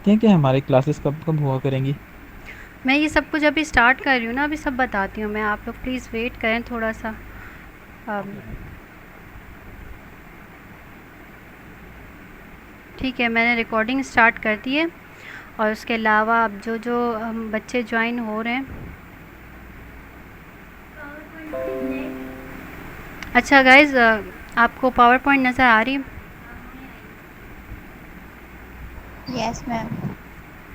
सकती हैं कि हमारी क्लासेस कब कब हुआ करेंगी? मैं ये सब कुछ अभी स्टार्ट कर रही हूँ ना, अभी सब बताती हूँ मैं। आप लोग प्लीज़ वेट करें थोड़ा सा। अम, ओके मैम। ठीक है, मैंने रिकॉर्डिंग स्टार्ट कर दी है। और उसके अलावा अब जो जो बच्चे ज्वाइन हो रहे हैं। अच्छा गाइज़, आपको पावर पॉइंट नज़र आ रही है? Yes ma'am.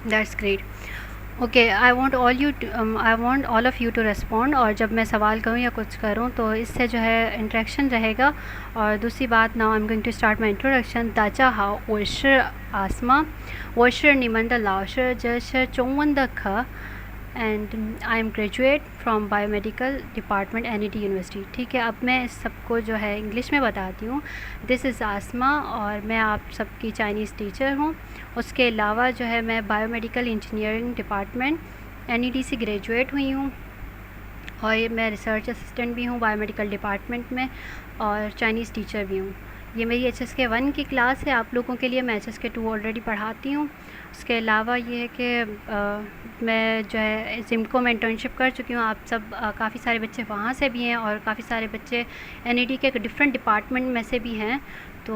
That's great. Okay, I want all of you to respond. और जब मैं सवाल करूँ या कुछ करूँ तो इससे जो है इंटरेक्शन रहेगा। और दूसरी बात, now I am going to start my introduction. 大家好，我是 Asma， 我是你们的老师，这是中文的课。एंड I am graduate from biomedical department NET university. ठीक है, अब मैं इस सबको जो है इंग्लिश में बताती हूँ। दिस इज़ आसमा और मैं आप सबकी चाइनीज़ टीचर हूँ। उसके अलावा जो है मैं बायोमेडिकल इंजीनियरिंग डिपार्टमेंट NET से ग्रेजुएट हुई हूँ। और ये मैं रिसर्च असिस्टेंट भी हूँ बायोमेडिकल डिपार्टमेंट में, और चाइनीज़ टीचर भी हूँ। ये मेरी HSK 1 की क्लास है आप लोगों के लिए। मैं HSK 2 ऑलरेडी पढ़ाती हूँ। उसके अलावा ये है कि मैं जो है जिमको में इंटर्नशिप कर चुकी हूँ। आप सब काफ़ी सारे बच्चे वहाँ से भी हैं और काफ़ी सारे बच्चे NET के डिफरेंट डिपार्टमेंट में से भी हैं। तो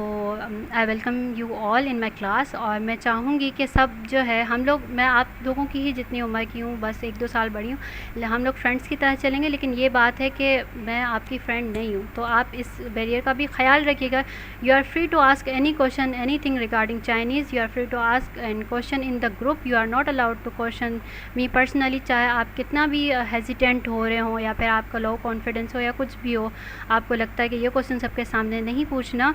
I welcome you all in my class. और मैं चाहूँगी कि सब जो है हम लोग, मैं आप लोगों की ही जितनी उम्र की हूँ, बस 1-2 साल बड़ी हूँ, हम लोग फ्रेंड्स की तरह चलेंगे। लेकिन ये बात है कि मैं आपकी फ्रेंड नहीं हूँ, तो आप इस बैरियर का भी ख्याल रखिएगा। You are free to ask any question, anything regarding Chinese. You are free to ask an question in the group. You are not allowed to question me personally. चाहे आप कितना भी हेजिटेंट हो रहे हों या फिर आपका लो कॉन्फिडेंस हो या कुछ भी हो, आपको लगता है कि ये क्वेश्चन सबके सामने नहीं पूछना।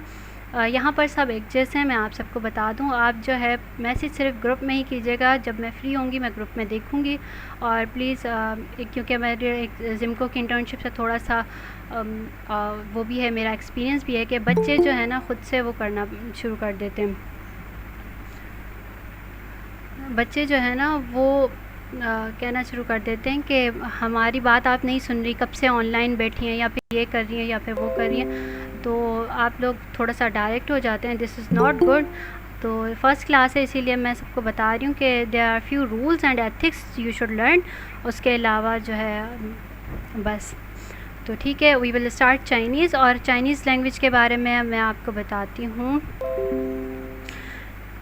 यहाँ पर सब एक जैसे हैं। मैं आप सबको बता दूँ, आप जो है मैसेज सिर्फ ग्रुप में ही कीजिएगा। जब मैं फ्री होंगी मैं ग्रुप में देखूँगी। और प्लीज़ क्योंकि मेरे एक जिमको की इंटर्नशिप से थोड़ा सा वो भी है, मेरा एक्सपीरियंस भी है कि बच्चे जो है ना खुद से वो करना शुरू कर देते हैं। बच्चे जो है ना वो कहना शुरू कर देते हैं कि हमारी बात आप नहीं सुन रही, कब से ऑनलाइन बैठी हैं, या फिर ये कर रही हैं या फिर वो कर रही हैं। तो आप लोग थोड़ा सा डायरेक्ट हो जाते हैं। This is not good. तो फर्स्ट क्लास है इसीलिए मैं सबको बता रही हूँ कि there are few rules and ethics you should learn. उसके अलावा जो है बस। तो ठीक है, वी विल स्टार्ट चाइनीज़। और चाइनीज़ लैंग्वेज के बारे में मैं आपको बताती हूँ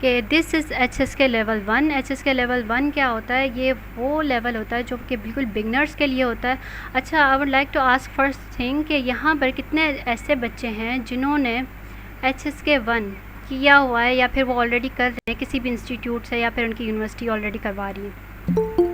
कि this is HSK level 1। HSK level 1 क्या होता है? ये वो लेवल होता है जो कि बिल्कुल बिगनर्स के लिए होता है। अच्छा, I would like to ask first thing कि यहाँ पर कितने ऐसे बच्चे हैं जिन्होंने HSK 1 किया हुआ है, या फिर वो ऑलरेडी कर रहे हैं किसी भी इंस्टीट्यूट से, या फिर उनकी यूनिवर्सिटी ऑलरेडी करवा रही है?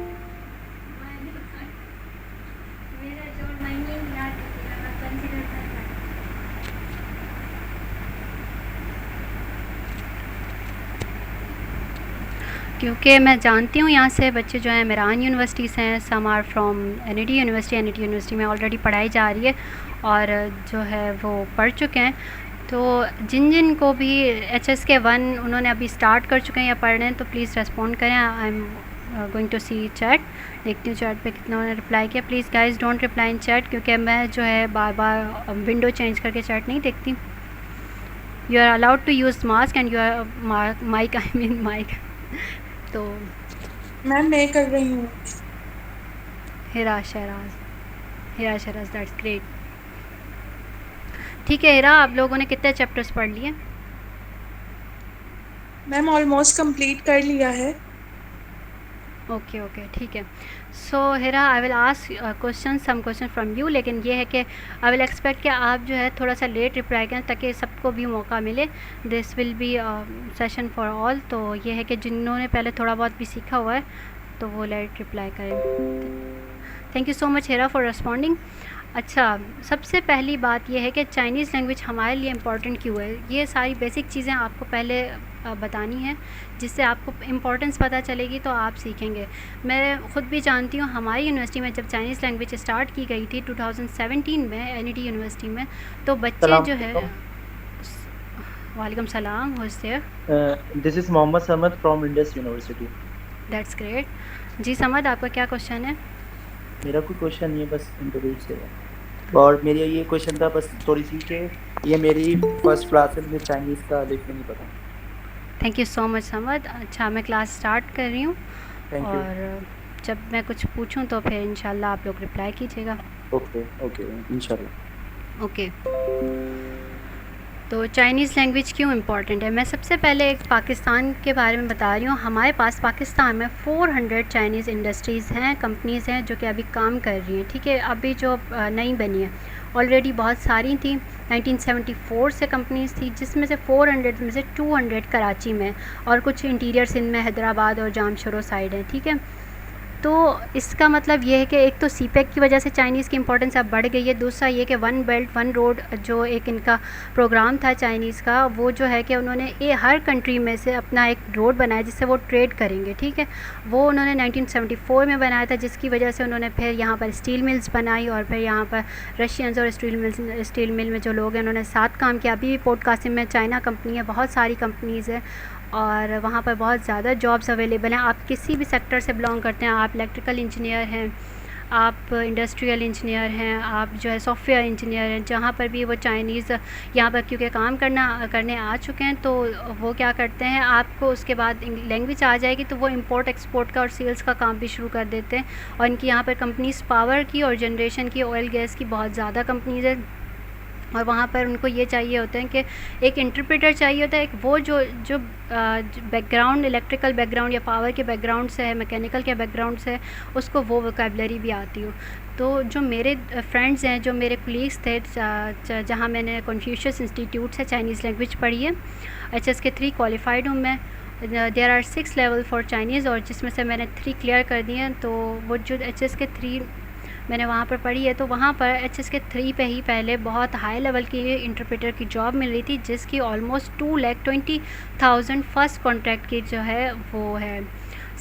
क्योंकि मैं जानती हूँ यहाँ से बच्चे जो हैं मेरान यूनिवर्सिटी से हैं, some are from NET university. NET university में ऑलरेडी पढ़ाई जा रही है और जो है वो पढ़ चुके हैं। तो जिन जिन को भी HSK 1 उन्होंने अभी स्टार्ट कर चुके हैं या पढ़ रहे हैं, तो प्लीज़ रेस्पॉन्ड करें। I am going to see chat. देखती हूँ चैट पे कितना उन्होंने रिप्लाई किया। Please guys don't reply in chat, क्योंकि मैं जो है बार बार विंडो चेंज करके चैट नहीं देखती। You are allowed to use mask and you are mic, I mean mic. तो मैम मैं कर रही हूँ। Hira Shahraz, Hira Shahraz, that's great. ठीक है हिरा, आप लोगों ने कितने चैप्टर्स पढ़ लिए? मैम ऑलमोस्ट कंप्लीट कर लिया है। ओके ओके, ठीक है। So Hira, I will ask question, some question from you. लेकिन ये है कि आई विल एक्सपेक्ट कि आप जो है थोड़ा सा लेट रिप्लाई करें ताकि सबको भी मौका मिले। This will be session for all. तो ये है कि जिन्होंने पहले थोड़ा बहुत भी सीखा हुआ है तो वो लेट रिप्लाई करें। Thank you so much Hira for responding. अच्छा, सबसे पहली बात यह है कि चाइनीज़ लैंग्वेज हमारे लिए इम्पॉर्टेंट क्यों है। ये सारी बेसिक चीज़ें आपको पहले बतानी है, जिससे आपको इम्पोर्टेंस पता चलेगी तो आप सीखेंगे। मैं ख़ुद भी जानती हूँ, हमारी यूनिवर्सिटी में जब चाइनीज़ लैंग्वेज स्टार्ट की गई थी 2017 में NET यूनिवर्सिटी में, तो बच्चे जो है वालेकुम सलाम, who's there? This is Mohammad Samad from Indus university. That's great. जी समद, आपका क्या क्वेश्चन है? मेरा कोई क्वेश्चन नहीं है, बस इंट्रोड्यूस है। और मेरा ये क्वेश्चन था बस थोड़ी सी कि ये मेरी फर्स्ट क्लास है, मुझे चाइनीज़ का लिखने नहीं पता। Thank you so much Samad. अच्छा, मैं क्लास स्टार्ट कर रही हूँ थैंक यू। और जब मैं कुछ पूछूँ तो फिर इंशाल्लाह आप लोग रिप्लाई कीजिएगा। ओके ओके इंशाल्लाह। ओके। तो चाइनीज़ लैंग्वेज क्यों इम्पॉर्टेंट है? मैं सबसे पहले एक पाकिस्तान के बारे में बता रही हूँ। हमारे पास पाकिस्तान में 400 चाइनीज़ इंडस्ट्रीज़ हैं, कंपनीज़ हैं जो कि अभी काम कर रही हैं, ठीक है। अभी जो नई बनी है, ऑलरेडी बहुत सारी थी। 1974 से कंपनीज़ थी, जिसमें से 400 में से 200 कराची में और कुछ इंटीरियर सिंध में, हैदराबाद और जामशोरो साइड है, ठीक है। तो इसका मतलब ये है कि एक तो सीपेक की वजह से चाइनीज़ की इम्पोर्टेंस अब बढ़ गई है। दूसरा ये कि वन बेल्ट वन रोड जो एक इनका प्रोग्राम था चाइनीज़ का, वो जो है कि उन्होंने ये हर कंट्री में से अपना एक रोड बनाया जिससे वो ट्रेड करेंगे, ठीक है। वो उन्होंने 1974 में बनाया था, जिसकी वजह से उन्होंने फिर यहाँ पर स्टील मिल्स बनाई और फिर यहाँ पर रशियंस और स्टील मिल में जो लोग हैं उन्होंने साथ काम किया। अभी भी पोर्ट कासिम में चाइना कंपनी है, बहुत सारी कंपनीज़ हैं और वहाँ पर बहुत ज़्यादा जॉब्स अवेलेबल हैं। आप किसी भी सेक्टर से बिलोंग करते हैं, आप इलेक्ट्रिकल इंजीनियर हैं, आप इंडस्ट्रियल इंजीनियर हैं, आप जो है सॉफ्टवेयर इंजीनियर हैं, जहाँ पर भी वो चाइनीज़ यहाँ पर क्योंकि काम करने आ चुके हैं, तो वो क्या करते हैं, आपको उसके बाद लैंग्वेज आ जाएगी तो वो इंपोर्ट एक्सपोर्ट का और सेल्स का काम भी शुरू कर देते हैं। और इनकी यहाँ पर कंपनीज़ पावर की और जनरेशन की, ऑयल गैस की बहुत ज़्यादा कंपनीज़ है और वहाँ पर उनको ये चाहिए होता है कि एक इंटरप्रेटर चाहिए होता है, एक वो जो जो बैकग्राउंड, इलेक्ट्रिकल बैकग्राउंड या पावर के बैकग्राउंड से है, मैकेनिकल के बैकग्राउंड से है, उसको वो वोकैबुलरी भी आती हो। तो जो मेरे फ्रेंड्स हैं, जो मेरे कोलीग्स थे, जहाँ मैंने कन्फ्यूशियस इंस्टीट्यूट से चाइनीज़ लैंग्वेज पढ़ी है, HSK 3 क्वालिफाइड हूँ मैं। There are 6 level for Chinese और जिसमें से मैंने 3 क्लियर कर दिए हैं। तो वो जो HSK 3 मैंने वहाँ पर पढ़ी है, तो वहाँ पर HSK 3 पे ही पहले बहुत हाई लेवल की इंटरप्रेटर की जॉब मिल रही थी, जिसकी ऑलमोस्ट 2,20,000 फर्स्ट कॉन्ट्रैक्ट की जो है वो है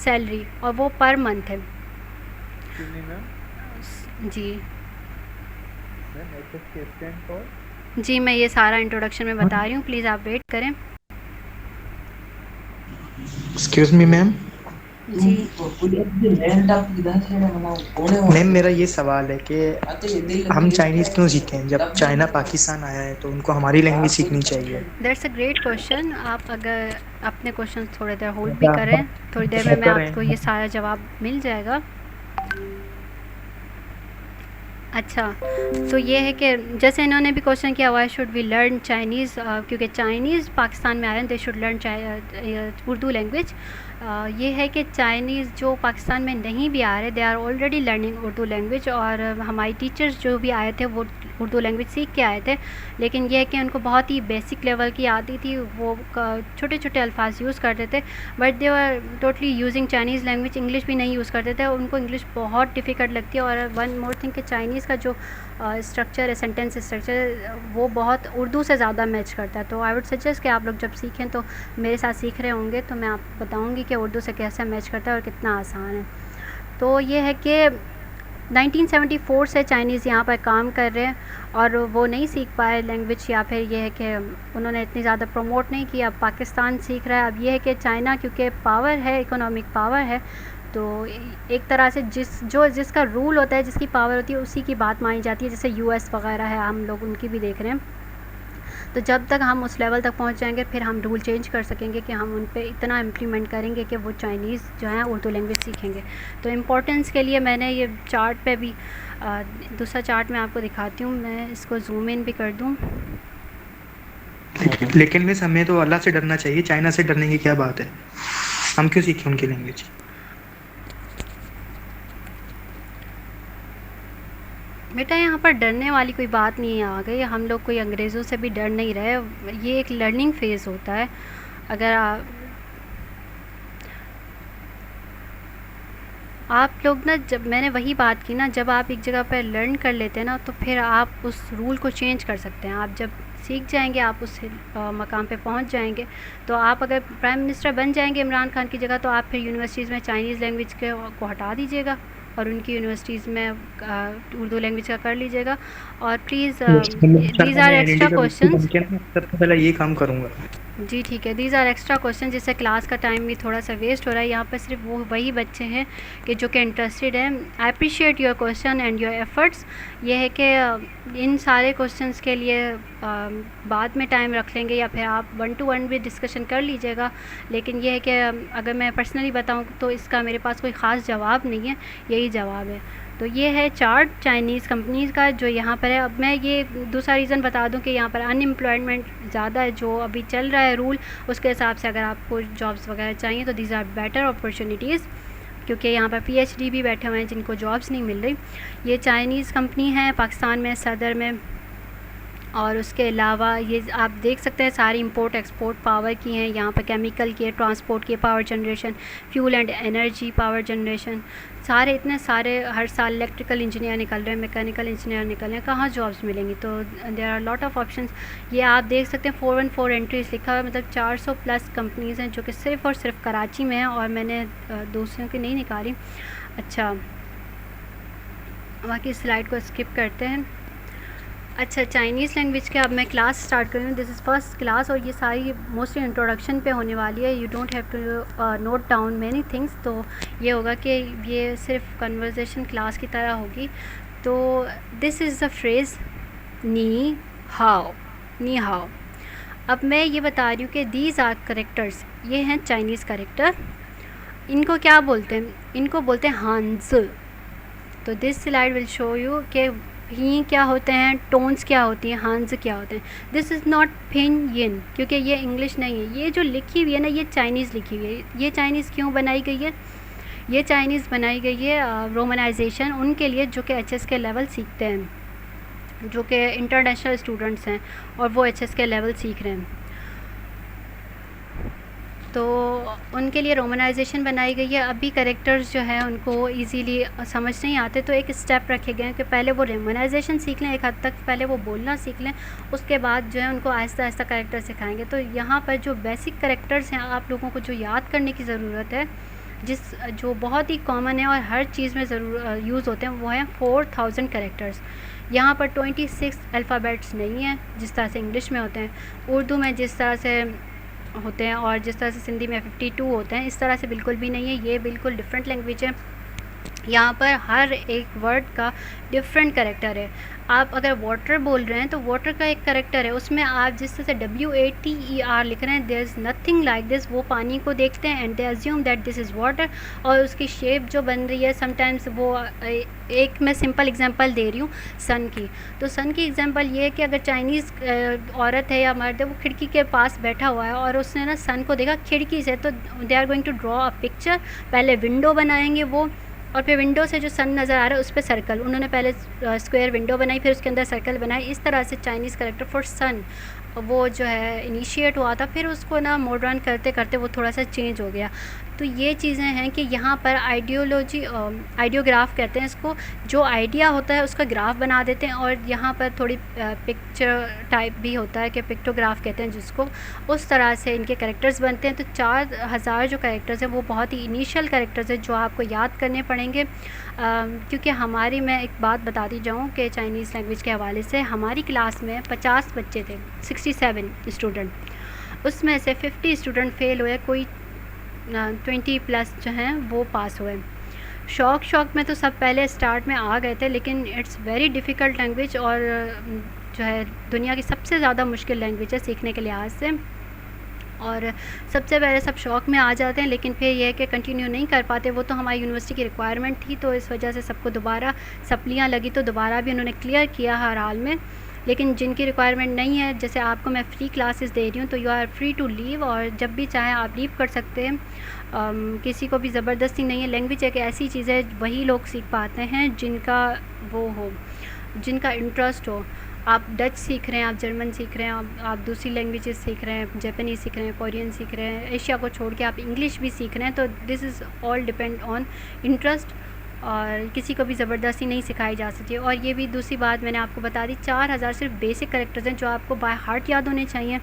सैलरी, और वो पर मंथ है जी। जी, मैं ये सारा इंट्रोडक्शन में बता रही हूँ, प्लीज़ आप वेट करें। Excuse me ma'am. जी मैम, मेरा ये सवाल है कि हम चाइनीज़ क्यों सीखें? जब चाइना पाकिस्तान आया है तो उनको हमारी लैंग्वेज सीखनी चाहिए। That's a great question. आप अगर अपने क्वेश्चन थोड़ी देर होल्ड भी करें, थोड़ी देर में मैं आपको ये सारा जवाब मिल जाएगा। अच्छा, तो ये है कि जैसे इन्होंने भी क्वेश्चन किया, why should we learn Chinese, क्योंकि चाइनीज़ पाकिस्तान में आए हैं, they should learn Urdu language. ये है कि चाइनीज़ जो पाकिस्तान में नहीं भी आ रहे, they are already learning Urdu language, और हमारी टीचर्स जो भी आए थे वो उर्दू लैंग्वेज सीख के आए थे। लेकिन यह है कि उनको बहुत ही बेसिक लेवल की आती थी, वो छोटे छोटे अल्फाज यूज़ करते थे, but they are totally using Chinese language. English भी नहीं यूज़ करते थे, उनको इंग्लिश बहुत डिफ़िकल्ट लगती है। और वन मोर थिंग कि चाइनीज़ का जो स्ट्रक्चर है, सेंटेंस स्ट्रक्चर, वो बहुत उर्दू से ज़्यादा मैच करता है। तो आई वुड सजेस्ट कि आप लोग जब सीखें तो मेरे साथ सीख रहे होंगे तो मैं आपको बताऊंगी कि उर्दू से कैसे मैच करता है और कितना आसान है। तो ये है कि 1974 से चाइनीज़ यहाँ पर काम कर रहे हैं और वो नहीं सीख पाए लैंग्वेज, या फिर ये है कि उन्होंने इतनी ज़्यादा प्रमोट नहीं किया। अब पाकिस्तान सीख रहा है। अब ये है कि चाइना क्योंकि पावर है, इकोनॉमिक पावर है, तो एक तरह से जिसका रूल होता है, जिसकी पावर होती है, उसी की बात मानी जाती है। जैसे US वगैरह है, हम लोग उनकी भी देख रहे हैं। तो जब तक हम उस लेवल तक पहुंच जाएंगे फिर हम रूल चेंज कर सकेंगे कि हम उन पे इतना इम्प्लीमेंट करेंगे कि वो चाइनीज़ जो है उर्दू लैंग्वेज सीखेंगे। तो इम्पोर्टेंस के लिए मैंने ये चार्ट पे भी दूसरा चार्ट मैं आपको दिखाती हूँ। मैं इसको जूम इन भी कर दूँ। लेकिन मिस, हमें तो अल्लाह से डरना चाहिए, चाइना से डरने की क्या बात है? हम क्यों सीखें उनकी लैंग्वेज? बेटा, यहाँ पर डरने वाली कोई बात नहीं है। आ गई, हम लोग कोई अंग्रेज़ों से भी डर नहीं रहे। ये एक लर्निंग फ़ेज़ होता है। अगर आप लोग ना, जब मैंने वही बात की ना, जब आप एक जगह पर लर्न कर लेते हैं ना, तो फिर आप उस रूल को चेंज कर सकते हैं। आप जब सीख जाएंगे, आप उस मकाम पे पहुंच जाएंगे। तो आप अगर प्राइम मिनिस्टर बन जाएंगे इमरान खान की जगह, तो आप फिर यूनिवर्सिटीज़ में चाइनीज़ लैंग्वेज को हटा दीजिएगा और उनकी यूनिवर्सिटीज़ में उर्दू लैंग्वेज का कर लीजिएगा। और please, these are extra questions. सबसे पहले ये काम करूँगा। जी ठीक है, दीज़ आर एक्स्ट्रा क्वेश्चन, जिससे क्लास का टाइम भी थोड़ा सा वेस्ट हो रहा है। यहाँ पर सिर्फ वही बच्चे हैं कि जो कि इंटरेस्टेड हैं। I appreciate your question and your efforts. ये है कि इन सारे क्वेश्चंस के लिए बाद में टाइम रख लेंगे या फिर आप 1 to 1 भी डिस्कशन कर लीजिएगा। लेकिन ये है कि अगर मैं पर्सनली बताऊँ तो इसका मेरे पास कोई ख़ास जवाब नहीं है, यही जवाब है। तो ये है चार्ट चाइनीज़ कंपनीज़ का जो यहाँ पर है। अब मैं ये दूसरा रीज़न बता दूँ कि यहाँ पर अनएम्प्लॉयमेंट ज़्यादा है, जो अभी चल रहा है रूल, उसके हिसाब से अगर आपको जॉब्स वगैरह चाहिए तो दीज आर बेटर अपॉर्चुनिटीज़, क्योंकि यहाँ पर पीएचडी भी बैठे हुए हैं जिनको जॉब्स नहीं मिल रही। ये चाइनीज़ कंपनी है पाकिस्तान में, सदर में। और उसके अलावा ये आप देख सकते हैं सारी इंपोर्ट एक्सपोर्ट पावर की हैं। यहाँ पर केमिकल के, ट्रांसपोर्ट के, power generation, fuel and energy power generation, सारे इतने सारे हर साल इलेक्ट्रिकल इंजीनियर निकल रहे हैं, मैकेनिकल इंजीनियर निकल रहे हैं। कहाँ जॉब्स मिलेंगी? तो there are lot of options. ये आप देख सकते हैं 414 एंट्रीज लिखा हुआ है, मतलब 400 प्लस कंपनीज़ हैं जो कि सिर्फ़ और सिर्फ कराची में हैं, और मैंने दूसरों की नहीं निकाली। अच्छा, बाकी स्लाइड को स्किप करते हैं। अच्छा, चाइनीज़ लैंग्वेज के अब मैं क्लास स्टार्ट कर रही हूँ। दिस इज़ फर्स्ट क्लास और ये सारी मोस्टली इंट्रोडक्शन पे होने वाली है। You don't have to note down many things. तो ये होगा कि ये सिर्फ कन्वर्सेशन क्लास की तरह होगी। तो दिस इज़ द फ्रेज़ नी हाओ, नी हाओ। अब मैं ये बता रही हूँ कि दीज आर करेक्टर्स, ये हैं चाइनीज़ करेक्टर। इनको क्या बोलते हैं? इनको बोलते हैं हांज। तो this slide will show you कि ही क्या होते हैं, टोन्स क्या होती हैं, हांज क्या होते हैं। दिस इज़ नॉट पिन यिन, क्योंकि ये इंग्लिश नहीं है। ये जो लिखी हुई है ना, ये चाइनीज़ लिखी हुई है। ये चाइनीज़ क्यों बनाई गई है? ये चाइनीज़ बनाई गई है रोमनाइजेशन उनके लिए जो कि एचएस के लेवल सीखते हैं, जो कि इंटरनेशनल स्टूडेंट्स हैं और वो एचएस के लेवल सीख रहे हैं। तो उनके लिए रोमनाइजेशन बनाई गई है। अभी करेक्टर्स जो है उनको इजीली समझ नहीं आते, तो एक स्टेप रखे गए हैं कि पहले वो रोमनाइजेशन सीख लें, एक हद तक पहले वो बोलना सीख लें, उसके बाद जो है उनको आहिस्ता आहिस्ता करेक्टर सिखाएंगे। तो यहाँ पर जो बेसिक करेक्टर्स हैं आप लोगों को जो याद करने की ज़रूरत है, जो बहुत ही कॉमन है और हर चीज़ में ज़रूर यूज़ होते हैं, वो हैं 4000 करेक्टर्स। यहाँ पर 26 अल्फ़ाबेट्स नहीं हैं जिस तरह से इंग्लिश में होते हैं, उर्दू में जिस तरह से होते हैं और जिस तरह से सिंधी में 52 होते हैं, इस तरह से बिल्कुल भी नहीं है। ये बिल्कुल डिफरेंट लैंग्वेज है। यहाँ पर हर एक वर्ड का डिफरेंट करेक्टर है। आप अगर वाटर बोल रहे हैं तो वाटर का एक करेक्टर है, उसमें आप जिस तरह से WATER लिख रहे हैं, there is nothing like this. वो पानी को देखते हैं and they assume that this is water, और उसकी शेप जो बन रही है समटाइम्स वो एक मैं सिंपल एग्जांपल दे रही हूँ सन की। तो सन की एग्जांपल ये है कि अगर चाइनीज़ औरत है या मर्द है, वो खिड़की के पास बैठा हुआ है और उसने ना सन को देखा खिड़की से, तो they are going to draw a picture. पहले विंडो बनाएंगे वो, और फिर विंडो से जो सन नज़र आ रहा है उस पर सर्कल, उन्होंने पहले स्क्वायर विंडो बनाई, फिर उसके अंदर सर्कल बनाई। इस तरह से चाइनीज़ करेक्टर फॉर सन वो जो है इनिशिएट हुआ था, फिर उसको ना मॉडर्न करते करते वो थोड़ा सा चेंज हो गया। तो ये चीज़ें हैं कि यहाँ पर आइडियोग्राफ कहते हैं इसको, जो आइडिया होता है उसका ग्राफ बना देते हैं, और यहाँ पर थोड़ी पिक्चर टाइप भी होता है कि पिक्टोग्राफ कहते हैं जिसको, उस तरह से इनके कैरेक्टर्स बनते हैं। तो 4000 जो कैरेक्टर्स हैं वो बहुत ही इनिशियल कैरेक्टर्स हैं जो आपको याद करने पड़ेंगे। क्योंकि मैं एक बात बताती जाऊँ कि चाइनीज़ लैंग्वेज के हवाले से हमारी क्लास में 50 बच्चे थे, 67 स्टूडेंट, उसमें से 50 स्टूडेंट फेल हुए, कोई 20 प्लस जो हैं वो पास हुए। शौक में तो सब पहले स्टार्ट में आ गए थे, लेकिन इट्स वेरी डिफ़िकल्ट लैंग्वेज और जो है दुनिया की सबसे ज़्यादा मुश्किल लैंग्वेज है सीखने के लिहाज से। और सबसे पहले सब शौक़ में आ जाते हैं, लेकिन फिर यह है कि कंटिन्यू नहीं कर पाते। वो तो हमारी यूनिवर्सिटी की रिक्वायरमेंट थी, तो इस वजह से सबको दोबारा सप्लियाँ लगी, तो दोबारा भी उन्होंने क्लियर किया हर हाल में। लेकिन जिनकी रिक्वायरमेंट नहीं है, जैसे आपको मैं फ्री क्लासेस दे रही हूँ, तो you are free to leave, और जब भी चाहें आप लीव कर सकते हैं। किसी को भी ज़बरदस्ती नहीं है। लैंग्वेज एक ऐसी चीज़ है, वही लोग सीख पाते हैं जिनका वो हो, जिनका इंटरेस्ट हो। आप डच सीख रहे हैं, आप जर्मन सीख रहे हैं, आप दूसरी लैंग्वेजेस सीख रहे हैं, जापानीज़ सीख रहे हैं, कोरियन सीख रहे हैं, एशिया को छोड़ के आप इंग्लिश भी सीख रहे हैं, तो this is all depend on interest, और किसी को भी ज़बरदस्ती नहीं सिखाई जा सकती। और ये भी दूसरी बात मैंने आपको बता दी, 4000 सिर्फ बेसिक कैरेक्टर्स हैं जो आपको बाय हार्ट याद होने चाहिए।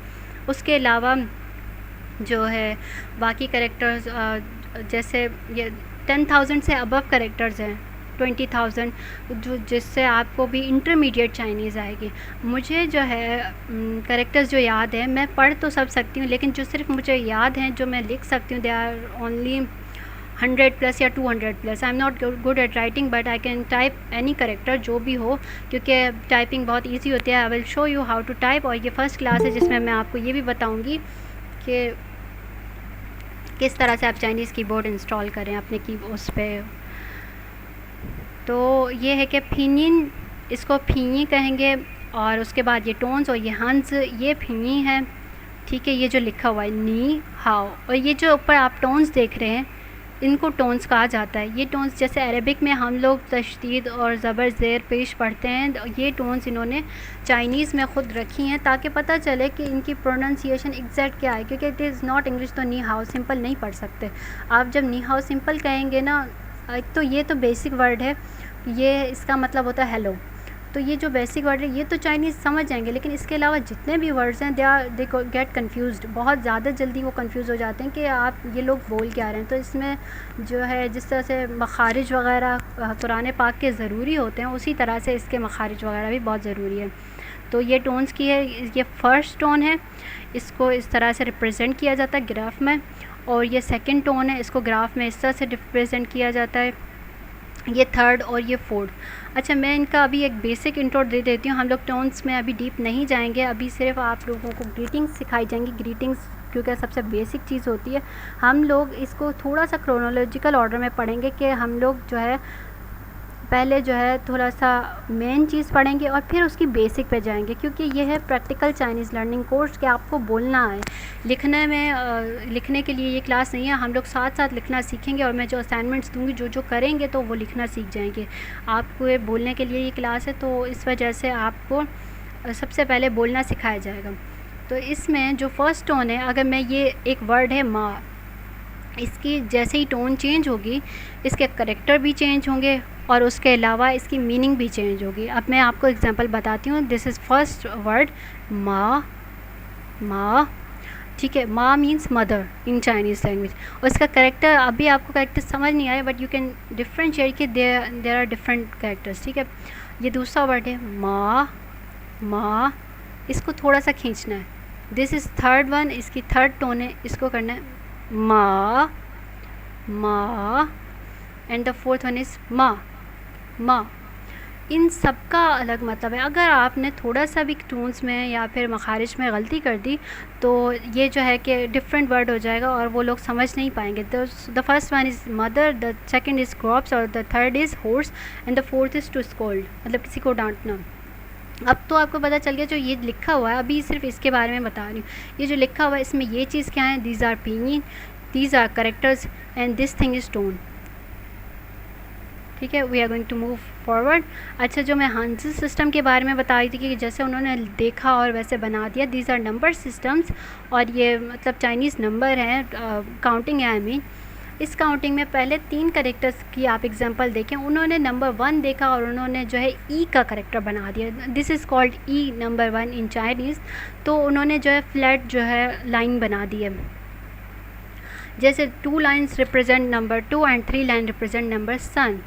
उसके अलावा जो है बाकी कैरेक्टर्स जैसे ये 10,000 से अबव कैरेक्टर्स हैं, 20,000 जो जिससे आपको भी इंटरमीडिएट चाइनीज़ आएगी। मुझे जो है कैरेक्टर्स जो याद है, मैं पढ़ तो सब सकती हूँ, लेकिन जो सिर्फ मुझे याद हैं जो मैं लिख सकती हूँ, दे आर ओनली 100+ या 200+। I am not good at writing but I can type any character जो भी हो, क्योंकि टाइपिंग बहुत ईजी होती है। I will show you how to type. और ये फ़र्स्ट क्लास है जिसमें मैं आपको ये भी बताऊँगी कि किस तरह से आप चाइनीज़ कीबोर्ड इंस्टॉल करें अपने की उस पर। तो ये है कि फिनिन, इसको फिनी कहेंगे, और उसके बाद ये टोन्स और ये हंस, ये फिनी है, ठीक है। ये जो लिखा हुआ है नी हाओ, और ये जो ऊपर आप टोन्स देख रहे हैं इनको टोन्स कहा जाता है। ये टोन्स जैसे अरबिक में हम लोग तशदीद और ज़बर ज़ेर पेश पढ़ते हैं, ये टोन्स इन्होंने चाइनीज़ में ख़ुद रखी हैं ताकि पता चले कि इनकी प्रोनाउंसिएशन एग्जैक्ट क्या है, क्योंकि इट इज़ नॉट इंग्लिश। तो नी हाउ सिंपल नहीं पढ़ सकते आप। जब नी हाउ सिंपल कहेंगे ना, एक तो ये तो बेसिक वर्ड है, ये इसका मतलब होता है हेलो। तो ये जो बेसिक वर्ड है ये तो चाइनीज़ समझ जाएंगे, लेकिन इसके अलावा जितने भी वर्ड्स हैं दे गेट कन्फ्यूज़ड, बहुत ज़्यादा जल्दी वो कंफ्यूज हो जाते हैं कि आप ये लोग बोल क्या रहे हैं। तो इसमें जो है जिस तरह से मखारिज वगैरह कुरान पाक के ज़रूरी होते हैं, उसी तरह से इसके मखारिज वगैरह भी बहुत ज़रूरी है। तो ये टोन्स की है, ये फ़र्स्ट टोन है, इसको इस तरह से रिप्रेजेंट किया जाता है ग्राफ में, और ये सेकेंड टोन है, इसको ग्राफ में इस तरह से रिप्रेजेंट किया जाता है, ये थर्ड और ये फोर्थ। अच्छा, मैं इनका अभी एक बेसिक इंट्रो दे देती हूँ। हम लोग टोन्स में अभी डीप नहीं जाएंगे, अभी सिर्फ आप लोगों को ग्रीटिंग्स सिखाई जाएंगी। ग्रीटिंग्स क्योंकि सबसे बेसिक चीज़ होती है। हम लोग इसको थोड़ा सा क्रोनोलॉजिकल ऑर्डर में पढ़ेंगे कि हम लोग जो है पहले जो है थोड़ा सा मेन चीज़ पढ़ेंगे और फिर उसकी बेसिक पे जाएंगे, क्योंकि ये है प्रैक्टिकल चाइनीज़ लर्निंग कोर्स कि आपको बोलना है। लिखने में लिखने के लिए ये क्लास नहीं है, हम लोग साथ साथ लिखना सीखेंगे, और मैं जो असाइनमेंट्स दूंगी जो जो करेंगे तो वो लिखना सीख जाएंगे। आपको ये बोलने के लिए ये क्लास है, तो इस वजह से आपको सबसे पहले बोलना सिखाया जाएगा। तो इसमें जो फर्स्ट टोन है, अगर मैं ये एक वर्ड है माँ, इसकी जैसे ही टोन चेंज होगी इसके करैक्टर भी चेंज होंगे और उसके अलावा इसकी मीनिंग भी चेंज होगी। अब मैं आपको एग्जांपल बताती हूँ। दिस इज़ फर्स्ट वर्ड माँ, माँ, ठीक है। माँ means mother in Chinese language, और इसका करैक्टर अभी आपको करैक्टर समझ नहीं आया, बट यू कैन डिफरेंशिएट कि देयर आर डिफरेंट कैरेक्टर्स, ठीक है। ये दूसरा वर्ड है माँ, माँ, इसको थोड़ा सा खींचना है। दिस इज़ थर्ड वन, इसकी थर्ड टोन है, इसको करना है माँ, माँ, and the fourth one is माँ, माँ। इन सब का अलग मतलब है। अगर आपने थोड़ा सा भी टोन्स में या फिर मखारिज में गलती कर दी तो ये जो है कि डिफरेंट वर्ड हो जाएगा और वो लोग समझ नहीं पाएंगे। The first one is mother, the second is crops, और the third is horse, and the fourth is to scold, मतलब किसी को डांटना। अब तो आपको पता चल गया जो ये लिखा हुआ है, अभी सिर्फ इसके बारे में बता रही हूँ। ये जो लिखा हुआ है इसमें ये चीज़ क्या है, these are pinyin, these are characters, and this thing is tone, ठीक है। We are going to move forward. अच्छा, जो मैं हांजी सिस्टम के बारे में बता रही थी कि जैसे उन्होंने देखा और वैसे बना दिया, दीज आर नंबर सिस्टम्स, और ये मतलब चाइनीज़ नंबर हैं, काउंटिंग है। आई मीन इस काउंटिंग में पहले 3 करेक्टर्स की आप एग्जांपल देखें। उन्होंने नंबर 1 देखा और उन्होंने जो है ई का करेक्टर बना दिया। This is called E number 1 in Chinese. तो उन्होंने जो है फ्लैट जो है लाइन बना दी है, जैसे 2 lines represent number 2 and 3 line represent number सन,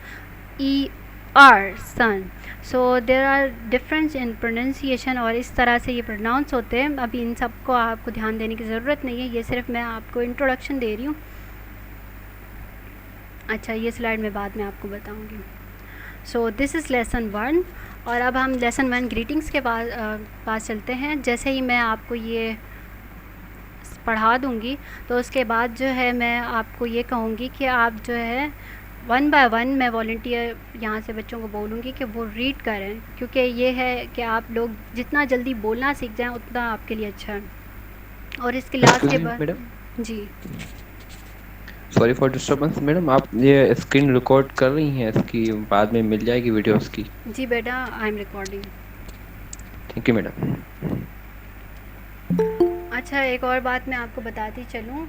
ई आर सन। So there are difference in pronunciation, और इस तरह से ये प्रोनाउंस होते हैं। अभी इन सब को आपको ध्यान देने की ज़रूरत नहीं है, ये सिर्फ मैं आपको इंट्रोडक्शन दे रही हूँ। अच्छा, ये स्लाइड मैं बाद में आपको बताऊँगी। सो दिस इज़ लेसन 1, और अब हम लेसन 1 ग्रीटिंग्स के पास चलते हैं। जैसे ही मैं आपको ये पढ़ा दूँगी तो उसके बाद जो है मैं आपको ये कहूँगी कि आप जो है 1 बाय 1 मैं वॉलंटियर यहाँ से बच्चों को बोलूँगी कि वो रीड करें, क्योंकि ये है कि आप लोग जितना जल्दी बोलना सीख जाएं उतना आपके लिए अच्छा है। और इस क्लास के बाद जी, सॉरी फॉर डिस्टर्बेंस मैडम, आप ये स्क्रीन रिकॉर्ड कर रही हैं, इसकी बाद में मिल जाएगी वीडियोस की? जी बेटा, I am recording. Thank you madam. अच्छा, एक और बात मैं आपको बताती चलूँ।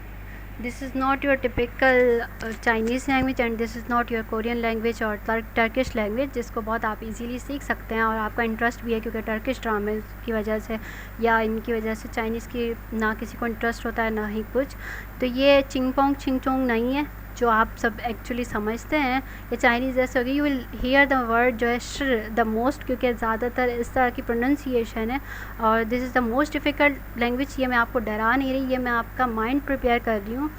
This is not your typical Chinese language, and this is not your Korean language और टर्किश लैंग्वेज, जिसको बहुत आप इजीली सीख सकते हैं और आपका इंटरेस्ट भी है, क्योंकि टर्किश ड्रामे की वजह से या इनकी वजह से चाइनीज़ की ना किसी को इंटरेस्ट होता है ना ही कुछ। तो ये चिंगपोंग चिंगचोंग नहीं है, जो आप सब एक्चुअली समझते हैं ये चाइनीज़ ऐसे होगी, you will hear the word जो है श द मोस्ट, क्योंकि ज़्यादातर इस तरह की प्रोनाउंसिएशन है और this is the most difficult language. ये मैं आपको डरा नहीं रही, ये मैं आपका माइंड प्रिपेयर कर रही हूँ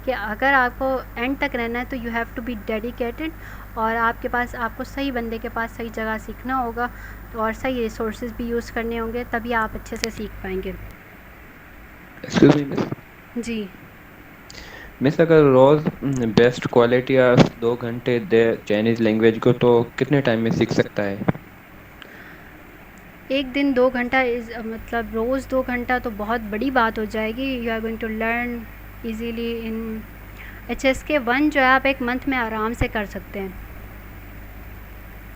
कि अगर आपको एंड तक रहना है तो you have to be dedicated, और आपके पास आपको सही बंदे के पास सही जगह सीखना होगा और सही रिसोर्सेज भी यूज़ करने होंगे, तभी आप अच्छे से सीख पाएंगे। Excuse me miss. जी मिस, अगर रोज बेस्ट क्वालिटी या 2 घंटे दे चाइनीज लैंग्वेज को तो कितने टाइम में सीख सकता है? एक दिन 2 घंटा मतलब रोज़ 2 घंटा तो बहुत बड़ी बात हो जाएगी। You are going to learn easily in HSK 1 जो है आप एक मंथ में आराम से कर सकते हैं।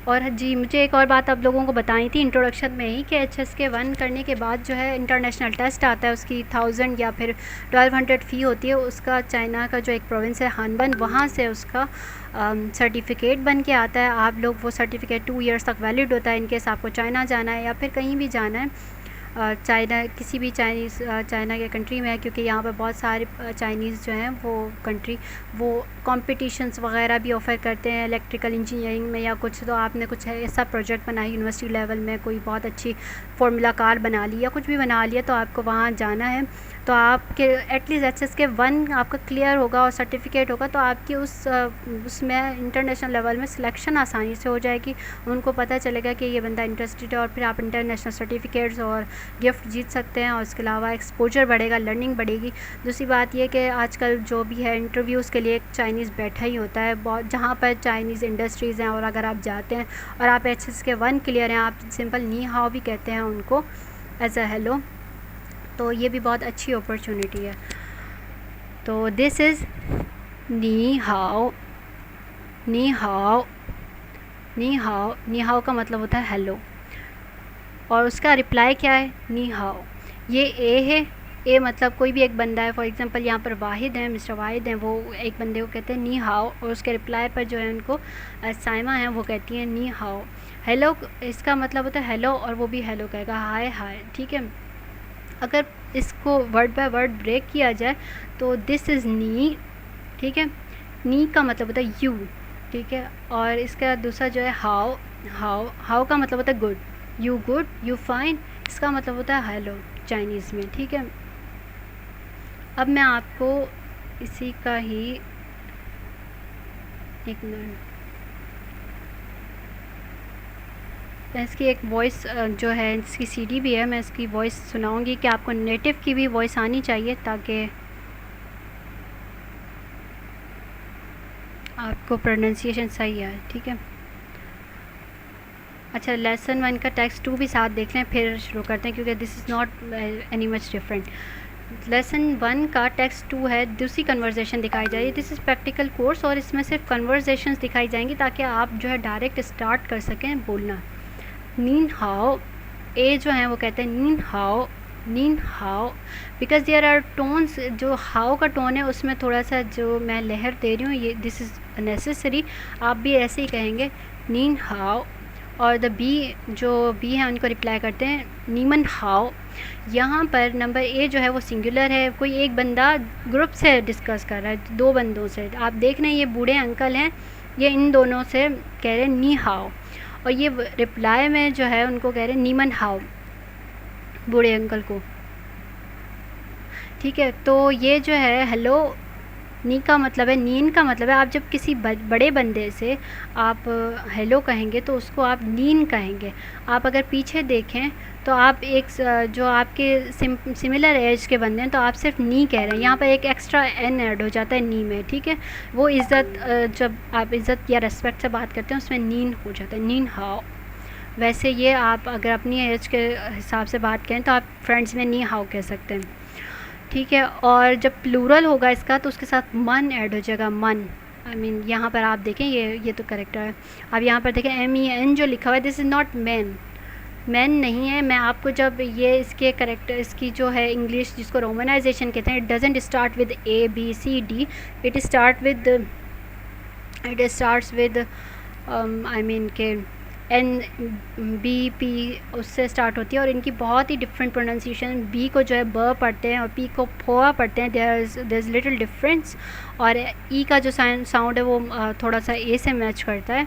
और जी मुझे एक और बात आप लोगों को बतानी थी इंट्रोडक्शन में ही कि HSK 1 करने के बाद जो है इंटरनेशनल टेस्ट आता है, उसकी 1000 या फिर 1200 फ़ी होती है। उसका चाइना का जो एक प्रोविंस है हानबन, वहाँ से उसका सर्टिफिकेट बन के आता है। आप लोग वो सर्टिफिकेट 2 ईयर्स तक वैलिड होता है इनकेस आपको चाइना जाना है या फिर कहीं भी जाना है चाइना, किसी भी चाइना के कंट्री में है, क्योंकि यहाँ पर बहुत सारे चाइनीज़ जो हैं वो कंट्री वो कॉम्पिटिशन्स वगैरह भी ऑफ़र करते हैं इलेक्ट्रिकल इंजीनियरिंग में या कुछ। तो आपने कुछ ऐसा प्रोजेक्ट बनाया यूनिवर्सिटी लेवल में, कोई बहुत अच्छी फार्मूला कार बना ली या कुछ भी बना लिया, तो आपको वहाँ जाना है। तो आपके एटलीस्ट HSK 1 आपका क्लियर होगा और सर्टिफिकेट होगा, तो आपकी उसमें इंटरनेशनल लेवल में सिलेक्शन आसानी से हो जाएगी। उनको पता चलेगा कि ये बंदा इंटरेस्टेड है और फिर आप इंटरनेशनल सर्टिफिकेट्स और गिफ्ट जीत सकते हैं। और इसके अलावा एक्सपोजर बढ़ेगा, लर्निंग बढ़ेगी। दूसरी बात ये कि आजकल जो भी है इंटरव्यूज़ के लिए एक चाइनीज़ बैठा ही होता है बहुत, जहाँ पर चाइनीज़ इंडस्ट्रीज़ हैं। और अगर आप जाते हैं और आप HSK 1 क्लियर हैं, आप सिंपल नी हाओ भी कहते हैं उनको एज अ हेलो, तो ये भी बहुत अच्छी अपॉर्चुनिटी है। तो दिस इज़ नी हाओ। नी हाओ, नी हाओ, नी हाओ का मतलब होता है हेलो, और उसका रिप्लाई क्या है? नी हाओ। ये ए है, ए मतलब कोई भी एक बंदा है। फॉर एग्जांपल यहाँ पर वाहिद हैं, मिस्टर वाहिद हैं, वो एक बंदे को कहते हैं नी हाओ, और उसके रिप्लाई पर जो है उनको साइमा है वो कहती हैं नी हाओ। हेलो इसका मतलब होता है हेलो, और वो भी हेलो कहेगा, हाय हाय, ठीक है। अगर इसको वर्ड बाय वर्ड ब्रेक किया जाए तो दिस इज़ नी, ठीक है। नी का मतलब होता है यू, ठीक है। और इसका दूसरा जो है हाउ, हाउ, हाउ का मतलब होता है good, you good, you fine, इसका मतलब होता है हेलो चाइनीज़ में, ठीक है। अब मैं आपको इसी का ही एक मिनट, इसकी एक वॉइस जो है इसकी CD भी है, मैं इसकी वॉइस सुनाऊंगी कि आपको नेटिव की भी वॉइस आनी चाहिए ताकि आपको प्रोनाउंसिएशन सही आए, ठीक है। अच्छा, लेसन 1 का टेक्स्ट 2 भी साथ देख लें फिर शुरू करते हैं, क्योंकि this is not any much different. Lesson 1 का टेक्स्ट 2 है, दूसरी कन्वर्जेशन दिखाई जाएगी। दिस इज़ प्रैक्टिकल कोर्स और इसमें सिर्फ कन्वर्जेशंस दिखाई जाएंगी ताकि आप जो है डायरेक्ट स्टार्ट कर सकें बोलना। नीन हाओ, ए जो है वो कहते हैं नीन हाओ, नीन हाओ, बिकॉज देयर आर टोन्स। जो हाओ का टोन है उसमें थोड़ा सा जो मैं लहर दे रही हूँ, ये दिस इज़ नेसेसरी, आप भी ऐसे ही कहेंगे नीन हाओ। और द बी, जो बी हैं उनको रिप्लाई करते हैं नीमन हाओ। यहाँ पर नंबर ए जो है वो सिंगुलर है, कोई एक बंदा ग्रुप से डिस्कस कर रहा है, 2 बंदों से। आप देख रहे हैं ये बूढ़े अंकल हैं, ये इन दोनों से कह रहे हैं नी हाओ, और ये रिप्लाई में जो है उनको कह रहे हैं नीमन हाओ, बूढ़े अंकल को, ठीक है। तो ये जो है हेलो, नी का मतलब है, नीन का मतलब है, आप जब किसी बड़े बंदे से आप हेलो कहेंगे तो उसको आप नीन कहेंगे। आप अगर पीछे देखें तो आप एक जो आपके सिमिलर एज के बंदे हैं तो आप सिर्फ नी कह रहे हैं, यहाँ पर एक एक्स्ट्रा एन ऐड हो जाता है नी में, ठीक है। वो इज़्ज़त, जब आप इज़्ज़त या रेस्पेक्ट से बात करते हैं उसमें नीन हो जाता है, नीन हाओ। वैसे ये आप अगर अपनी एज के हिसाब से बात करें तो आप फ्रेंड्स में नी हाओ कह सकते हैं, ठीक है। और जब प्लूरल होगा इसका तो उसके साथ मन ऐड हो जाएगा, मन। आई मीन यहाँ पर आप देखें, ये तो करेक्टर है। अब यहाँ पर देखें MEN जो लिखा हुआ है, this is not man, man नहीं है। मैं आपको जब ये इसके करेक्टर, इसकी जो है इंग्लिश जिसको रोमनाइजेशन कहते हैं, it doesn't start with ABCD, it starts with I mean के एन बी पी उससे स्टार्ट होती है, और इनकी बहुत ही डिफरेंट प्रोनाउंसिएशन, बी को जो है ब पढ़ते हैं और पी को फोआ पढ़ते हैं, देयर इज़ लिटिल डिफरेंस। और ई का जो साउंड है वो थोड़ा सा ए से मैच करता है,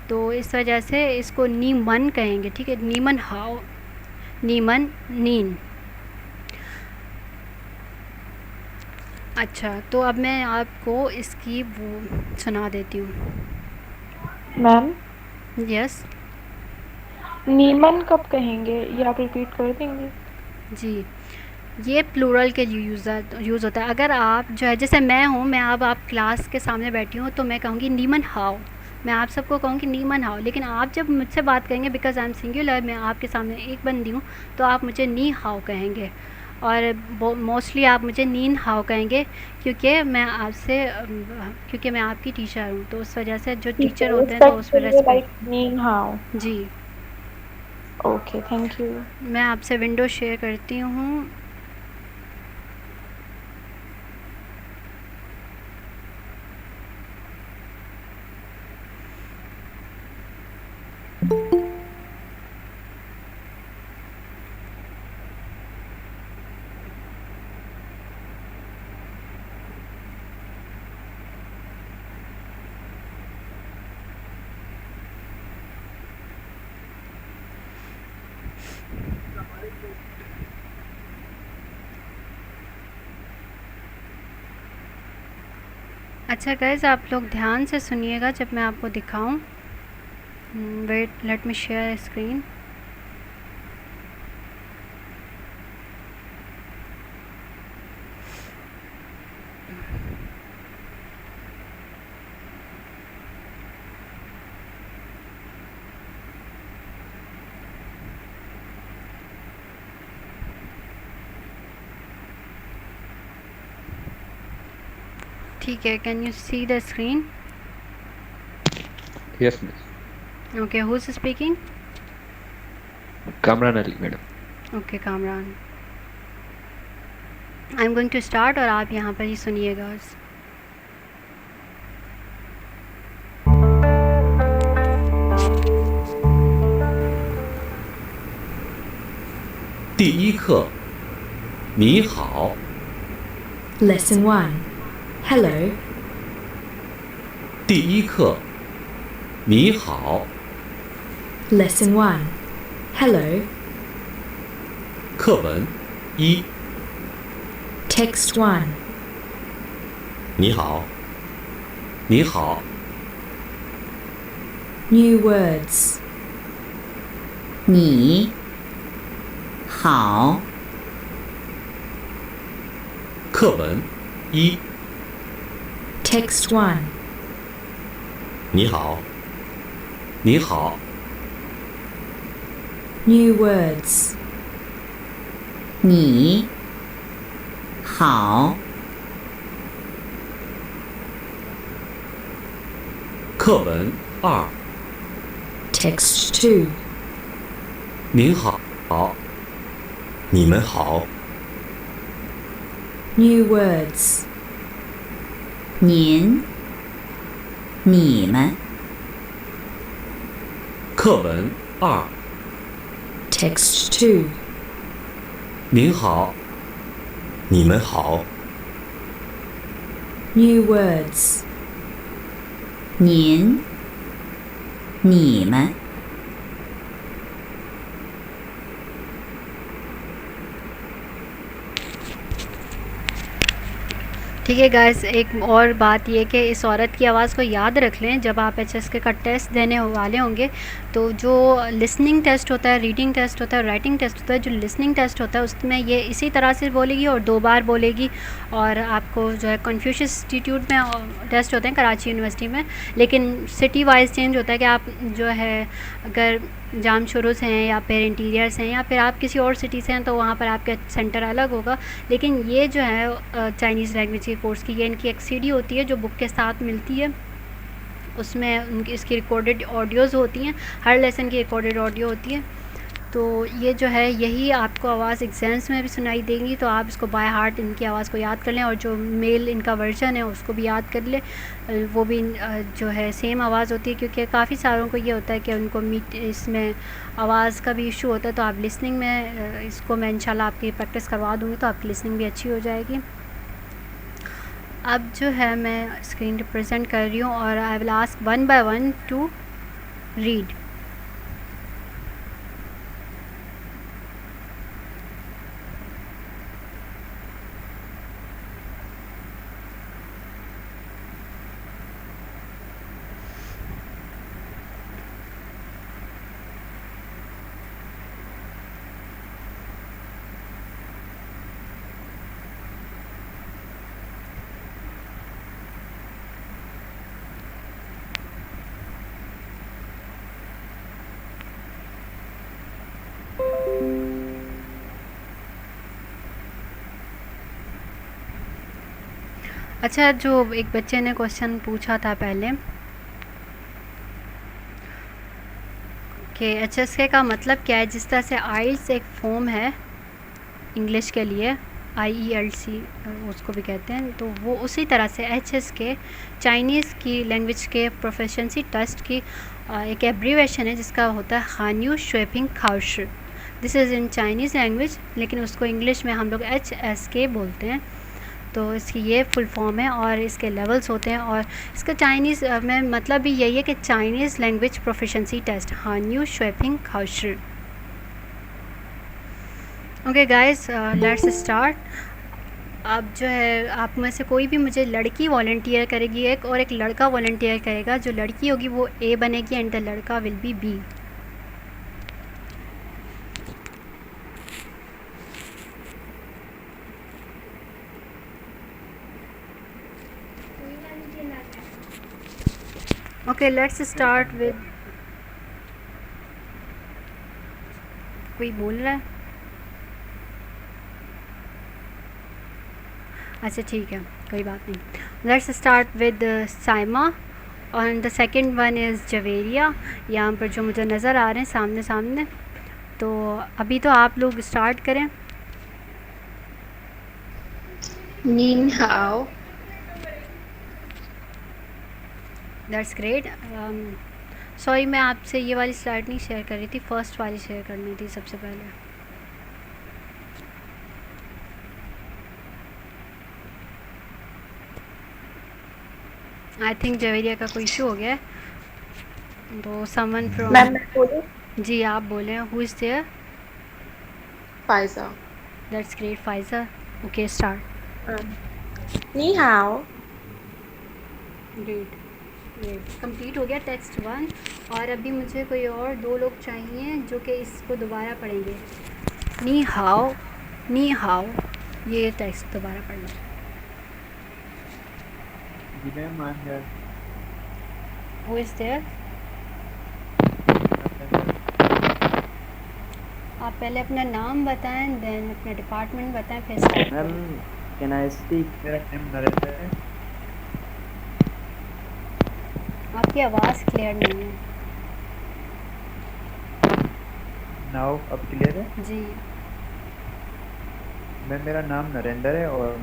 तो इस वजह से इसको नीमन कहेंगे, ठीक है, नीमन हाउ, नीमन नीन। अच्छा, तो अब मैं आपको इसकी वो सुना देती हूँ। मैम यस नीमन कब कहेंगे, ये आप रिपीट कर देंगे? जी, ये प्लूरल के लिए यूज़ होता है। अगर आप जो है, जैसे मैं हूँ, मैं अब आप क्लास के सामने बैठी हूँ तो मैं कहूँगी नीमन हाउ, मैं आप सबको कहूँगी नीमन हाउ। लेकिन आप जब मुझसे बात करेंगे, बिकॉज़ आई एम सिंगुलर, मैं आपके सामने एक बंदी हूँ, तो आप मुझे नी हाउ कहेंगे, और मोस्टली आप मुझे नीन हाउ कहेंगे, क्योंकि मैं आपकी टीचर हूँ, तो उस वजह से जो टीचर होते हैं तो उस पर लाइक रेस्पेक्ट। नीन हाउ। जी, ओके, थैंक यू। मैं आपसे विंडो शेयर करती हूँ। अच्छा गाइज़, आप लोग ध्यान से सुनिएगा जब मैं आपको दिखाऊं। Wait, let me share screen. ठीक है, can you see the screen? Yes miss. Okay, who is speaking? Kamran Ali madam. Okay Kamran, I am going to start, और आप यहाँ पर ही सुनिएगा। 第一课，你好。 Lesson 1. Hello. 第一课，你好。 Lesson 1. Hello. 课文一， Text 1. 你好，你好。 New words. 你好。 课文一， Text 1. 你好，你好。 New words. 你好。 课文二， Text 2. 您好，你们好。 New words. 您你们。 课文二， Text 2. 您好，你们好。 New words. 您你们。 ठीक है guys, एक और बात ये कि इस औरत की आवाज़ को याद रख लें जब आप HSK का टेस्ट देने वाले होंगे। तो जो लिसनिंग टेस्ट होता है, रीडिंग टेस्ट होता है, राइटिंग टेस्ट होता है, जो लिसनिंग टेस्ट होता है उसमें ये इसी तरह से बोलेगी और 2 बार बोलेगी। और आपको जो है कन्फ्यूशियस इंस्टीट्यूट में टेस्ट होते हैं कराची यूनिवर्सिटी में, लेकिन सिटी वाइज चेंज होता है कि आप जो है अगर जामशुरू से हैं या फिर इंटीरियर से हैं या फिर आप किसी और सिटी से हैं तो वहाँ पर आपका सेंटर अलग होगा। लेकिन ये जो है चाइनीज़ लैंग्वेज के कोर्स की, ये इनकी एक CD होती है जो बुक के साथ मिलती है। उसमें उनकी इसकी रिकॉर्डेड ऑडियोज़ होती हैं, हर लेसन की रिकॉर्डेड ऑडियो होती है। तो ये जो है यही आपको आवाज़ एग्ज़ाम्स में भी सुनाई देंगी, तो आप इसको बाय हार्ट इनकी आवाज़ को याद कर लें, और जो मेल इनका वर्जन है उसको भी याद कर लें, वो भी जो है सेम आवाज़ होती है, क्योंकि काफ़ी सारों को ये होता है कि उनको इसमें आवाज़ का भी इशू होता है। तो आप लिसनिंग में इसको मैं इंशाल्लाह आपकी प्रैक्टिस करवा दूँगी, तो आपकी लिसनिंग भी अच्छी हो जाएगी। अब जो है मैं स्क्रीन रिप्रेजेंट कर रही हूँ और आई will ask one by one two read. अच्छा, जो एक बच्चे ने क्वेश्चन पूछा था पहले कि HSK का मतलब क्या है, जिस तरह से आइल्स एक फॉर्म है इंग्लिश के लिए, IELTS उसको भी कहते हैं, तो वो उसी तरह से HSK चाइनीज़ की लैंग्वेज के प्रोफिशिएंसी टेस्ट की एक एब्रीवेशन है, जिसका होता है Hanyu Shuiping Kaoshi. This is in Chinese language, लेकिन उसको इंग्लिश में हम लोग HSK बोलते हैं। तो इसकी ये फुल फॉर्म है और इसके लेवल्स होते हैं, और इसका चाइनीज़ में मतलब भी यही है कि Chinese language proficiency test Hanyu Shuiping Kaoshi. Okay guys, let's start. अब जो है आप में से कोई भी मुझे लड़की वॉलंटियर करेगी एक, और एक लड़का वॉलंटियर करेगा। जो लड़की होगी वो A बनेगी एंड द लड़का will be B। Okay, let's start with, कोई बोल रहा है? अच्छा ठीक है, कोई बात नहीं। Let's start with Saima and the second one is Javeria. यहाँ पर जो मुझे नज़र आ रहे हैं सामने सामने, तो अभी तो आप लोग स्टार्ट करें। नीन हाओ। That's great. सॉरी, मैं आपसे ये वाली स्लाइड नहीं शेयर कर रही थी, फर्स्ट वाली शेयर करनी थी सबसे पहले। आई थिंक जवेरिया का कोई इशू हो गया है, तो समवन फ्रॉम, मैम मैं बोलूं? जी आप बोलें। Who is there? Faiza. That's great Faiza. Okay start. नी हाओ। ग्रेट ग्रेट, कंप्लीट हो गया टेक्स्ट 1, और अभी मुझे कोई और 2 लोग चाहिए जो कि इसको दोबारा पढ़ेंगे। नी हाओ, नी हाओ, ये टेक्स्ट दोबारा पढ़ना। Who is there? आप पहले अपना नाम बताएं, देन अपना डिपार्टमेंट बताएं, फिर start ma'am can I speak? मेरा नेम नरेंद्र है। आपकी आवाज़ क्लियर नहीं है। नाउ अब क्लियर है जी। मैम मेरा नाम नरेंद्र है और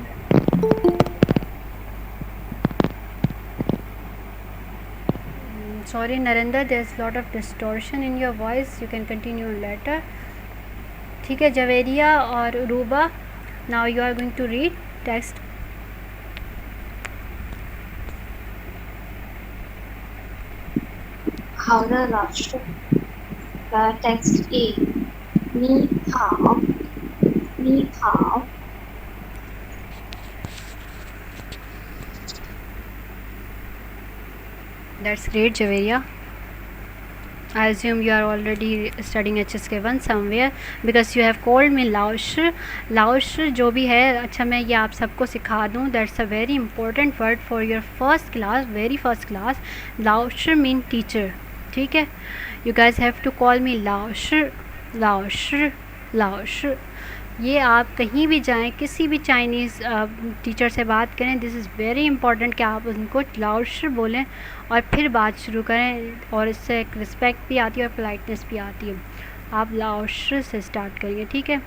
Sorry Narendra, there's lot of distortion in your voice. You can continue later. ठीक है जवेरिया और रूबा, now you are going to read text.好的，老师。Text A， 你好，你好。That's great, Javeria. I assume you are already studying HSK1 somewhere because you have called me Laush. Laush जो भी है, अच्छा मैं ये आप सबको सिखा दूँ. That's a very important word for your first class, very first class. Laush mean teacher. ठीक है? You guys have to call me Laush, Laush, Laush. ये आप कहीं भी जाएं, किसी भी चाइनीज़ टीचर से बात करें, दिस इज़ वेरी इंपॉर्टेंट कि आप उनको लाउश बोलें और फिर बात शुरू करें, और इससे एक रिस्पेक्ट भी आती है और पोलाइटनेस भी आती है. आप लाओशी से स्टार्ट करिए, ठीक है।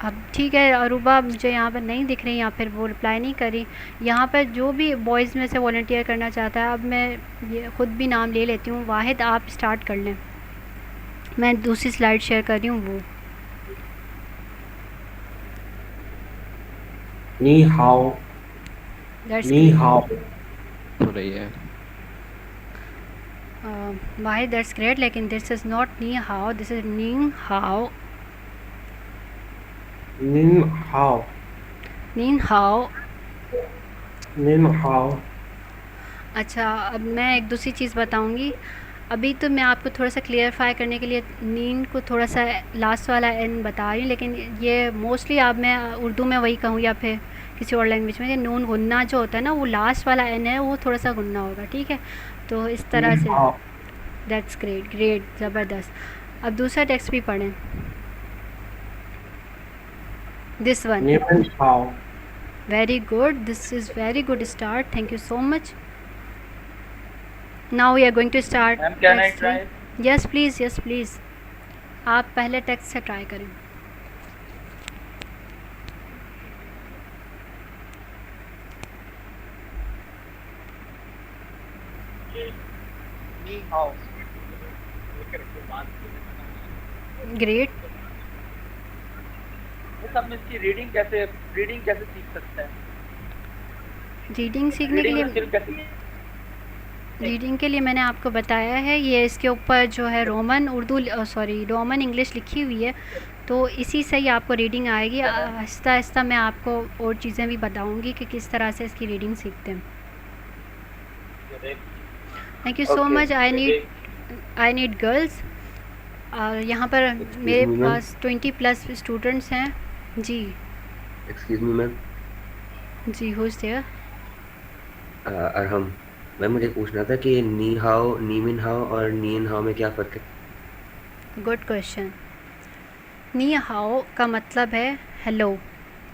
अब ठीक है, अरूबा मुझे यहाँ पर नहीं दिख रही या फिर वो रिप्लाई नहीं करी। यहाँ पर जो भी बॉयज़ में से वॉलंटियर करना चाहता है, अब मैं ये ख़ुद भी नाम ले लेती हूँ। वाहिद आप स्टार्ट कर लें, मैं दूसरी स्लाइड शेयर कर रही हूँ वो। नी हाओ, नी हाओ हो रही है। वाहिद दैट्स ग्रेट, लेकिन दिस इज़ नॉट नी हाओ, दिस इज़ नी हाओ। निन हाओ, नीन हाओ। निन हाओ। अच्छा, अब मैं एक दूसरी चीज़ बताऊंगी। अभी तो मैं आपको थोड़ा सा क्लियरफाई करने के लिए नीन को थोड़ा सा लास्ट वाला एन बता रही हूँ, लेकिन ये मोस्टली अब मैं उर्दू में वही कहूँ या फिर किसी और लैंग्वेज में, कि नून गुन्ना जो होता है ना, वो लास्ट वाला एन है, वो थोड़ा सा गुन्ना होगा, ठीक है। तो इस तरह से दैट्स ग्रेट, ग्रेट, ज़बरदस्त। अब दूसरा टेक्स्ट भी पढ़ें, this one. Very good, this is very good start, thank you so much. Now we are going to start. Ma'am, can I try? Yes please, yes please. आप पहले text से try करें। Great. सब में इसकी reading कैसे सीख सकते हैं? रीडिंग सीखने के लिए, रीडिंग के लिए मैंने आपको बताया है, ये इसके ऊपर जो है रोमन रोमन इंग्लिश लिखी हुई है, तो इसी से ही आपको रीडिंग आएगी। आहिस्ता आहिस्ता मैं आपको और चीज़ें भी बताऊंगी कि किस तरह से इसकी रीडिंग सीखते हैं। Thank you so much. I need girls. यहाँ पर मेरे पास 20+ स्टूडेंट्स हैं जी। Excuse me ma'am. जी, who is there? Arham ma'am, मुझे पूछना था कि नी हाओ, नी मिन हाओ और नीन हाओ में क्या फ़र्क है? Good question. नी हाओ का मतलब है हेलो,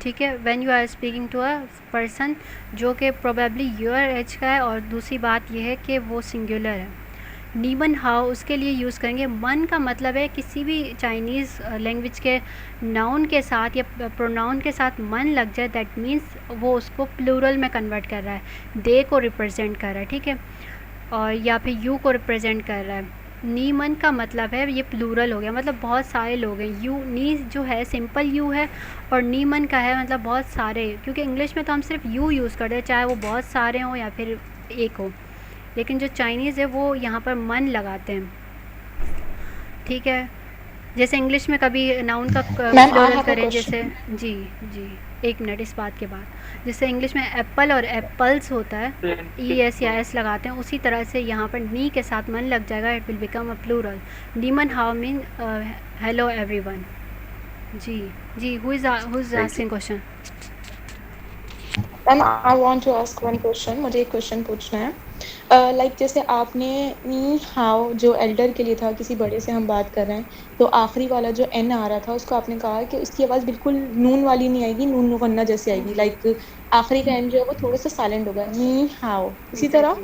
ठीक है। When you are speaking to a person जो कि प्रोबेबली योर एज का है, और दूसरी बात यह है कि वो सिंगुलर है। नीमन हाओ उसके लिए यूज़ करेंगे। मन का मतलब है किसी भी चाइनीज़ लैंग्वेज के नाउन के साथ या प्रोनाउन के साथ मन लग जाए, दैट मीन्स वो उसको प्लूरल में कन्वर्ट कर रहा है, दे को रिप्रेजेंट कर रहा है, ठीक है, और या फिर यू को रिप्रेजेंट कर रहा है। नी मन का मतलब है ये प्लूरल हो गया, मतलब बहुत सारे लोग हैं। यू नी जो है सिंपल यू है, और नी मन का है मतलब बहुत सारे, क्योंकि इंग्लिश में तो हम सिर्फ यू यूज़ करते हैं, चाहे वो बहुत सारे हों या फिर एक हो, लेकिन जो चाइनीज़ है वो यहाँ पर मन लगाते हैं, ठीक है। जैसे इंग्लिश में कभी नाउन का प्लूरल करें, जैसे जी जी एक मिनट इस बात के बाद, जैसे इंग्लिश में एप्पल और एप्पल्स होता है, ई एस या एस लगाते हैं, उसी तरह से यहाँ पर नी के साथ मन लग जाएगा, it will become a plural. नीमन हाउ मीन हेलो एवरीवन। जी जी, who is asking question? Ma'am I want to ask one question, मुझे एक क्वेश्चन पूछना है। लाइक जैसे आपने नी हाउ जो एल्डर के लिए था, किसी बड़े से हम बात कर रहे हैं, तो आखिरी वाला जो एन आ रहा था उसको आपने कहा कि उसकी आवाज़ बिल्कुल नून वाली नहीं आएगी, नून नुकन्ना जैसी आएगी, लाइक आखिरी का एन जो है वो थोड़ा सा साइलेंट होगा, नी हाउ इसी तरह,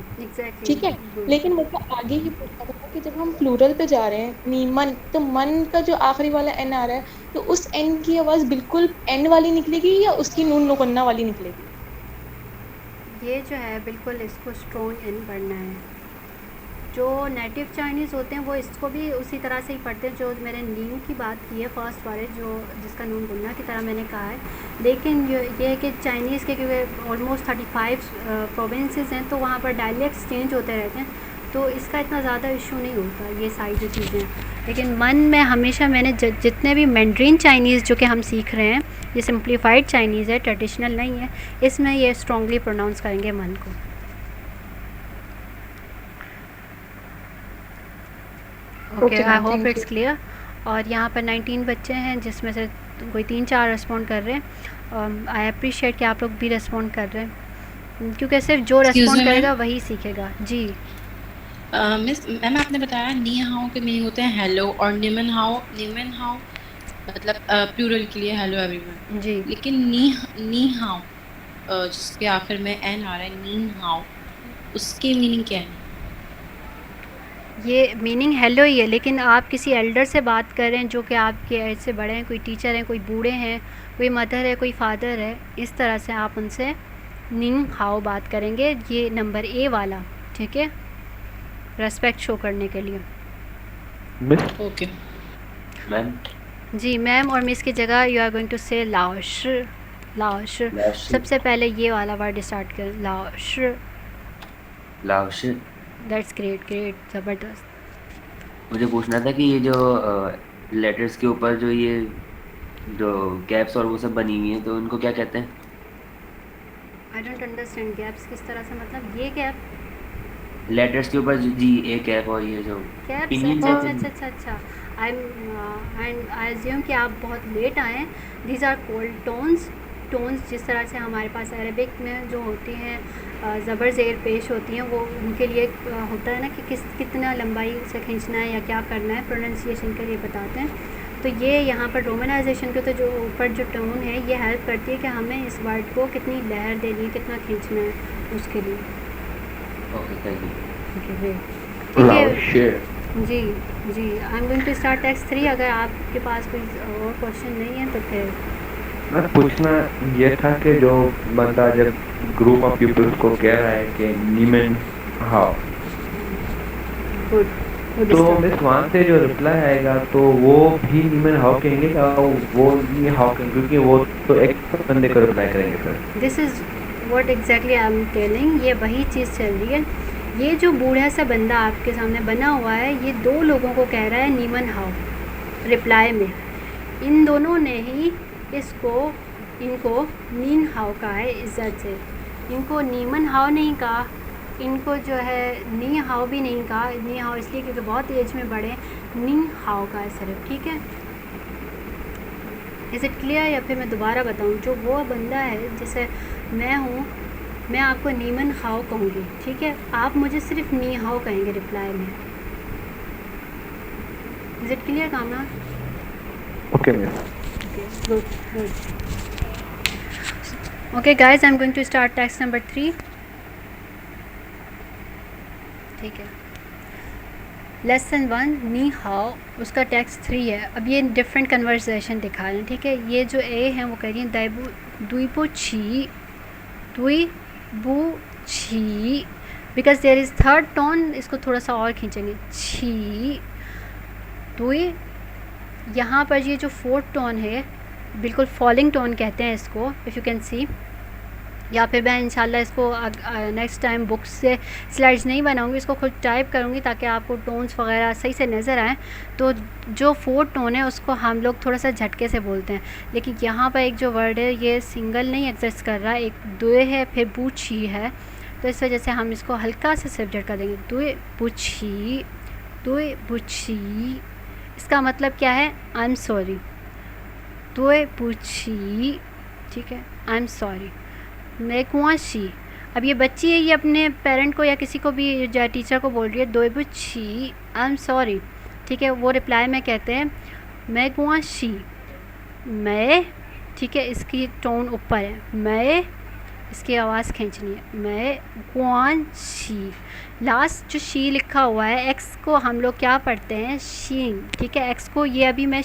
ठीक है। लेकिन मुझे आगे ही पूछना था कि जब हम प्लूरल पे जा रहे हैं नी मन, तो मन का जो आखिरी वाला एन आ रहा है, तो उस एन की आवाज़ बिल्कुल एन वाली निकलेगी या उसकी नून नुकन्ना वाली निकलेगी? ये जो है बिल्कुल इसको स्ट्रॉन्ग एन पढ़ना है। जो नेटिव चाइनीज़ होते हैं वो इसको भी उसी तरह से ही पढ़ते हैं, जो मैंने नीम की बात की है फर्स्ट वाले, जो जिसका नून गुन्ना की तरह मैंने कहा है। लेकिन ये है कि चाइनीज़ के क्योंकि ऑलमोस्ट 35 प्रोविंसेस हैं, तो वहाँ पर डायलेक्ट्स चेंज होते रहते हैं, तो इसका इतना ज़्यादा इशू नहीं होता, ये सारी जो चीज़ें हैं। लेकिन मन में हमेशा मैंने जितने भी मैंड्रीन चाइनीज़ जो कि हम सीख रहे हैं, ये सिंप्लीफाइड चाइनीज़ है, ट्रेडिशनल नहीं है, इसमें ये स्ट्रॉन्गली प्रोनाउंस करेंगे मन को। Okay, I hope it's clear. और यहाँ पर 19 बच्चे हैं, जिसमें से कोई 3-4 रिस्पॉन्ड कर रहे हैं। आई अप्रिशिएट कि आप लोग भी रिस्पॉन्ड कर रहे हैं, क्योंकि सिर्फ जो रिस्पॉन्ड करेगा वही सीखेगा। जी मिस मैम, आपने बताया नी हाउ के मीनिंग होते हैं हेलो, और निमन हाउ मतलब प्लूरल के लिए हेलो एवरीवन जी। लेकिन नी हाउ जिसके आखिर में एन आ रहा है, नी हाउ, उसके मीनिंग क्या है? ये मीनिंग हेलो ही है, लेकिन आप किसी एल्डर से बात कर रहे हैं जो कि आपके एज से बड़े हैं, कोई टीचर हैं, कोई बूढ़े हैं, कोई मदर है, कोई फादर है, इस तरह से आप उनसे निंग हाओ बात करेंगे। ये नंबर ए वाला, ठीक है, रेस्पेक्ट शो करने के लिए। ओके मैम जी मैम और मिस की जगह यू आर गोइंग टू से लाओश। लाओश सबसे पहले ये वाला वर्ड स्टार्ट कर, लाओश। लाओश। दैट्स ग्रेट, ग्रेट, ज़बरदस्त। मुझे पूछना था कि ये जो लेटर्स के ऊपर जो ये जो कैप्स और वो सब बनी हुई हैं तो उनको क्या कहते हैं? आई डोंट अंडरस्टैंड गैप्स किस तरह से, मतलब ये गैप लेटर्स के ऊपर जी ए कैप और ये जो कैप्स। पिनियंस अच्छा हैं। अच्छा अच्छा अच्छा आई एज्यूम कि आप बहुत लेट आए। These are called tones. Tones जिस तरह से हमारे पास अरबिक में जो होती हैं ज़बर ज़ेर पेश होती हैं, वो उनके लिए होता है ना कि कितना लंबाई से खींचना है या क्या करना है, प्रोनाउंसिएशन के लिए बताते हैं। तो ये यहाँ पर रोमनाइजेशन के तो जो ऊपर जो टोन है ये हेल्प करती है कि हमें इस वर्ड को कितनी लहर देनी है, कितना खींचना है उसके लिए। Okay thank you. ठीक है जी जी। I am going to start text 3। अगर आपके पास कोई और क्वेश्चन नहीं है तो फिर मैं पूछना ये था कि जो बंदा जब ग्रुप ऑफ पीपल्स को कह रहा है कि नीमन हाउ, तो मिस वहाँ से जो रिप्लाई आएगा तो वो भी नीमन हाउ कहेंगे या वो नी हाउ कहेंगे, क्योंकि वो तो एक बंदे को रिप्लाई करेंगे sir. This is what exactly I am telling. ये वही चीज़ चल रही है। ये जो बूढ़ा सा बंदा आपके सामने बना हुआ है ये 2 लोगों को कह रहा है नीमन हाउ रिप्लाई में। इन दोनों ने ही इनको नीन हाउ कहा है इज़्ज़त से। इनको नीमन हाउ नहीं कहा, इनको जो है नी हाउ भी नहीं कहा। नी हाउ इसलिए क्योंकि बहुत एज में बड़े, नी हाउ का है सिर्फ, ठीक है। Is it clear? या फिर मैं दोबारा बताऊं, जो वो बंदा है जैसे मैं हूँ, मैं आपको नीमन हाउ कहूँगी, ठीक है, आप मुझे सिर्फ नी हाउ कहेंगे रिप्लाई में। इज़ इट क्लियर कामना? Okay miss. Good, good. Okay guys, I'm going to start text number 3. ठीक है। लेसन 1 नी हाउ, उसका टेक्स्ट 3 है। अब ये डिफरेंट कन्वर्सेशन दिखा रहे हैं, ठीक है। ये जो ए है वो कह रही है दुईबू छी, because there is third tone, इसको थोड़ा सा और खींचेंगे, छी दुई। यहाँ पर ये जो फोर्थ टोन है बिल्कुल फॉलिंग टोन कहते हैं इसको, इफ़ यू कैन सी। या फिर मैं इंशाल्लाह इसको नेक्स्ट टाइम बुक्स से स्लाइड्स नहीं बनाऊंगी, इसको खुद टाइप करूंगी ताकि आपको टोन्स वगैरह सही से नज़र आएँ। तो जो फोर्थ टोन है उसको हम लोग थोड़ा सा झटके से बोलते हैं, लेकिन यहाँ पर एक जो वर्ड है ये सिंगल नहीं एग्जिस्ट कर रहा, एक दुए है फिर बूछी है, तो इस वजह से हम इसको हल्का सा सिर्फ झटका देंगे, दुए बुछी। इसका मतलब क्या है? I am sorry. दुए बुछी, ठीक है, आई एम सॉरी। मैं कुआशी, अब ये बच्ची है, ये अपने पेरेंट को या किसी को भी टीचर को बोल रही है दुए बुछी आई एम सॉरी, ठीक है। वो रिप्लाई में कहते हैं मैं कुआशी, मैं, ठीक है, इसकी टोन ऊपर है, मैं, इसकी आवाज़ खींचनी है, मैं गुआन शी। लास्ट जो शी लिखा हुआ है, एक्स को हम लोग क्या पढ़ते हैं? शीन, ठीक है। एक्स को ये अभी मैं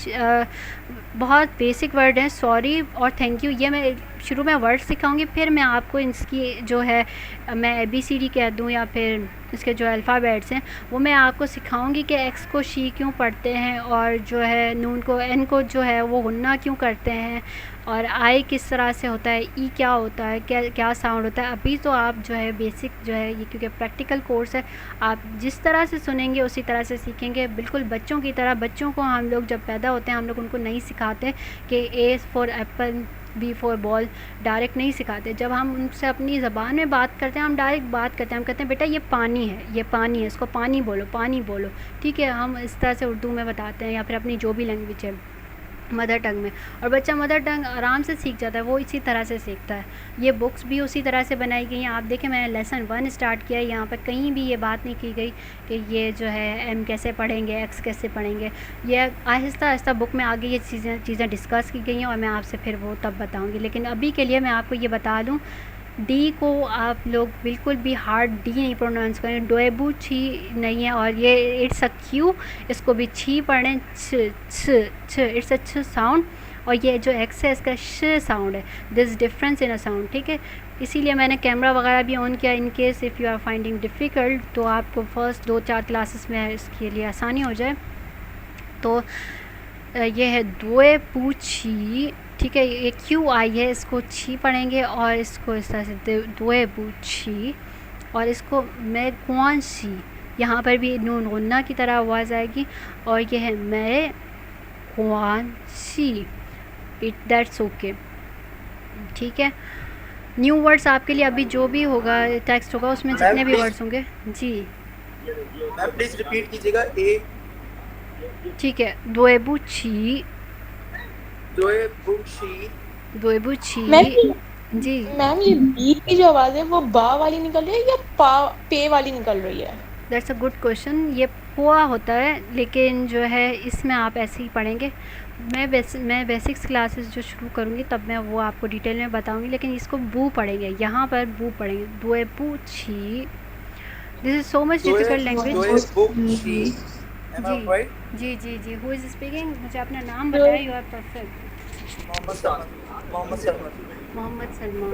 बहुत बेसिक वर्ड है सॉरी और थैंक यू, ये मैं शुरू में वर्ड सिखाऊंगी, फिर मैं आपको इसकी जो है मैं ABCD कह दूं या फिर इसके जो अल्फ़ाबेट्स हैं वो मैं आपको सिखाऊंगी कि एक्स को शी क्यों पढ़ते हैं और जो है नून को एन को जो है वो गुन्ना क्यों करते हैं और आई किस तरह से होता है, ई क्या होता है, क्या साउंड होता है। अभी तो आप जो है बेसिक जो है ये क्योंकि प्रैक्टिकल कोर्स है, आप जिस तरह से सुनेंगे उसी तरह से सीखेंगे, बिल्कुल बच्चों की तरह। बच्चों को हम लोग जब पैदा होते हैं हम लोग उनको नहीं सिखाते कि A for Apple B for ball, direct नहीं सिखाते। जब हम उनसे अपनी ज़बान में बात करते हैं हम डायरेक्ट बात करते हैं, हम कहते हैं बेटा ये पानी है, ये पानी है, इसको पानी बोलो, ठीक है। हम इस तरह से उर्दू में बताते हैं या फिर अपनी जो भी लैंग्वेज है मदर टंग में, और बच्चा मदर टंग आराम से सीख जाता है, वो इसी तरह से सीखता है। ये बुक्स भी उसी तरह से बनाई गई हैं। आप देखें मैंने लेसन 1 स्टार्ट किया है, यहाँ पर कहीं भी ये बात नहीं की गई कि ये जो है एम कैसे पढ़ेंगे, एक्स कैसे पढ़ेंगे। ये आहिस्ता आहिस्ता बुक में आगे ये चीज़ें डिस्कस की गई हैं और मैं आपसे फिर वो तब बताऊँगी। लेकिन अभी के लिए मैं आपको ये बता दूँ डी को आप लोग बिल्कुल भी हार्ड डी नहीं प्रोनाउंस करें, डोएबू छी नहीं है, और ये इट्स अ क्यू, इसको भी छी पढ़ें, छ छ छ, इट्स अ छ साउंड, और ये जो एक्स है इसका श साउंड है, this difference in a sound, ठीक है। इसीलिए मैंने कैमरा वगैरह भी ऑन किया, in case if you are finding difficult, तो आपको फर्स्ट 2-4 क्लासेस में इसके लिए आसानी हो जाए। तो ये है दोए पूछी, ठीक है, ये क्यू आई है, इसको छी पढ़ेंगे और इसको इस तरह से दोए पूछी, और इसको मैं कौन सी, यहाँ पर भी नून गुन्ना की तरह आवाज़ आएगी, और ये है मैं कौन सी, इट दैट्स ओके, ठीक है। न्यू वर्ड्स आपके लिए अभी जो भी होगा टेक्स्ट होगा उसमें जितने भी वर्ड्स होंगे जी मैम प्लीज रिपीट कीजिएगा। ए ठीक है, दोएबू छी, दोएबू छी जी। मैम ये बी की जो आवाज़ है वो बा वाली निकल रही है या पे वाली निकल रही है? That's a good question. ये पोआ होता है, लेकिन जो है इसमें आप ऐसे ही पढ़ेंगे। मैं बेसिक्स क्लासेस जो शुरू करूँगी तब मैं वो आपको डिटेल में बताऊँगी, लेकिन इसको बू पढ़ेंगे, यहाँ पर बू पढ़ेंगे, दोएबू छी। This is so much difficult language. जी जी जी, हु इज़ स्पीकिंग, मुझे अपना नाम बताया। You are perfect. Mohammad Salman.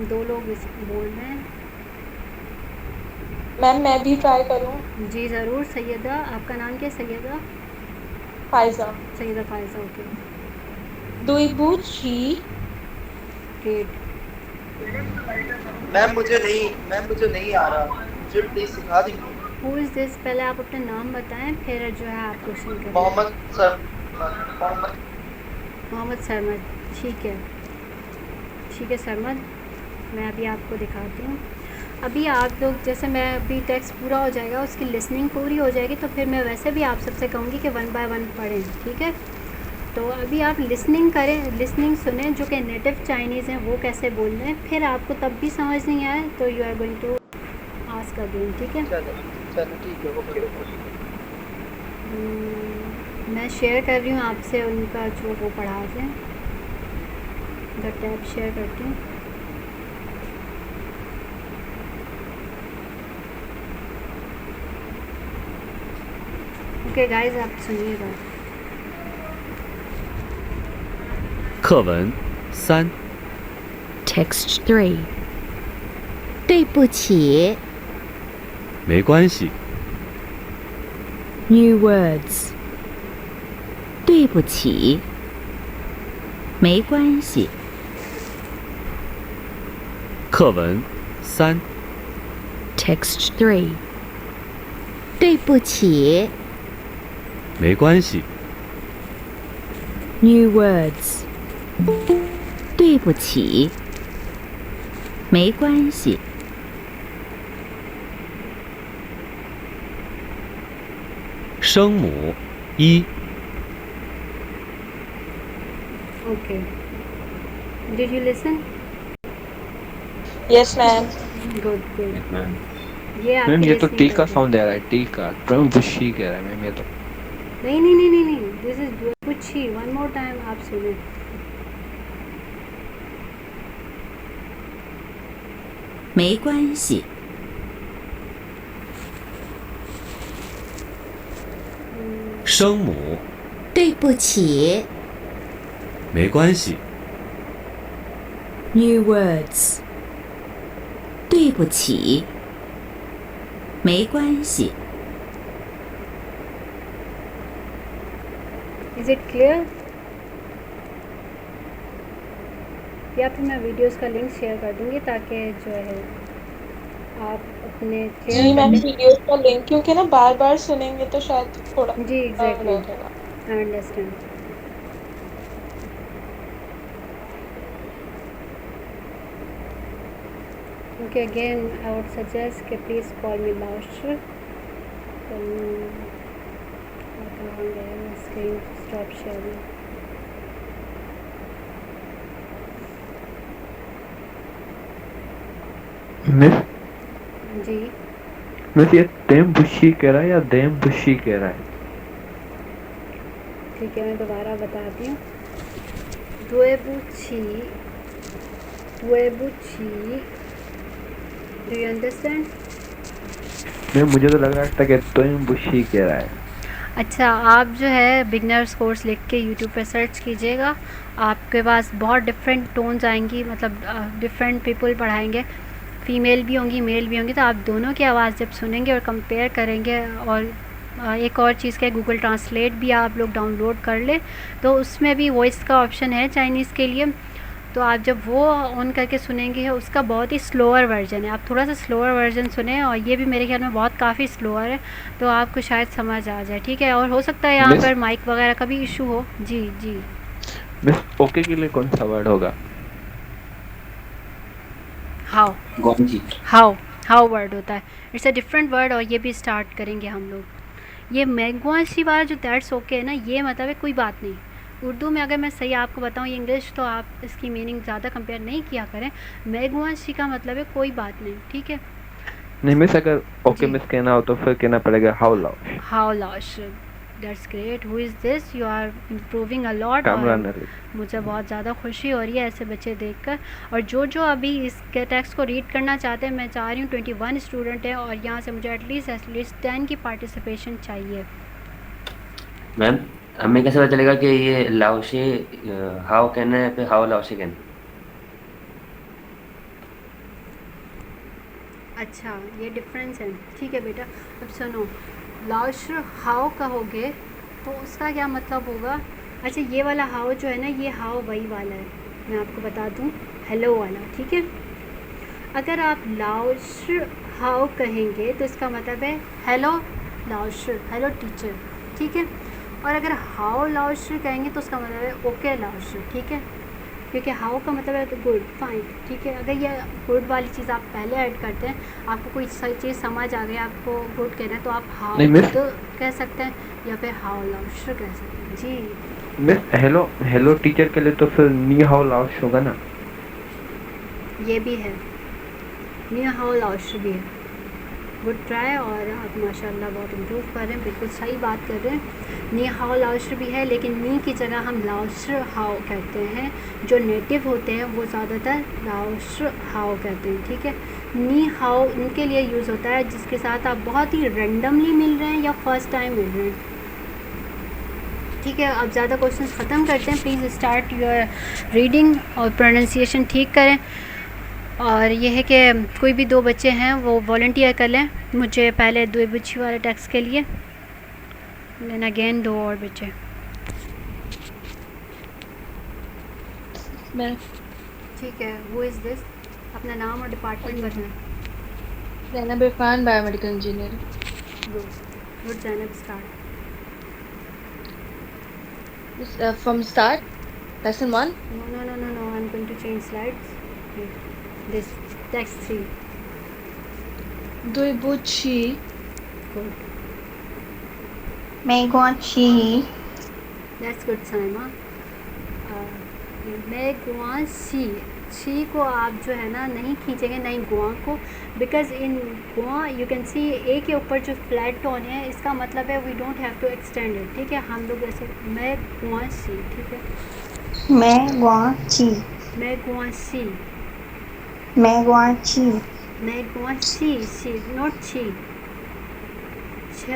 दो लोग बोल रहे हैं। मैम मैं भी ट्राई करूं? जी ज़रूर। सैयदा, आपका नाम क्या है? सैयदा फायजा। सैयदा फायजा, ओके। दोएबू छी। ग्रेट। मैम मुझे नहीं आ रहा, मुझे प्लीज सिखा दीजिए। हु इज़ दिस, पहले आप अपना नाम बताएं, फिर जो है आप क्वेश्चन करें। मोहम्मद सरमद, ठीक है सरमद, मैं अभी आपको दिखाती हूँ। अभी आप लोग जैसे मैं अभी टेक्स्ट पूरा हो जाएगा, उसकी लिसनिंग पूरी हो जाएगी, तो फिर मैं वैसे भी आप सबसे कहूँगी कि 1 बाय 1 पढ़ें, ठीक है। तो अभी आप लिसनिंग करें, लिसनिंग सुने, जो कि नेटिव चाइनीज़ हैं वो कैसे बोल रहे हैं, फिर आपको तब भी समझ नहीं आए तो you are going to ask again, ठीक है। चलो ठीक है, ओके। मैं शेयर कर रही हूँ आपसे उनका जो वो पढ़ाते हैं, द टैब शेयर करती हूँ। ओके गाइस, आप सुनिएगा। 课文3 Text 3. 对不起没关系 New words. 对不起没关系课文3 Text 3. 对不起没关系 New words. 对不起没关系声母1 Okay. Did you listen? Yes ma'am. Good, good. Ma'am ये आपकी मैम ये तो listening टी का करते हैं। साउंड दे रहा है, टी का प्रम बुशी कह रहा है मैम, ये तो नहीं, दिस इज कुछ ही, वन मोर टाइम आप सुने।没关系声母对不起没关系 New words. 对不起没关系 is it clear? या फिर मैं वीडियोस का लिंक शेयर कर दूंगी ताकि जो है आप अपने जी मैम वीडियो का लिंक, क्योंकि ना बार बार सुनेंगे तो शायद थोड़ा जी exactly, I understand. Okay, again, I would suggest कि please call me Bausch. Screen stop sharing. Miss जी मिस ये देम बुशी कह रहा है या देम बुशी कह रहा है? ठीक है, मैं दोबारा बताती हूँ। दुएबुची, डू यू अंडरस्टैंड? मुझे तो लग रहा था कि तुम बुशी कह रहा है। अच्छा, आप जो है बिगनर्स कोर्स लिख के यूट्यूब पे सर्च कीजिएगा, आपके पास बहुत डिफरेंट टोन्स आएंगी, मतलब डिफरेंट पीपल पढ़ाएंगे, फ़ीमेल भी होंगी मेल भी होंगी, तो आप दोनों की आवाज़ जब सुनेंगे और कंपेयर करेंगे, और एक और चीज़ का गूगल ट्रांसलेट भी आप लोग डाउनलोड कर ले, तो उसमें भी वॉइस का ऑप्शन है चाइनीज़ के लिए, तो आप जब वो ऑन करके सुनेंगे उसका बहुत ही स्लोअर वर्जन है, आप थोड़ा सा स्लोअर वर्जन सुने, और ये भी मेरे ख्याल में बहुत काफ़ी स्लोअर है, तो आपको शायद समझ आ जाए। ठीक है, और हो सकता है यहाँ पर माइक वगैरह का भी इशू हो। जी जी मिस, ओके के लिए कौन सा वर्ड होगा? हाउ, गौंजी, हाउ वर्ड होता है, इट्स अ डिफरेंट वर्ड, और ये भी स्टार्ट करेंगे हम लोग। ये मैगवाशी वाला जो दैट्स ओके है ना, ये मतलब है कोई बात नहीं। उर्दू में अगर मैं सही आपको बताऊँ ये इंग्लिश, तो आप इसकी मीनिंग ज़्यादा कंपेयर नहीं किया करें। मैगवाशी का मतलब है कोई बात नहीं, ठीक है। नहीं मिस, अगर ओके मिस कहना हो तो फिर कहना पड़ेगा हाउ लाउश। That's great, who is this, you are improving a lot, मुझे बहुत ज़्यादा खुशी हो रही है ऐसे बच्चे देखकर। और जो अभी इस टेक्स्ट को रीड करना चाहते हैं, मैं चाह रही हूँ 21 स्टूडेंट हैं, और यहाँ से मुझे एटलीस्ट 10 की पार्टिसिपेशन चाहिए। मैम हमें कैसे पता चलेगा कि ये लाओशे हाउ कहना है फिर हाउ लाओशे कहना है? अच्छा, ये डिफरेंस है, ठीक है बेटा। अब सुनो, लाओश हाउ कहोगे तो उसका क्या मतलब होगा? अच्छा, ये वाला हाउ जो है ना, ये हाउ वही वाला है, मैं आपको बता दूं, हेलो वाला, ठीक है। अगर आप लाओश हाउ कहेंगे तो इसका मतलब है हेलो लाओश, हेलो टीचर, ठीक है। और अगर हाउ लाओश कहेंगे तो उसका मतलब है ओके लाओश, ठीक है, क्योंकि हाउ का मतलब है तो गुड, फाइन, ठीक है। अगर ये गुड वाली चीज़ आप पहले ऐड करते हैं, आपको कोई सही चीज़ समझ आ गई, आपको गुड कहना है, तो आप हाउ तो कह सकते हैं, या फिर हाउ लाओश कह सकते हैं। जी मिस, हेलो टीचर के लिए तो फिर नी हाउ लाओश होगा ना? ये भी है, नी हाउ लाओश भी है। गुड ट्राई, और आप माशाल्लाह बहुत इम्प्रूव कर रहे हैं, बिल्कुल सही बात कर रहे हैं। नी हाउ लाओश भी है, लेकिन नी की जगह हम लाओश हाउ कहते हैं। जो नेटिव होते हैं वो ज़्यादातर लाओश हाउ कहते हैं, ठीक है। नी हाउ उनके लिए यूज़ होता है जिसके साथ आप बहुत ही रैंडमली मिल रहे हैं या फर्स्ट टाइम मिल रहे हैं, ठीक है। अब ज़्यादा क्वेश्चंस ख़त्म करते हैं, प्लीज़ स्टार्ट योर रीडिंग और प्रोनाउंसिएशन ठीक करें। और ये है कि कोई भी 2 बच्चे हैं वो वॉलंटियर कर लें मुझे पहले दुएबुची वाले टेक्स्ट के लिए, देन अगेन 2 और बच्चे। मैं, ठीक है, हु इज़ दिस, अपना नाम और डिपार्टमेंट बताएं। Zainab Irfan, biomedical engineer. Good Zainab, start from start, lesson 1। No, I'm going to change slides. This text 3. दुएबुची, Good. मैगवाशी, That's good, Saima. मैगवाशी, शी को आप जो है ना नहीं खींचेंगे, नहीं गुआ को, बिकॉज इन गुआ यू कैन सी ए के ऊपर जो फ्लैट टोन है, इसका मतलब है we don't have to extend it, ठीक है। हम लोग ऐसे मैगवाशी, ठीक है, मैगवाशी, मैगवाशी, मैगवाशी, मैगवाशी, शी नॉट शी। छ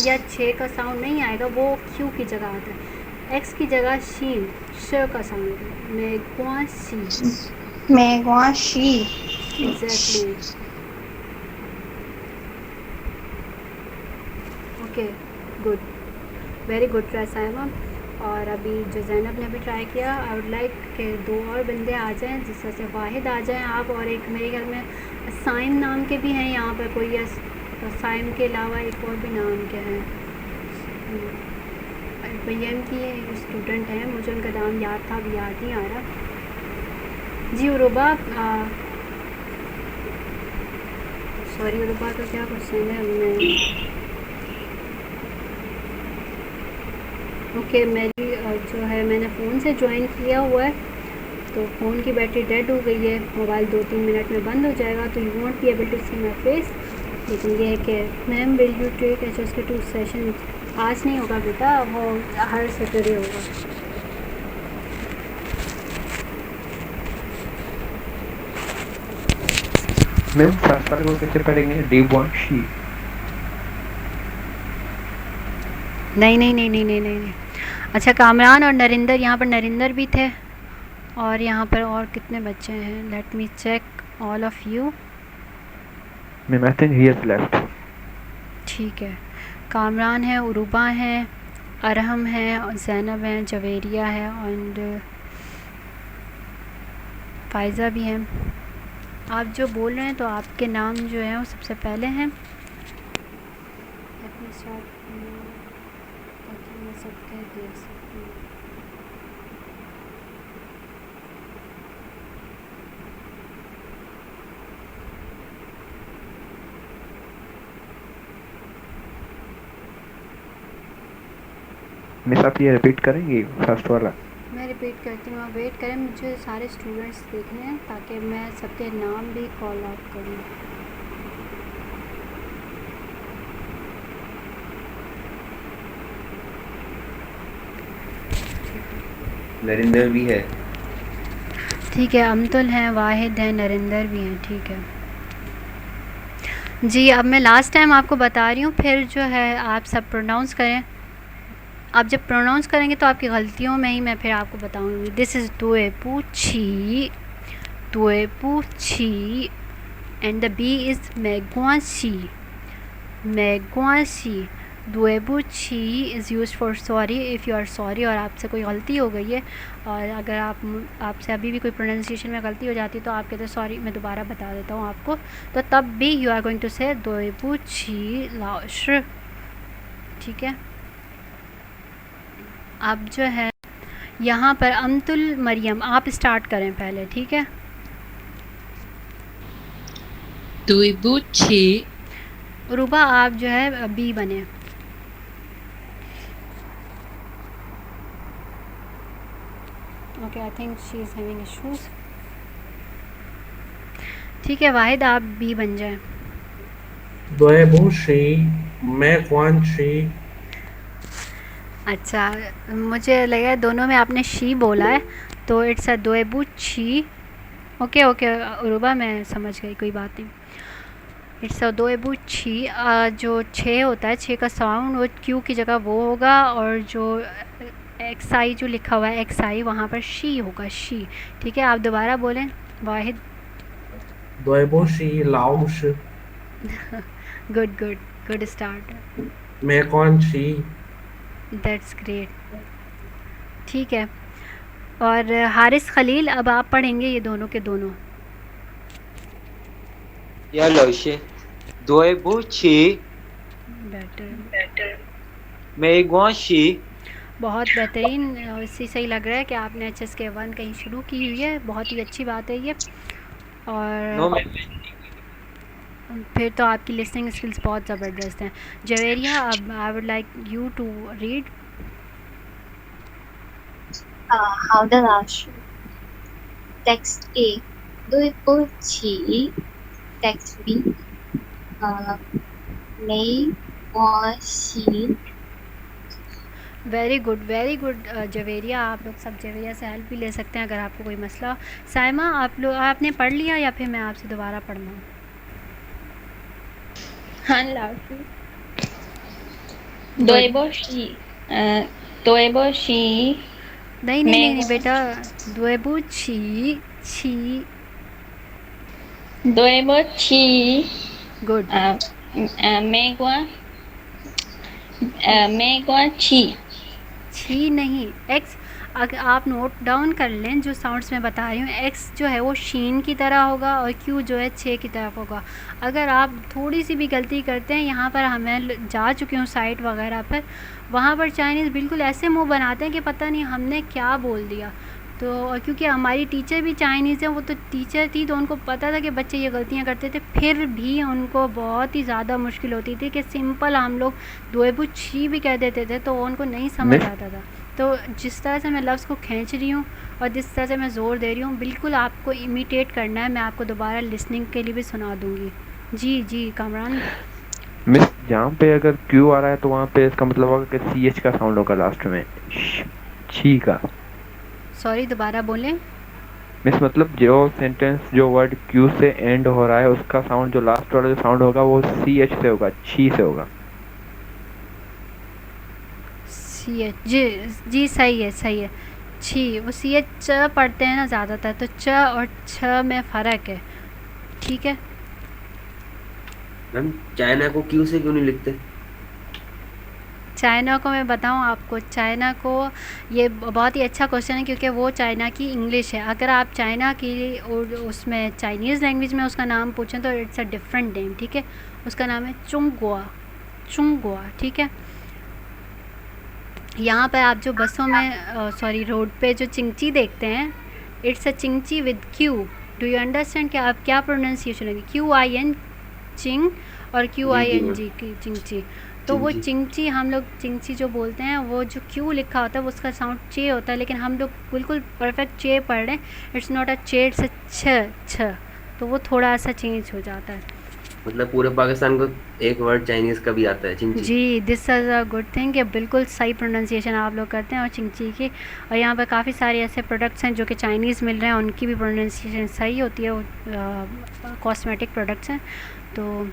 या छे का साउंड नहीं आएगा, वो क्यू की जगह आता है, एक्स की जगह शीन, श का साउंड होता है। मैगवाशी, मैगवाशी, exactly, okay, good, very good try Saima. और अभी जो ज़ैनब ने भी ट्राई किया, आई वुड लाइक कि 2 और बंदे आ जाएं, जिस तरह से वाहिद आ जाएं आप, और एक मेरे ख्याल में साइम नाम के भी हैं यहाँ पर कोई, या साइम के अलावा एक और भी नाम के हैं, BM की स्टूडेंट हैं, मुझे उनका नाम याद था, अभी याद नहीं आ रहा। जी उरुबा, सॉरी उरुबा, तो क्या क्वेश्चन है मैं, ओके, मेरी जो है मैंने फ़ोन से ज्वाइन किया हुआ है, तो फ़ोन की बैटरी डेड हो गई है, मोबाइल 2-3 मिनट में बंद हो जाएगा, तो you won't be able to see my face. लेकिन ये है कि ma'am will you take HSK2 session आज नहीं होगा बेटा, वो हर सैटरडे होगा। मैम फर्स्ट वाले को कैसे पढ़ेंगे? डी वांट शी। नहीं। अच्छा, कामरान और नरिंदर, यहाँ पर नरिंदर भी थे और यहाँ पर और कितने बच्चे हैं? Let me check all of you. Ma'am I think he has left. ठीक है, कामरान है, उरूबा है, अरहम है, और ज़ैनब है, जवेरिया है और फ़ायज़ा भी है। आप जो बोल रहे हैं तो आपके नाम जो हैं वो सबसे पहले हैं। अपने साथ ताकि मैं सबके देख सकूँ। मिस आप ये रिपीट करेंगी फर्स्ट वाला? मैं रिपीट करती हूँ, आप वेट करें, मुझे सारे स्टूडेंट्स देखने हैं ताकि मैं सबके नाम भी कॉल आउट करूँ। नरिंदर भी है। ठीक है, अमतुल हैं, वाहिद हैं, नरिंदर भी हैं। ठीक है जी, अब मैं लास्ट टाइम आपको बता रही हूँ, फिर जो है आप सब प्रोनाउंस करें। आप जब प्रोनाउंस करेंगे तो आपकी गलतियों में ही मैं फिर आपको बताऊंगी। दिस इज़ दुएपू छी एंड द बी इज़ मैगुआशी। दुएबू छी is use for sorry, if you are sorry और आपसे कोई गलती हो गई है और अगर आपसे अभी भी कोई प्रोनाउंसिएशन में गलती हो जाती है तो आप कहते हैं सॉरी, मैं दोबारा बता देता हूँ आपको, तो तब भी यू आर गोइंग टू से दुएबू छी लाश। ठीक है, अब जो है यहाँ पर अमतुल मरियम, आप स्टार्ट करें पहले। ठीक है, दुएबुची। रूबा आप जो है बी बने। Okay, I think she is having issues. ठीक है, वाहिद आप बी बन जाए। दुएबुशी मैगुआशी। अच्छा, मुझे लगा दोनों में आपने शी बोला है तो इट्स अ दुएबू छी। ओके रूबा, मैं समझ गई, कोई बात नहीं। इट्स अ दुएबू छी। जो छः होता है, छः का साउंड वो क्यू की जगह वो होगा और जो एक्स आई जो लिखा हुआ है एक्स आई वहाँ पर शी होगा, शी। ठीक है, आप दोबारा बोलें वाहिद। दुएबुशी लाउश। Good start. मैगुआशी। That's great. ठीक है, और हारिस खलील, अब आप पढ़ेंगे ये दोनों के दोनों। या लौशे दुएबुची बेटर। मैगुआशी। बहुत बेहतरीन, इससे सही लग रहा है कि आपने HSK1 कहीं शुरू की हुई है, बहुत ही अच्छी बात है ये। और फिर तो आपकी लिसनिंग स्किल्स बहुत ज़बरदस्त हैं। जवेरिया, अब I would like you to read. Haudalash. Text A. दुएबुची. Text B. मैगुआशी. वेरी गुड जवेरिया, आप लोग सब जवेरिया से हेल्प भी ले सकते हैं अगर आपको कोई मसला हो। साइमा, आपने पढ़ लिया या फिर मैं आपसे दोबारा पढ़ना? हाँ, लाउशी. दुएबुशी. नहीं बेटा, दुएबुची छी। दुएबुची. गुड। मैगुआशी. छी नहीं, एक्स। अगर आप नोट डाउन कर लें जो साउंड्स मैं बता रही हूँ, एक्स जो है वो शीन की तरह होगा और क्यू जो है छः की तरफ होगा। अगर आप थोड़ी सी भी गलती करते हैं, यहाँ पर हमें जा चुकी हूँ साइट वगैरह पर, वहाँ पर चाइनीज़ बिल्कुल ऐसे मुंह बनाते हैं कि पता नहीं हमने क्या बोल दिया। तो क्योंकि हमारी टीचर भी चाइनीज़ है, वो तो टीचर थी तो उनको पता था कि बच्चे ये गलतियाँ करते थे, फिर भी उनको बहुत ही ज़्यादा मुश्किल होती थी कि सिंपल हम लोग दुएबुची भी कह देते थे तो उनको नहीं समझ आता था। तो जिस तरह से मैं लफ्ज़ को खींच रही हूँ और जिस तरह से मैं ज़ोर दे रही हूँ, बिल्कुल आपको इमिटेट करना है। मैं आपको दोबारा लिसनिंग के लिए भी सुना दूँगी। जी कामरान। मिस जहाँ पे अगर क्यू आ रहा है तो वहाँ पे इसका मतलब होगा कि सी एच का साउंड होगा लास्ट में, छी का। सॉरी, दोबारा बोलें। मिस मतलब जो सेंटेंस जो वर्ड क्यू से एंड हो रहा है उसका साउंड जो लास्ट वाला जो साउंड होगा वो सी एच से होगा, छी से होगा। सी एच, जी जी सही है, सही है। छी, वो सी एच च पढ़ते हैं ना ज़्यादातर, तो च और छ में फ़र्क है, ठीक है। मैम चाइना को क्यू से क्यों नहीं लिखते? चाइना को मैं बताऊं आपको, चाइना को, ये बहुत ही अच्छा क्वेश्चन है क्योंकि वो चाइना की इंग्लिश है। अगर आप चाइना की और उसमें चाइनीज़ लैंग्वेज में उसका नाम पूछें तो इट्स अ डिफरेंट नेम, ठीक है। उसका नाम है चुंगुआ, चुंगुआ, ठीक है। यहाँ पर आप जो बसों में सॉरी रोड पे जो चिंगची देखते हैं, it's a chingchi with Q. Do you understand कि आप क्या प्रोनाउंसिएशन होगी, QIN चिंग और QING की चिंगची। तो वो चिंगची, हम लोग चिंगची जो बोलते हैं वो जो क्यू लिखा होता है वो उसका साउंड चे होता है, लेकिन हम लोग बिल्कुल परफेक्ट चे पढ़ रहे हैं। इट्स नॉट अ चे, इट्स अ छ, तो वो थोड़ा सा चेंज हो जाता है। मतलब पूरे पाकिस्तान को एक वर्ड चाइनीज़ का भी आता है, चिंची। जी, this is a good thing कि बिल्कुल सही प्रोनाउंसिएशन आप लोग करते हैं और चिंची की। और यहाँ पर काफ़ी सारे ऐसे प्रोडक्ट्स हैं जो कि चाइनीज़ मिल रहे हैं, उनकी भी प्रोनाउंसिएशन सही होती है। वो कॉस्मेटिक प्रोडक्ट्स हैं। तो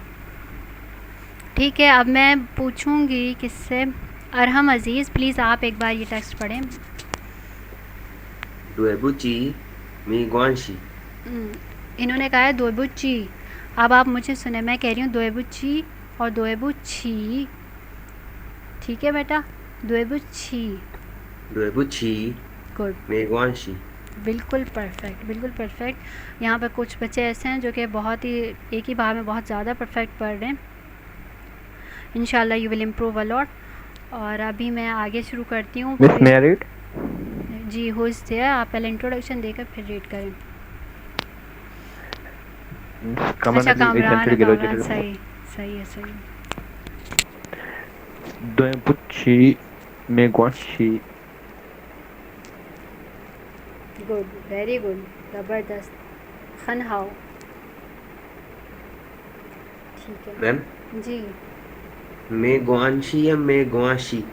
ठीक है, अब मैं पूछूंगी किससे, अरहम अज़ीज़ प्लीज़ आप एक बार ये टेक्स्ट पढ़ें। दुएबुची मी गुआनशी। इन्होंने कहा है दोएबुची। अब आप मुझे सुने, मैं कह रही हूँ दोएबुची और दोएबुची, ठीक है बेटा, दोएबुची। दुएबुची गुड, मी गुआनशी। बिल्कुल परफेक्ट, बिल्कुल परफेक्ट। यहाँ पर कुछ बच्चे ऐसे हैं जो कि बहुत ही एक ही बार में बहुत ज़्यादा परफेक्ट पढ़ रहे हैं। इंशाल्लाह you will improve a lot. और अभी मैं आगे शुरू करती हूँ। मिस मैरिड जी, हु इज़ देयर, आप पहले इंट्रोडक्शन देकर फिर रीड करें। अच्छा, कामरान, सही सही है, सही। दोएबुची मी गुआनशी। गुड, वेरी गुड, ज़बरदस्त। खनहाओ, ठीक है मैम जी। मैं गुआनशी या मैं गुआशी?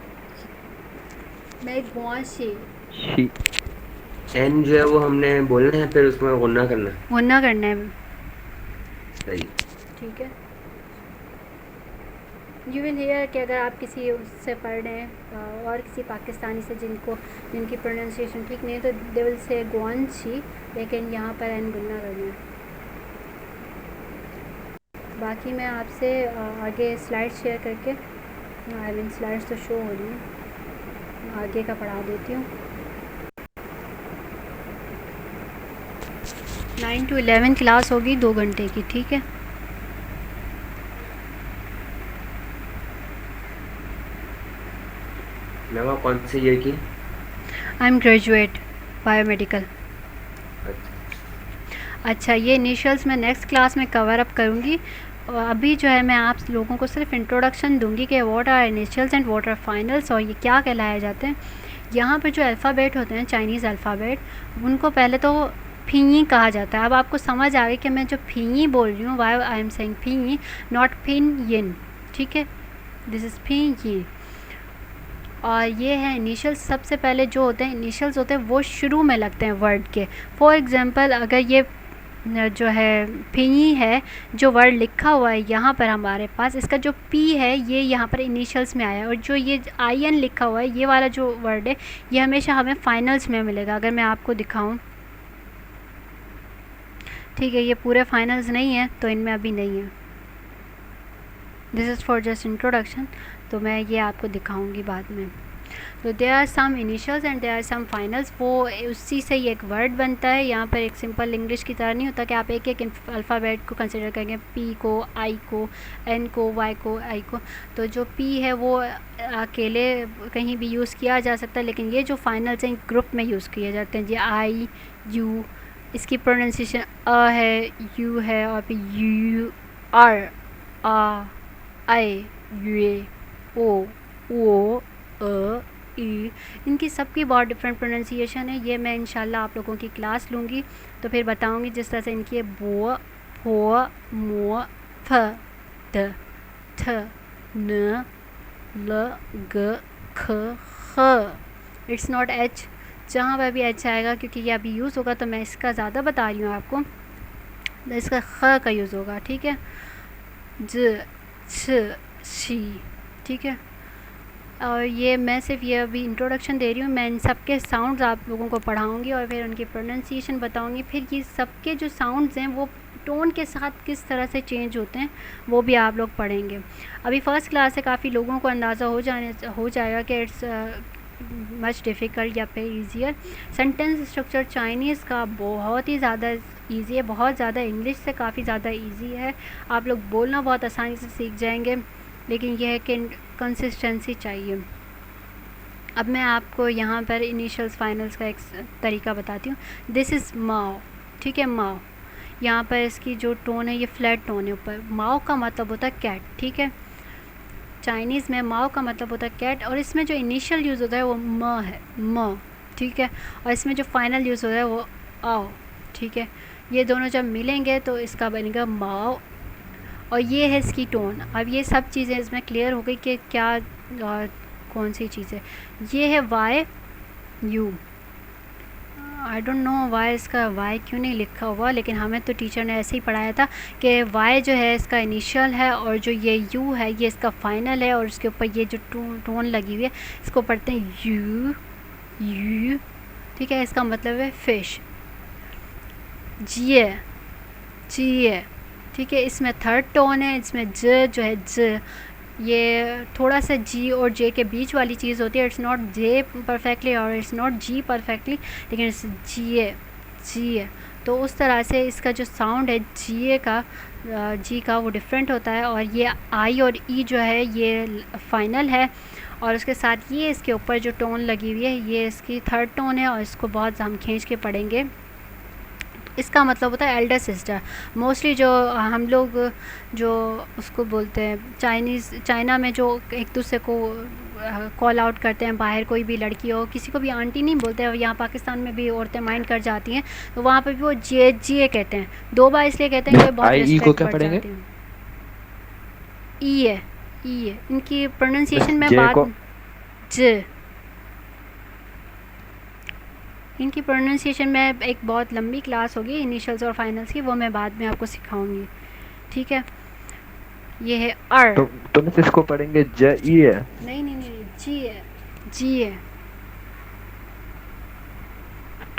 मैं गुआशी। शी, एन जो है वो हमने बोलना है, फिर उसमें गुन्ना करना है। गुन्ना करना है, सही, ठीक है। यू विल हियर कि अगर आप किसी उससे पढ़ रहे हैं और किसी पाकिस्तानी से जिनकी प्रोनाउंसिएशन ठीक नहीं है तो दे विल से गुआनशी, लेकिन यहाँ पर एन गुन्ना करना है। बाकी मैं आपसे आगे स्लाइड शेयर करके, आई मीन स्लाइड्स तो शो हो रही हैं, आगे का पढ़ा देती हूँ। 9 to 11 क्लास होगी 2 घंटे की, ठीक है। मैम आप कौन से ईयर की? आई एम ग्रेजुएट बायोमेडिकल। अच्छा, ये इनिशियल्स मैं नेक्स्ट क्लास में कवर अप करूँगी। अभी जो है मैं आप लोगों को सिर्फ इंट्रोडक्शन दूंगी कि what are initials and what are finals और ये क्या कहलाए जाते हैं। यहाँ पर जो अल्फ़ाबेट होते हैं, चाइनीज़ अल्फ़ाबेट, उनको पहले तो फीई कहा जाता है। अब आपको समझ आ गई कि मैं जो फीई बोल रही हूँ, वाई आई एम सेइंग फीई नॉट पिनयिन, ठीक है, दिस इज़ फीई। और ये है इनिशियल्स। सबसे पहले जो होते हैं इनिशियल्स होते हैं वो शुरू में लगते हैं वर्ड के। फॉर एग्ज़ाम्पल अगर ये जो है फी है, जो वर्ड लिखा हुआ है यहाँ पर हमारे पास, इसका जो पी है ये यहाँ पर इनिशियल्स में आया है, और जो ये IN लिखा हुआ है ये वाला जो वर्ड है ये हमेशा हमें फाइनल्स में मिलेगा। अगर मैं आपको दिखाऊं, ठीक है, ये पूरे फाइनल्स नहीं है तो इनमें अभी नहीं है, this is for just introduction, तो मैं ये आपको दिखाऊंगी बाद में। तो there are some initials and there are some finals, वो उसी से ही एक वर्ड बनता है। यहाँ पर एक सिंपल इंग्लिश की तरह नहीं होता कि आप एक एक अल्फ़ाबेट को कंसिडर करेंगे, P को, I को, N को, Y को, I को। तो जो P है वो अकेले कहीं भी यूज़ किया जा सकता है, लेकिन ये जो फाइनल्स हैं ग्रुप में यूज़ किए जाते हैं। जी I, U, इसकी प्रोनाउंसिएशन अ है, U है, और फिर U, R, uh, I, U, O, O, ई, इनकी सबकी बहुत डिफरेंट प्रोनाउंसिएशन है। ये मैं इंशाल्लाह आप लोगों की क्लास लूँगी तो फिर बताऊँगी। जिस तरह से इनकी बो, फो, मो, फ, द, थ, न ल ग ख ख। इट्स नॉट एच, जहाँ पर भी एच आएगा क्योंकि ये अभी यूज़ होगा तो मैं इसका ज़्यादा बता रही हूँ आपको, तो इसका ख का यूज़ होगा, ठीक है। ज छ शी, ठीक है। और ये मैं सिर्फ ये अभी इंट्रोडक्शन दे रही हूँ, मैं इन सब के साउंड्स आप लोगों को पढ़ाऊँगी और फिर उनकी प्रोनाउंसिएशन बताऊँगी। फिर ये सबके जो साउंड्स हैं वो टोन के साथ किस तरह से चेंज होते हैं वो भी आप लोग पढ़ेंगे। अभी फ़र्स्ट क्लास से काफ़ी लोगों को अंदाज़ा हो जाएगा कि इट्स मच डिफ़िकल्ट या फिर ईजियर। सेंटेंस स्ट्रक्चर चाइनीज़ का बहुत ही ज़्यादा ईजी है, बहुत ज़्यादा इंग्लिश से काफ़ी ज़्यादा ईजी है। आप लोग बोलना बहुत आसानी से सीख जाएंगे, लेकिन यह है कि कंसिस्टेंसी चाहिए। अब मैं आपको यहाँ पर इनिशियल्स फाइनल्स का एक तरीका बताती हूँ। दिस इज़ माओ, ठीक है, माओ। यहाँ पर इसकी जो टोन है ये फ्लैट टोन है ऊपर। माओ का मतलब होता है कैट, ठीक है। चाइनीज़ में माओ का मतलब होता है कैट, और इसमें जो इनिशियल यूज़ होता है वो म है, म, ठीक है। और इसमें जो फाइनल यूज़ होता है वो आओ, ठीक है। ये दोनों जब मिलेंगे तो इसका बनेगा माओ, और ये है इसकी टोन। अब ये सब चीज़ें इसमें क्लियर हो गई कि क्या कौन सी चीज़ है। ये है why you, I don't know why, इसका वाई क्यों नहीं लिखा हुआ, लेकिन हमें तो टीचर ने ऐसे ही पढ़ाया था कि वाई जो है इसका इनिशियल है और जो ये यू है ये इसका फाइनल है, और उसके ऊपर ये जो टोन लगी हुई है इसको पढ़ते हैं यू यू, ठीक है। इसका मतलब है फ़िश। जिए जिए, ठीक है। इसमें थर्ड टोन है, इसमें ज जो है ज, ये थोड़ा सा जी और जे के बीच वाली चीज़ होती है। इट्स नॉट जे परफेक्टली और इट्स नॉट जी परफेक्टली, लेकिन इट्स जिए जिए। तो उस तरह से इसका जो साउंड है जिए का, जी का, वो डिफरेंट होता है। और ये आई और ई जो है ये फाइनल है, और उसके साथ ये इसके ऊपर जो टोन लगी हुई है ये इसकी थर्ड टोन है, और इसको बहुत हम खींच के पढ़ेंगे। इसका मतलब होता है एल्डर सिस्टर। मोस्टली जो हम लोग जो उसको बोलते हैं चाइना में जो एक दूसरे को कॉल आउट करते हैं, बाहर कोई भी लड़की हो किसी को भी आंटी नहीं बोलते हैं, यहाँ पाकिस्तान में भी औरतें माइंड कर जाती हैं, तो वहाँ पे भी वो जे जिए कहते हैं। दो बार इसलिए कहते हैं कि बहुत रिस्पेक्ट बढ़ जाती है। ई है, ई है इनकी प्रोनाउंसिएशन में बात ज, इनकी प्रोनाउंसिएशन में एक बहुत लंबी क्लास होगी इनिशियल्स और फाइनल्स की, वो मैं बाद में आपको सिखाऊंगी, ठीक है। ये है अर, तो मिस इसको पढ़ेंगे ज ई है, नहीं नहीं नहीं जी है, जी है।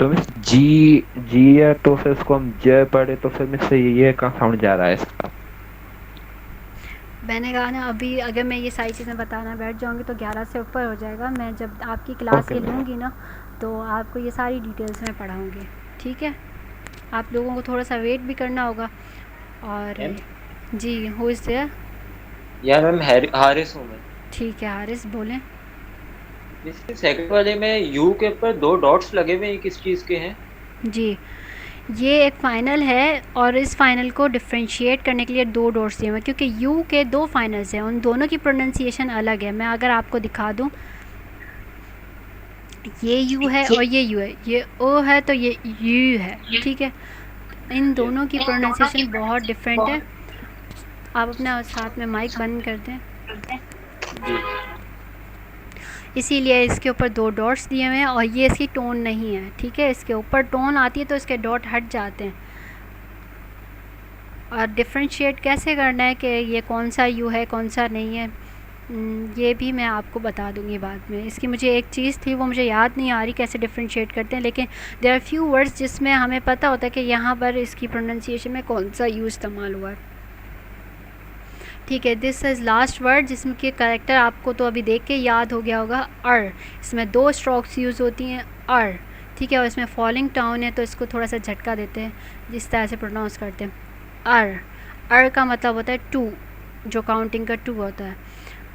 तो मिस जी जी है, तो फिर इसको हम ज पढ़े तो फिर मिस ये कहाँ साउंड जा रहा है इसका। मैंने कहा ना अभी अगर मैं ये सारी चीज़ें बताना बैठ जाऊंगी तो 11 से ऊपर हो जाएगा। मैं जब आपकी क्लास ये लूँगी ना तो आपको ये सारी डिटेल्स में पढ़ाऊँगी, ठीक है। आप लोगों को थोड़ा सा वेट भी करना होगा। और जी हु इज़ देयर? यार मैम हारिस हूँ मैं। ठीक है हारिस बोलें। इसके सेकंड वाले में यू के ऊपर 2 डॉट्स लगे हुए हैं, किस चीज़ के हैं? जी ये एक फ़ाइनल है, और इस फाइनल को डिफ्रेंशिएट करने के लिए 2 डॉट्स दिए हुए हैं, क्योंकि यू के 2 फाइनल्स हैं, उन दोनों की प्रोनाउंसिएशन अलग है। मैं अगर आपको दिखा दूँ, ये यू है और ये यू है, ये ओ है तो ये यू है, ठीक है। इन दोनों की प्रोनाउंसिएशन बहुत डिफरेंट है। आप अपना साथ में माइक बंद कर दें, इसीलिए इसके ऊपर 2 डॉट्स दिए हुए हैं, और ये इसकी टोन नहीं है, ठीक है। इसके ऊपर टोन आती है तो इसके डॉट हट जाते हैं। और डिफ्रेंशिएट कैसे करना है कि ये कौन सा यू है कौन सा नहीं है, ये भी मैं आपको बता दूंगी बाद में। इसकी मुझे एक चीज़ थी वो मुझे याद नहीं आ रही कैसे डिफ्रेंशिएट करते हैं, लेकिन देयर आर फ्यू वर्ड्स जिसमें हमें पता होता है कि यहाँ पर इसकी प्रोनाउंसिएशन में कौन सा यू इस्तेमाल हुआ है, ठीक है। दिस इज़ लास्ट वर्ड जिसमें कि कैरेक्टर आपको तो अभी देख के याद हो गया होगा, अर। इसमें 2 स्ट्रोक्स यूज़ होती हैं, अर, ठीक है। और इसमें फॉलिंग टाउन है तो इसको थोड़ा सा झटका देते हैं, जिस तरह से प्रोनाउंस करते हैं अर। अर का मतलब होता है 2, जो काउंटिंग का 2 होता है।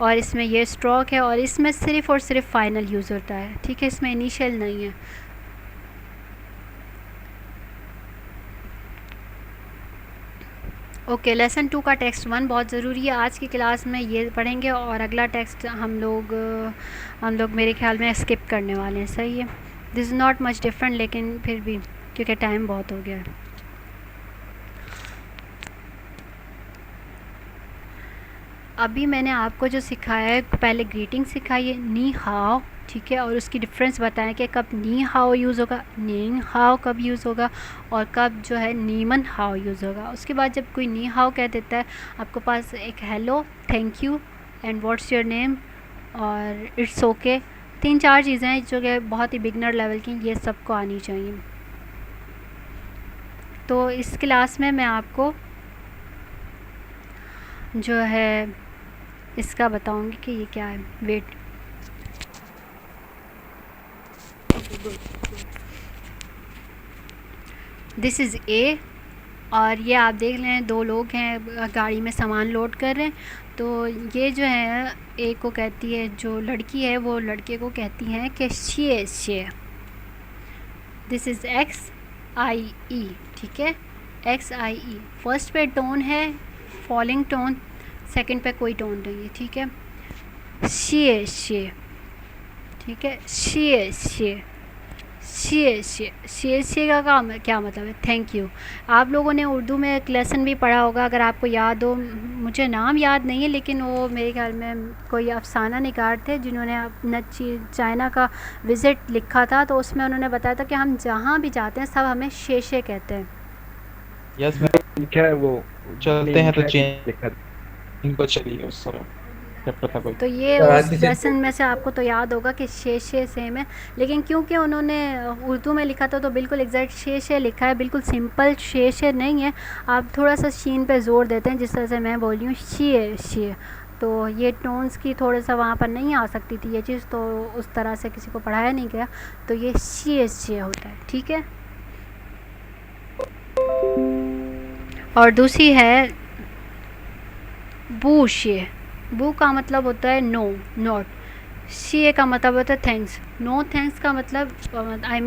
और इसमें ये स्ट्रोक है, और इसमें सिर्फ़ और सिर्फ फाइनल यूज़ होता है, ठीक है। इसमें इनिशियल नहीं है। ओके लेसन 2 का टेक्स्ट 1 बहुत ज़रूरी है। आज की क्लास में ये पढ़ेंगे, और अगला टेक्स्ट हम लोग मेरे ख्याल में स्किप करने वाले हैं, सही है। This is not much different, लेकिन फिर भी क्योंकि टाइम बहुत हो गया है। अभी मैंने आपको जो सिखाया है, पहले ग्रीटिंग सिखाई है नी हाओ, ठीक है, और उसकी डिफरेंस बताएं कि कब नी हाओ यूज़ होगा, नी हाओ कब यूज़ होगा, और कब जो है नीमन हाओ यूज़ होगा। उसके बाद जब कोई नी हाओ कह देता है, आपके पास एक hello, thank you and what's your name और इट्स ओके, 3-4 चीज़ें हैं जो कि बहुत ही बिगनर लेवल की, ये सबको आनी चाहिए। तो इस क्लास में मैं आपको जो है इसका बताऊंगी कि ये क्या है। वेट, दिस इज़ ए, और ये आप देख लें 2 लोग हैं गाड़ी में सामान लोड कर रहे हैं। तो ये जो है ए को कहती है, जो लड़की है वो लड़के को कहती हैं कि शिए शिए। दिस इज़ XIE, ठीक है, XIE। फर्स्ट पे टोन है फॉलिंग टोन, सेकंड पे कोई टोन नहीं है, ठीक है। शिए शिए, ठीक है, शिए शिए, शिए शिए, शिए शिए का क्या मतलब है, थैंक यू। आप लोगों ने उर्दू में एक लेसन भी पढ़ा होगा, अगर आपको याद हो, मुझे नाम याद नहीं है, लेकिन वो मेरे ख्याल में कोई अफसाना निगार थे जिन्होंने अपना चाइना का विज़िट लिखा था, तो उसमें उन्होंने बताया था कि हम जहाँ भी जाते हैं सब हमें शेशे कहते हैं। यस मैम, क्या है वो चलते हैं तो चेन इनको चलिए उस तरह चैप्टर था कोई। तो ये उस लेसन में से आपको तो याद होगा कि शेशे सेम है, लेकिन क्योंकि उन्होंने उर्दू में लिखा था तो बिल्कुल एग्जैक्ट शेशे लिखा है, बिल्कुल सिंपल शेशे नहीं है। आप थोड़ा सा शीन पे ज़ोर देते हैं, जिस तरह से मैं बोल रही हूँ शिए शिए, तो ये टोन्स की थोड़ा सा वहाँ पर नहीं आ सकती थी ये चीज़, तो उस तरह से किसी को पढ़ाया नहीं गया, तो ये शिए शिए होता है, ठीक है। और दूसरी है बू शिए। बू का मतलब होता है नो, नॉट। शिए का मतलब होता है थैंक्स। नो थैंक्स का मतलब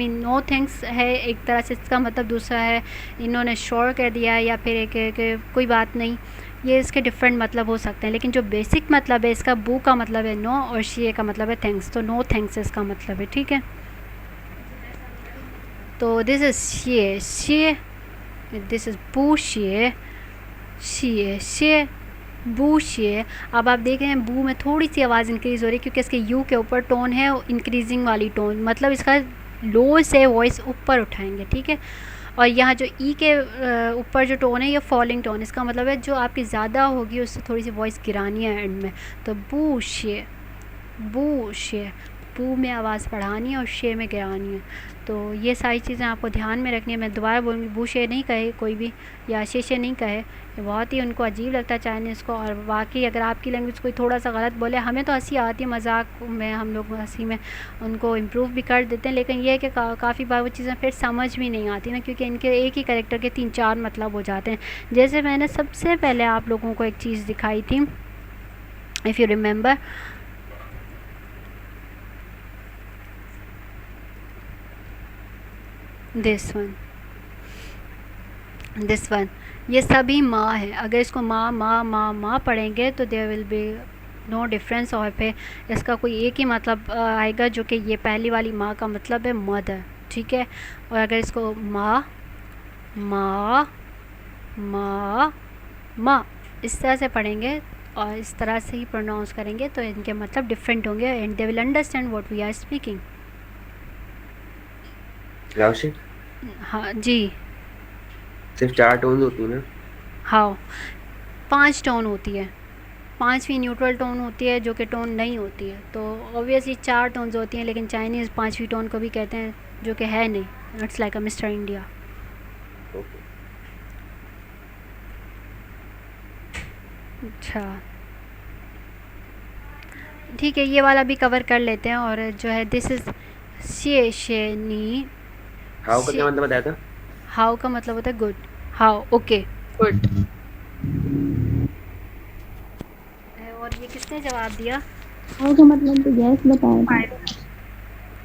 नो थैंक्स है एक तरह से, इसका मतलब दूसरा है इन्होंने श्योर कह दिया है, या फिर एक कोई बात नहीं, ये इसके डिफरेंट मतलब हो सकते हैं, लेकिन जो बेसिक मतलब है इसका बू का मतलब है नो और शिए का मतलब है थैंक्स, तो नो थैंक्स इसका मतलब है, ठीक है। तो दिस इज़ शिए शिए, दिस इज़ बू शिए शिए शिए बू शिए। अब आप देख रहे हैं बू में थोड़ी सी आवाज़ इंक्रीज़ हो रही है क्योंकि इसके यू के ऊपर टोन है इंक्रीजिंग वाली टोन, मतलब इसका लो से वॉइस ऊपर उठाएंगे, ठीक है। और यहाँ जो ई के ऊपर जो टोन है ये फॉलिंग टोन, इसका मतलब है जो आपकी ज़्यादा होगी उससे थोड़ी सी वॉइस गिरानी है एंड में। तो बू शिए, बू शिए, बू में आवाज़ बढ़ानी है और शे में गिरानी है। तो ये सारी चीज़ें आपको ध्यान में रखनी है। मैं दोबारा बोलूँगी, बू शे नहीं कहे कोई भी, या शे शे नहीं कहे, ये बहुत ही उनको अजीब लगता है चाइनीज़ को। और वाकई अगर आपकी लैंग्वेज कोई थोड़ा सा गलत बोले, हमें तो हंसी आती है, मजाक में हम लोग हंसी में उनको इम्प्रूव भी कर देते हैं, लेकिन ये है कि काफ़ी बार वो चीज़ें फिर समझ भी नहीं आती ना, क्योंकि इनके एक ही कैरेक्टर के 3-4 मतलब हो जाते हैं। जैसे मैंने सबसे पहले आप लोगों को एक चीज़ दिखाई थी, if you remember, this one, ये सभी माँ है। अगर इसको माँ माँ माँ माँ पढ़ेंगे तो there will be no difference, और फिर इसका कोई एक ही मतलब आएगा, जो कि ये पहली वाली माँ का मतलब है मदर, ठीक है। और अगर इसको माँ माँ माँ माँ इस तरह से पढ़ेंगे और इस तरह से ही प्रोनाउंस करेंगे तो इनके मतलब डिफरेंट होंगे, and they will understand what we are speaking. हाँ जी, सिर्फ 4 टोन होती है ना? हाँ, 5 टोन होती है, 5वीं न्यूट्रल टोन होती है जो कि टोन नहीं होती है। तो ऑब्वियसली 4 टोन्स होती हैं, लेकिन चाइनीज़ 5वीं टोन को भी कहते हैं जो कि है नहीं। It's like a mister India. अच्छा ठीक है, ये वाला भी कवर कर लेते हैं। और जो है दिस इज़ शे शे नी। हाउ का क्या मतलब बताया था? हाउ का मतलब होता है गुड, हाउ ओके गुड। और ये किसने जवाब दिया? हाउ का मतलब तो यस बताया था।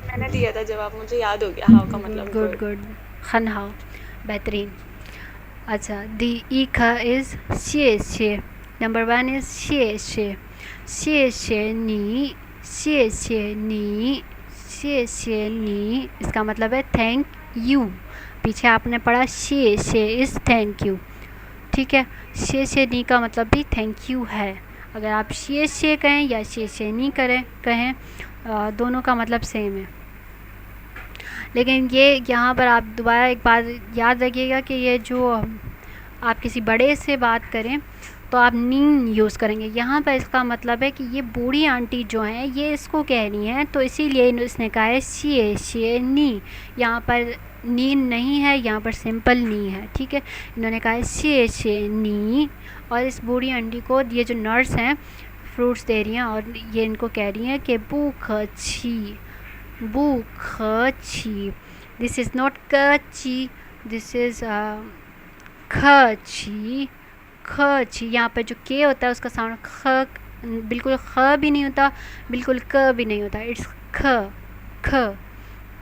मैंने दिया था जवाब, मुझे याद हो गया हाउ का मतलब गुड गुड, खन हाउ, बेहतरीन। अच्छा, दी ई ख इज़ शे शे। नंबर 1 इज़ शे शे, शे शे नी, शे शे नी, शे शे नी, इसका मतलब है थैंक यू। पीछे आपने पढ़ा शे इज़ थैंक यू, ठीक है। शे नी का मतलब भी थैंक यू है। अगर आप शे कहें या शे नहीं कहें दोनों का मतलब सेम है। लेकिन ये यहाँ पर आप दोबारा एक बात याद रखिएगा कि ये जो आप किसी बड़े से बात करें तो आप नीन यूज़ करेंगे। यहाँ पर इसका मतलब है कि ये बूढ़ी आंटी जो हैं ये इसको कह रही हैं, तो इसीलिए इसने कहा है शे नी। यहाँ पर नीन नहीं है, यहाँ पर सिंपल नी है, ठीक है। इन्होंने कहा है शे नी, और इस बूढ़ी आंटी को ये जो नर्स हैं फ्रूट्स दे रही हैं और ये इनको कह रही हैं कि भूख छी। दिस इज़ नॉट कची, दिस इज़ खची। यहाँ पर जो के होता है उसका साउंड ख, बिल्कुल ख भी नहीं होता, बिल्कुल क भी नहीं होता, इट्स ख।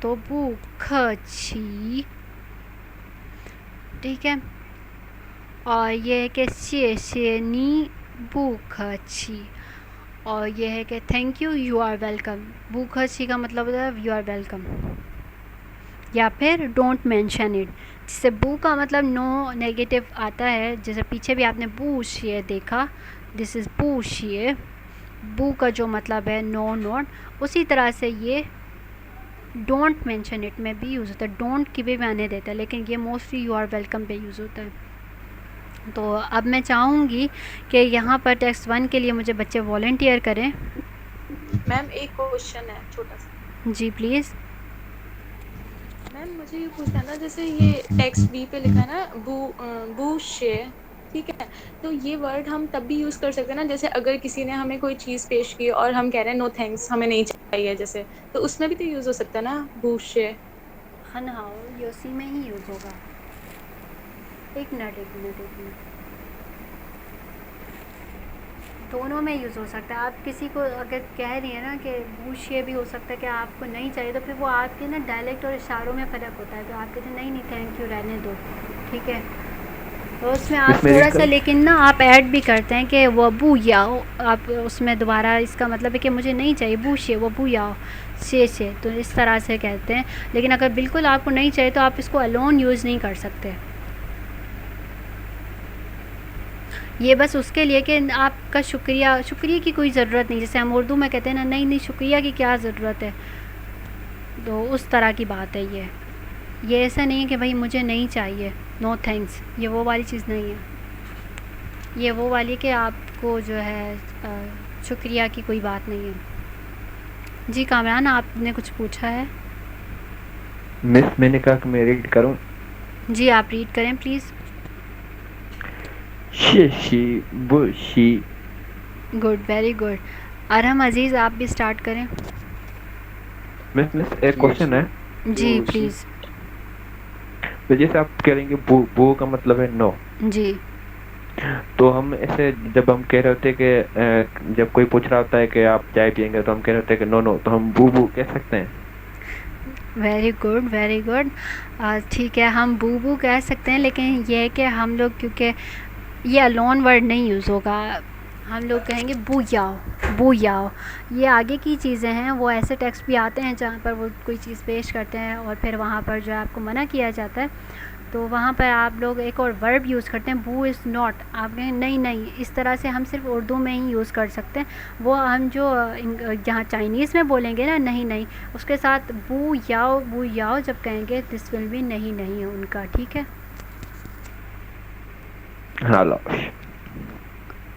तो भूख छी, ठीक है। और ये है कि शे नी भूख छी, और ये है कि thank you, you are welcome. भूख छी का मतलब होता है यू आर वेलकम, या फिर डोंट मेंशन इट, जिससे बू का मतलब नो नेगेटिव आता है। जैसे पीछे भी आपने बू शे देखा, दिस इज़ बू शे, बू का जो मतलब है नो नॉट, उसी तरह से ये डोंट मेंशन इट में भी यूज़ होता है। डोंट की भी माने देता है, लेकिन ये मोस्टली यू आर वेलकम पे यूज़ होता है। तो अब मैं चाहूँगी कि यहाँ पर टेक्स्ट 1 के लिए मुझे बच्चे वॉलंटियर करें। मैम एक क्वेश्चन है छोटा सा। जी प्लीज़। मैम मुझे ये पूछना था, जैसे ये टेक्स्ट बी पे लिखा है ना बू शे, ठीक है, तो ये वर्ड हम तब भी यूज़ कर सकते हैं ना, जैसे अगर किसी ने हमें कोई चीज़ पेश की और हम कह रहे हैं नो थैंक्स, हमें नहीं चाहिए, जैसे, तो उसमें भी तो यूज़ हो सकता है ना बू शे। हाँ ये उसी में ही यूज़ होगा। एक मिनट दोनों में यूज़ हो सकता है। आप किसी को अगर कह रही है ना कि बूशे भी हो सकता है कि आपको नहीं चाहिए, तो फिर वो आपके ना डायलेक्ट और इशारों में फ़र्क होता है, तो आप कहते हैं नहीं थैंक यू रहने दो, ठीक है। तो उसमें आप थोड़ा सा लेकिन ना आप ऐड भी करते हैं कि वो बू याओ, आप उसमें दोबारा इसका मतलब है कि मुझे नहीं चाहिए बूशे, वो बू याओ शे, तो इस तरह से कहते हैं। लेकिन अगर बिल्कुल आपको नहीं चाहिए तो आप इसको अलोन यूज़ नहीं कर सकते। ये बस उसके लिए कि आपका शुक्रिया की कोई ज़रूरत नहीं, जैसे हम उर्दू में कहते हैं ना नहीं शुक्रिया की क्या ज़रूरत है, तो उस तरह की बात है ये ऐसा नहीं है कि भाई मुझे नहीं चाहिए नो थैंक्स, ये वो वाली चीज़ नहीं है। ये वो वाली कि आपको जो है शुक्रिया की कोई बात नहीं है। जी कामरान, आपने कुछ पूछा है? मिस मैंने कहा कि मैं रीड करूं। जी आप रीड करें प्लीज़। शी बुशी। Good, very good. Arham Aziz आप भी स्टार्ट करें। मिस एक क्वेश्चन है। जी प्लीज़। तो जैसे आप करेंगे बू का मतलब है नो जी, तो हम ऐसे जब हम कह रहे होते कि जब कोई पूछ रहा होता है कि आप चाय पियेंगे तो हम कह रहे होते हैं कि नो, तो हम बू कह सकते हैं। Very good, very good. ठीक है, हम बू कह सकते हैं, लेकिन ये है कि हम लोग क्योंकि ये अलोन वर्ड नहीं यूज़ होगा, हम लोग कहेंगे बू याओ। ये आगे की चीज़ें हैं, वो ऐसे टेक्स्ट भी आते हैं जहाँ पर वो कोई चीज़ पेश करते हैं और फिर वहाँ पर जो है आपको मना किया जाता है, तो वहाँ पर आप लोग एक और वर्ब यूज़ करते हैं बू इज़ नॉट। आप कहें नहीं, इस तरह से हम सिर्फ उर्दू में ही यूज़ कर सकते हैं। वो हम जो जहाँ चाइनीज़ में बोलेंगे ना नहीं, उसके साथ बू याओ जब कहेंगे दिस विल भी नहीं है उनका, ठीक है।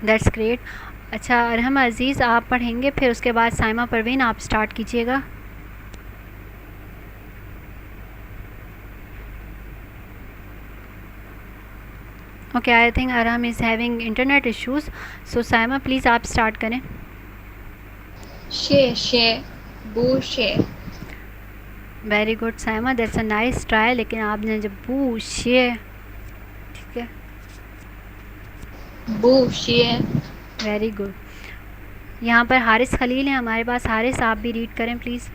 That's great. अच्छा अरहम अज़ीज़ आप पढ़ेंगे, फिर उसके बाद साइमा परवीन आप स्टार्ट कीजिएगा। Okay, I think Arham is having internet issues, so Saima please आप स्टार्ट करें। शे बू शे। Very good Saima, that's a nice try, लेकिन आपने जब बू शे, ठीक है, बू शे। Very good. यहाँ पर हारिस खलील हैं हमारे पास। हारिस आप भी रीड करें प्लीज़।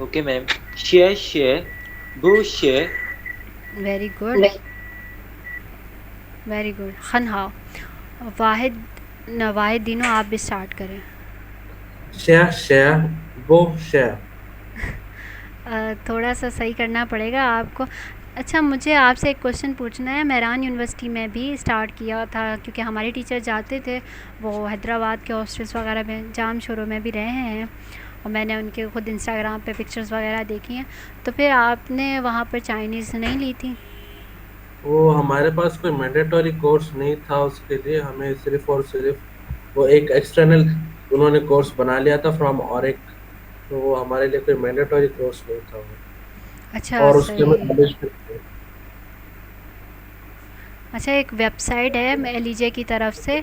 Okay ma'am. शे बू शे। Very good, very good. खनहा वाहिद दिनों आप भी स्टार्ट करें। बू शे। थोड़ा सा सही करना पड़ेगा आपको। अच्छा, मुझे आपसे एक क्वेश्चन पूछना है। मेहरान यूनिवर्सिटी में भी स्टार्ट किया था क्योंकि हमारे टीचर जाते थे, वो हैदराबाद के हॉस्टल्स वगैरह में, जाम शुरू में भी रहे हैं और मैंने उनके खुद इंस्टाग्राम पे पिक्चर्स वगैरह देखी हैं। तो फिर आपने वहाँ पर चाइनीज़ नहीं ली थी? वो हमारे पास कोई मैंडेटरी कोर्स नहीं था उसके लिए, हमें सिर्फ और सिर्फ वो एक एक्सटर्नल उन्होंने कोर्स बना लिया था फ्रॉम ऑरिक, तो वो हमारे लिए कोई मैंडेटरी कोर्स नहीं था वो। अच्छा, और उसके में सही। अच्छा, एक वेबसाइट है एलिजे की तरफ से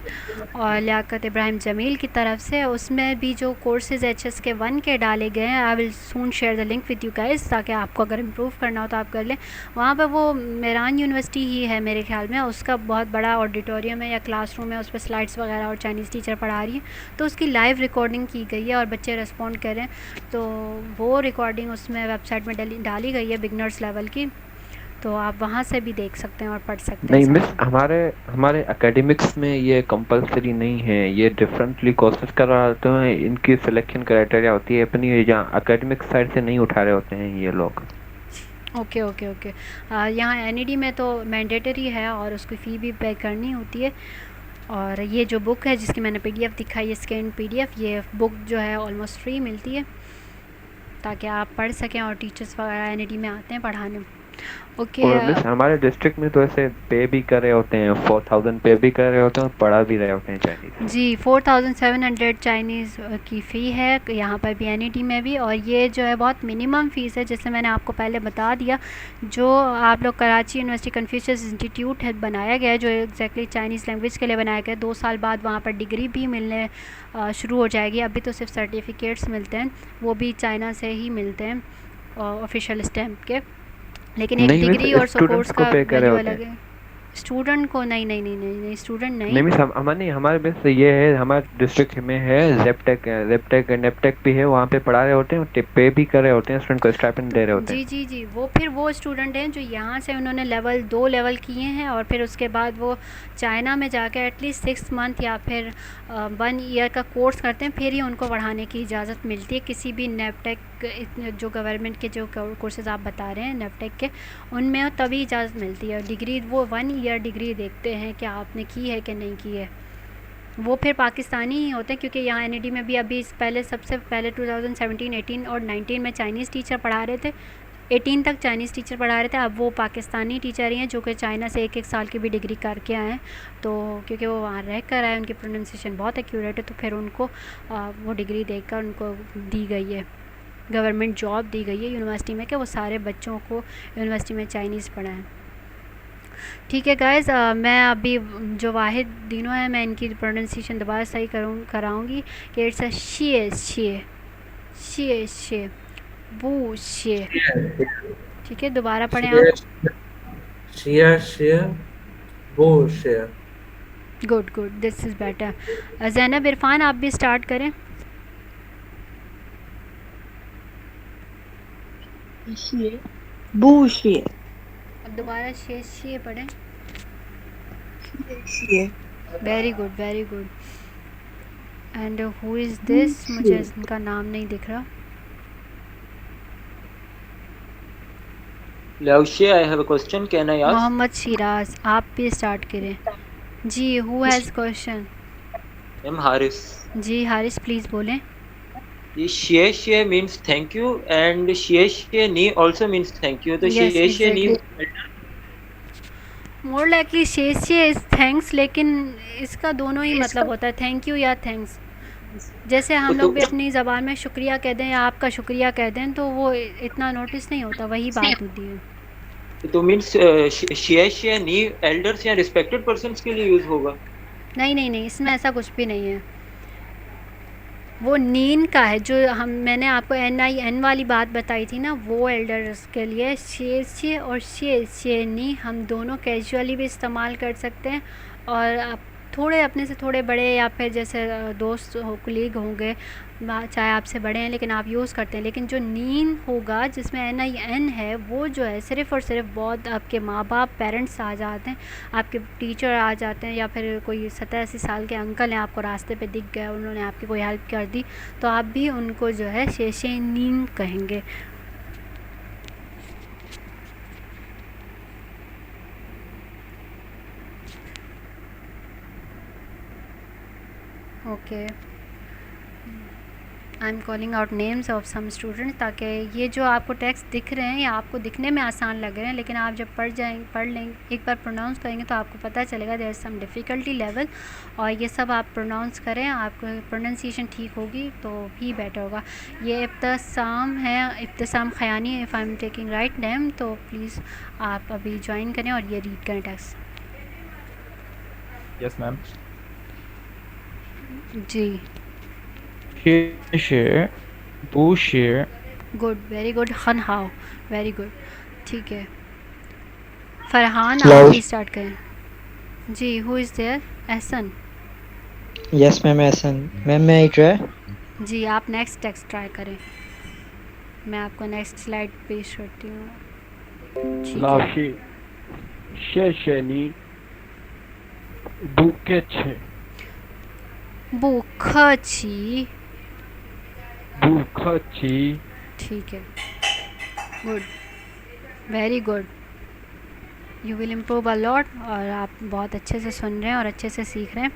और लियाकत इब्राहिम जमील की तरफ से, उसमें भी जो कोर्सेज़ HSK 1 के डाले गए हैं, I will soon share the link with you guys, ताकि आपको अगर इम्प्रूव करना हो तो आप कर लें। वहाँ पर वो मेहरान यूनिवर्सिटी ही है मेरे ख्याल में, उसका बहुत बड़ा ऑडिटोरियम है या क्लासरूम है, उस पर स्लाइड्स वगैरह और चाइनीज़ टीचर पढ़ा रही है, तो उसकी लाइव रिकॉर्डिंग की गई है और बच्चे रिस्पॉन्ड कर रहे हैं। तो वो रिकॉर्डिंग उसमें वेबसाइट में डाली गई है बिगनर्स लेवल की, तो आप वहाँ से भी देख सकते हैं और पढ़ सकते हैं। नहीं मिस, हमारे एकेडमिक्स में ये कंपलसरी नहीं है, ये डिफरेंटली कोर्सेज कराते हैं, इनकी सिलेक्शन क्राइटेरिया होती है अपनी, यहाँ एकेडमिक साइड से नहीं उठा रहे होते हैं ये लोग। Okay okay okay. यहाँ NED में तो मैंडेटरी है और उसकी फ़ी भी पे करनी होती है। और ये जो बुक है जिसकी मैंने PDF दिखाई है, स्कैन PDF, ये बुक जो है ऑलमोस्ट फ्री मिलती है ताकि आप पढ़ सकें, और टीचर्स वगैरह NED में आते हैं पढ़ाने। ओके। और मिस हमारे डिस्ट्रिक्ट में तो ऐसे पे भी कर रहे होते हैं, 4000 पे भी कर रहे होते हैं और पढ़ा भी रहे होते हैं चाइनीज़। जी, 4700 चाइनीज़ की फ़ी है यहाँ पर भी, NED में भी। और ये जो है बहुत मिनिमम फ़ीस है, जैसे मैंने आपको पहले बता दिया। जो आप लोग कराची यूनिवर्सिटी कन्फ्यूशियस इंस्टीट्यूट है बनाया गया है, जो एग्जैक्टली चाइनीज़ लैंग्वेज के लिए बनाया गया है, 2 साल बाद वहाँ पर डिग्री भी मिलने शुरू हो जाएगी। अभी तो सिर्फ सर्टिफिकेट्स मिलते हैं, वो भी चाइना से ही मिलते हैं ऑफिशियल स्टैम्प के, लेकिन एक डिग्री और कोर्स का वैल्यू अलग है। स्टूडेंट को नहीं, स्टूडेंट नहीं। नहीं मिस, हमारे बस ये है, हमारे डिस्ट्रिक्ट में है जेपटेक नेपटेक भी है, वहाँ पे पढ़ा रहे होते हैं, पे भी कर रहे होते हैं, स्टूडेंट को स्टाइपेंड दे रहे होते हैं। जी, वो फिर वो स्टूडेंट हैं जो यहाँ से उन्होंने लेवल 2 लेवल किए हैं और फिर उसके बाद वो चाइना में जाकर एटलीस्ट 6 मंथ या फिर 1 ईयर का कोर्स करते हैं, फिर ही उनको पढ़ाने की इजाज़त मिलती है। किसी भी नेपटेक जो गवर्नमेंट के जो कोर्सेज़ आप बता रहे हैं नेपटेक के, उनमें तभी इजाज़त मिलती है। डिग्री वो 1 ईयर डिग्री देखते हैं कि आपने की है कि नहीं की है। वो फिर पाकिस्तानी ही होते हैं क्योंकि यहाँ NED में भी अभी सबसे पहले 2017, 18 और 19 में चाइनीज़ टीचर पढ़ा रहे थे, 18 तक चाइनीज़ टीचर पढ़ा रहे थे। अब वो पाकिस्तानी टीचर ही हैं जो कि चाइना से 1-1 साल की भी डिग्री करके आए हैं, तो क्योंकि वो वहाँ रह कर आए, उनकी प्रोनाउंसिएशन बहुत एक्यूरेट है, तो फिर उनको वो डिग्री देकर उनको दी गई है, गवर्नमेंट जॉब दी गई है यूनिवर्सिटी में कि वो सारे बच्चों को यूनिवर्सिटी में चाइनीज़ पढ़ाएँ। ठीक है गाइज़, मैं अभी जो वाहिद दिनों है मैं इनकी प्रोनाउंसिएशन दोबारा सही कराऊँगी कि इट्स अ शे बू शे। ठीक है, दोबारा पढ़ें आप। Good, this is better. Zainab Irfan, आप भी स्टार्ट करें। अब दोबारा शे पढ़ें। Very good. And who is this? मुझे इनका नाम नहीं दिख रहा। Laoshia, I have a question. Can I ask? Mohammad Siraj, आप भी स्टार्ट करें। जी, who has question? I'm Haris. जी हारिस, प्लीज़ बोलें। ये shie means thank you and shie ni also means thank you. तो Yes, shie ni more likely शे is thanks, लेकिन इसका दोनों ही मतलब होता है, थैंक यू या थैंक्स। जैसे हम लोग भी अपनी ज़बान में शुक्रिया कह दें या आपका शुक्रिया कह दें तो वो इतना नोटिस नहीं होता, वही बात होती है। तो मीन्स shie ni एल्डर्स या रिस्पेक्टेड पर्सन्स के लिए यूज़ होगा? नहीं, इसमें ऐसा कुछ भी नहीं है। वो नीन का है, जो मैंने आपको NIN वाली बात बताई थी ना, वो एल्डर्स के लिए। शे और शे नी हम दोनों कैजुअली भी इस्तेमाल कर सकते हैं, और आप थोड़े अपने से थोड़े बड़े या फिर जैसे दोस्त हो, कुलीग होंगे, चाहे आपसे बड़े हैं लेकिन आप यूज़ करते हैं। लेकिन जो नीन होगा जिसमें NIN है, वो जो है सिर्फ़ और सिर्फ बहुत आपके माँ बाप, पेरेंट्स आ जाते हैं, आपके टीचर आ जाते हैं, या फिर कोई 70-80 साल के अंकल हैं, आपको रास्ते पे दिख गए, उन्होंने आपकी कोई हेल्प कर दी, तो आप भी उनको जो है शे नीन कहेंगे। Okay, I am calling out names of some students, ताकि ये जो आपको टेक्स्ट दिख रहे हैं या आपको दिखने में आसान लग रहे हैं, लेकिन आप जब पढ़ लेंगे, एक बार प्रोनाउंस करेंगे तो आपको पता चलेगा there is some difficulty level, और ये सब आप प्रोनाउंस करें, आपको प्रोनाउंसिएशन ठीक होगी तो भी बेटर होगा। ये इब्तिसाम है, Ibtisam Khayani, if I am taking right name, तो प्लीज़ आप अभी ज्वाइन करें और ये रीड करें टेक्स्ट। Yes ma'am. जी, शेर, बू शेर, गुड, वेरी गुड। खन हाउ, वेरी गुड, ठीक है। फरहान Hello. आप भी स्टार्ट करें। जी, who is there? Ehsan. Yes ma'am Ehsan. Ma'am मैं आई ट्राई। जी, आप नेक्स्ट टेक्स्ट ट्राई करें, मैं आपको नेक्स्ट स्लाइड पेश करती हूँ। ठीक है। लाशी शेशनी बुकेचे बुखची, बुखची, ठीक है, good, very good, you will improve a lot, और आप बहुत अच्छे से सुन रहे हैं और अच्छे से सीख रहे हैं।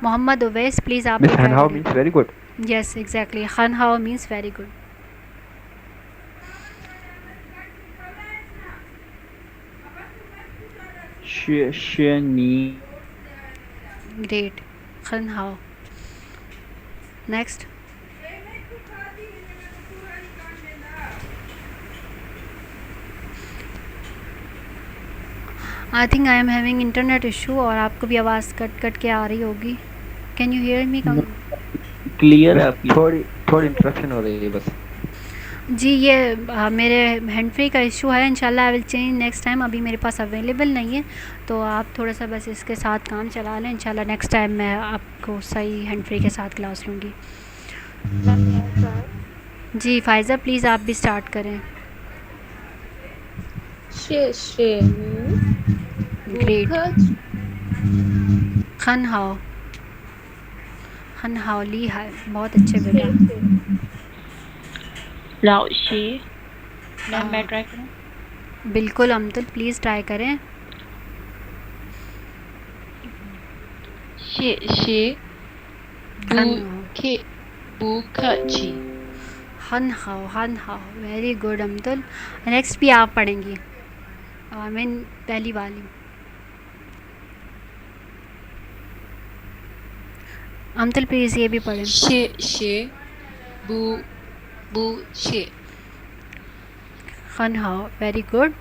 मोहम्मद उवैस प्लीज़ आप मिस हनहाउ means very good. Yes exactly, खन हाउ मीन्स वेरी गुड। शेनी, ग्रेट, खन हाउ। Next, I think I am having internet issue और आपको भी आवाज़ कट कट के आ रही होगी। Can you hear me? Clear है आपकी? थोड़ी इंटरप्शन हो रही है बस। जी, ये मेरे हैंड फ्री का इशू है, इंशाल्लाह I will change next time. अभी मेरे पास अवेलेबल नहीं है, तो आप थोड़ा सा बस इसके साथ काम चला लें, इंशाल्लाह नेक्स्ट टाइम मैं आपको सही हैंड फ्री के साथ क्लास लूँगी। जी फ़ायज़ा प्लीज़ आप भी स्टार्ट करें। ग्रेट, खन हाओ, खन हाओ ली है, बहुत अच्छे बेटा। लाओशी, मैं ट्राई करूं? बिल्कुल अमतुल प्लीज़ ट्राई करें। शे बुखे बुखची, हन हाओ, वेरी गुड अमतुल। नेक्स्ट भी आप पढ़ेंगी, आई मीन पहली वाली। अमतुल प्लीज़ ये भी पढ़ें। शे बू शे, खन हाओ, वेरी गुड।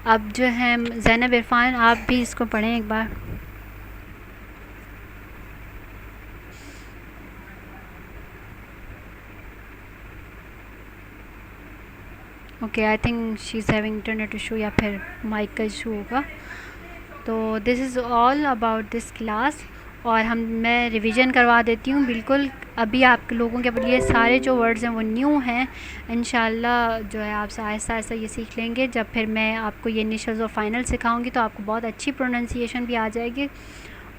अब जो है ज़ैनब इरफान आप भी इसको पढ़ें एक बार। Okay, I think she is having internet issue या फिर माइक का इशू होगा। तो this is all about this class, और मैं रिवीजन करवा देती हूँ बिल्कुल। अभी आप लोगों के लिए सारे जो वर्ड्स हैं वो न्यू हैं, इंशाल्लाह जो है आप आहिस्ता आहिस्ता ये सीख लेंगे। जब फिर मैं आपको ये इनिशियल्स और फाइनल सिखाऊंगी तो आपको बहुत अच्छी प्रोनाउंसिएशन भी आ जाएगी,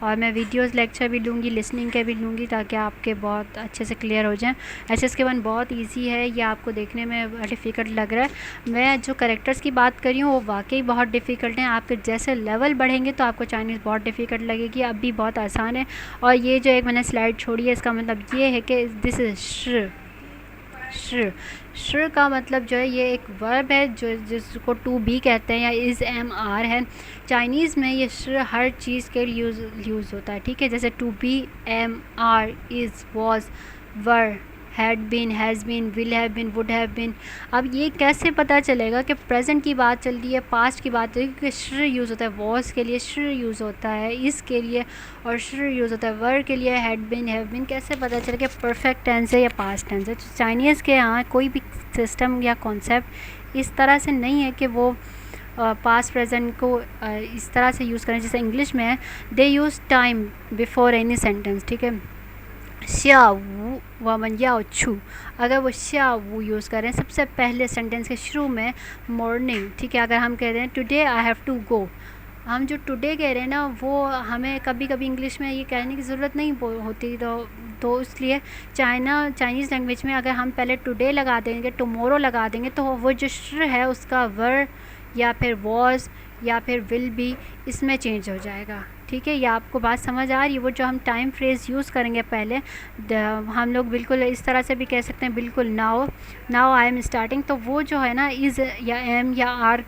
और मैं वीडियोस लेक्चर भी लूँगी, लिसनिंग के भी लूँगी, ताकि आपके बहुत अच्छे से क्लियर हो जाएं। SSK1 बहुत इजी है, ये आपको देखने में डिफ़िकल्ट लग रहा है। मैं जो कैरेक्टर्स की बात कर रही हूँ वो वाकई बहुत डिफ़िकल्ट हैं। आपके जैसे लेवल बढ़ेंगे तो आपको चाइनीज़ बहुत डिफ़िकल्ट लगेगी, अब भी बहुत आसान है। और ये जो एक मैंने स्लाइड छोड़ी है, इसका मतलब ये है कि दिस इज़ श्र का मतलब जो है ये एक वर्ब है जो जिसको टू बी कहते हैं, या इज़ MR है। चाइनीज़ में ये श्र हर चीज़ के लिए यूज़ होता है, ठीक है। जैसे to be, MR, is, was, were, had been, has been, will have been, would have been. अब ये कैसे पता चलेगा कि प्रेजेंट की बात चल रही है, पास्ट की बात चल रही है? क्योंकि श्र यूज़ होता है वॉज के लिए, श्र यूज़ होता है इस के लिए, और श्र यूज़ होता है वर के लिए, हैड बीन, हैव बीन। कैसे पता चले कि परफेक्ट टेंस है या पास्ट टेंस है? तो चाइनीज़ के यहाँ कोई भी सिस्टम या कॉन्सेप्ट इस तरह से नहीं है कि वो पास्ट प्रेजेंट को इस तरह से यूज़ करें जैसे इंग्लिश में है। They use time before any sentence, ठीक है। श्या वू वमन याओ छू, अगर वो श्या वू यूज़ करें सबसे पहले सेंटेंस के शुरू में मॉर्निंग, ठीक है। अगर हम कह रहे हैं today I have to go, हम जो टुडे कह रहे हैं ना वो हमें कभी कभी इंग्लिश में ये कहने की ज़रूरत नहीं होती, तो इसलिए चाइनीज़ लैंग्वेज में अगर हम पहले टुडे लगा देंगे, टुमारो लगा देंगे, तो वो जो श्र है उसका वर या फिर वॉज या फिर विल बी इसमें चेंज हो जाएगा, ठीक है, ये आपको बात समझ आ रही है? वो जो हम टाइम फ्रेज़ यूज़ करेंगे पहले, हम लोग बिल्कुल इस तरह से भी कह सकते हैं, बिल्कुल नाउ आई एम स्टार्टिंग, तो वो जो है ना इज़ या एम या आर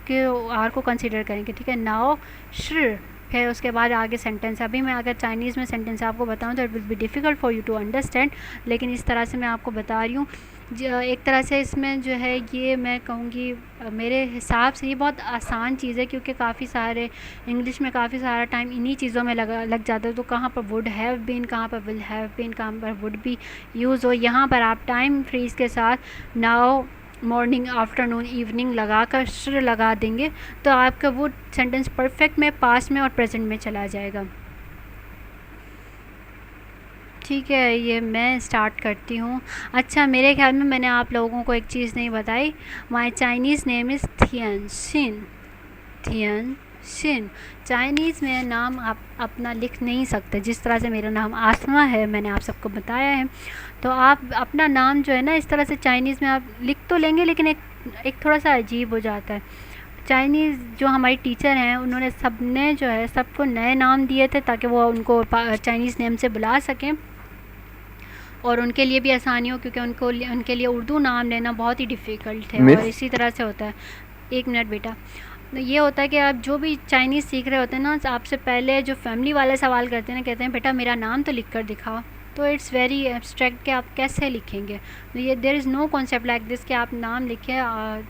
को कंसिडर करेंगे। ठीक है, नाउ श्र, फिर उसके बाद आगे सेंटेंस। अभी मैं अगर चाइनीज़ में सेंटेंस आपको बताऊं तो it will be difficult for you to understand, लेकिन इस तरह से मैं आपको बता रही हूँ। एक तरह से इसमें जो है ये मैं कहूँगी मेरे हिसाब से ये बहुत आसान चीज़ है, क्योंकि काफ़ी सारे इंग्लिश में काफ़ी सारा टाइम इन्हीं चीज़ों में लग जाता है। तो कहाँ पर वुड हैव बीन, कहाँ पर विल हैव बीन, कहाँ पर वुड बी यूज़ हो, यहाँ पर आप टाइम फ्रीज़ के साथ नाउ, मॉर्निंग, आफ्टरनून, इवनिंग लगा कर श्र लगा देंगे तो आपका वो सेंटेंस परफेक्ट में, पास्ट में और प्रेजेंट में चला जाएगा। ठीक है, ये मैं स्टार्ट करती हूँ। अच्छा, मेरे ख्याल में मैंने आप लोगों को एक चीज़ नहीं बताई। माय चाइनीज़ नेम इज़ थियन शिन। चाइनीज़ में नाम आप अपना लिख नहीं सकते। जिस तरह से मेरा नाम आसमा है, मैंने आप सबको बताया है, तो आप अपना नाम जो है ना इस तरह से चाइनीज़ में आप लिख तो लेंगे, लेकिन एक थोड़ा सा अजीब हो जाता है। चाइनीज़ जो हमारी टीचर हैं उन्होंने सबने जो है सबको नए नाम दिए थे ताकि वो उनको चाइनीज़ नेम से बुला सकें और उनके लिए भी आसानी हो, क्योंकि उनके लिए उर्दू नाम लेना बहुत ही डिफ़िकल्ट है। और इसी तरह से होता है, एक मिनट बेटा, तो ये होता है कि आप जो भी चाइनीज़ सीख रहे होते हैं ना, आपसे पहले जो फैमिली वाले सवाल करते हैं ना, कहते हैं बेटा मेरा नाम तो लिख कर दिखाओ, तो इट्स वेरी एब्स्ट्रैक्ट कि आप कैसे लिखेंगे। तो ये there is no concept like this कि आप नाम लिखें।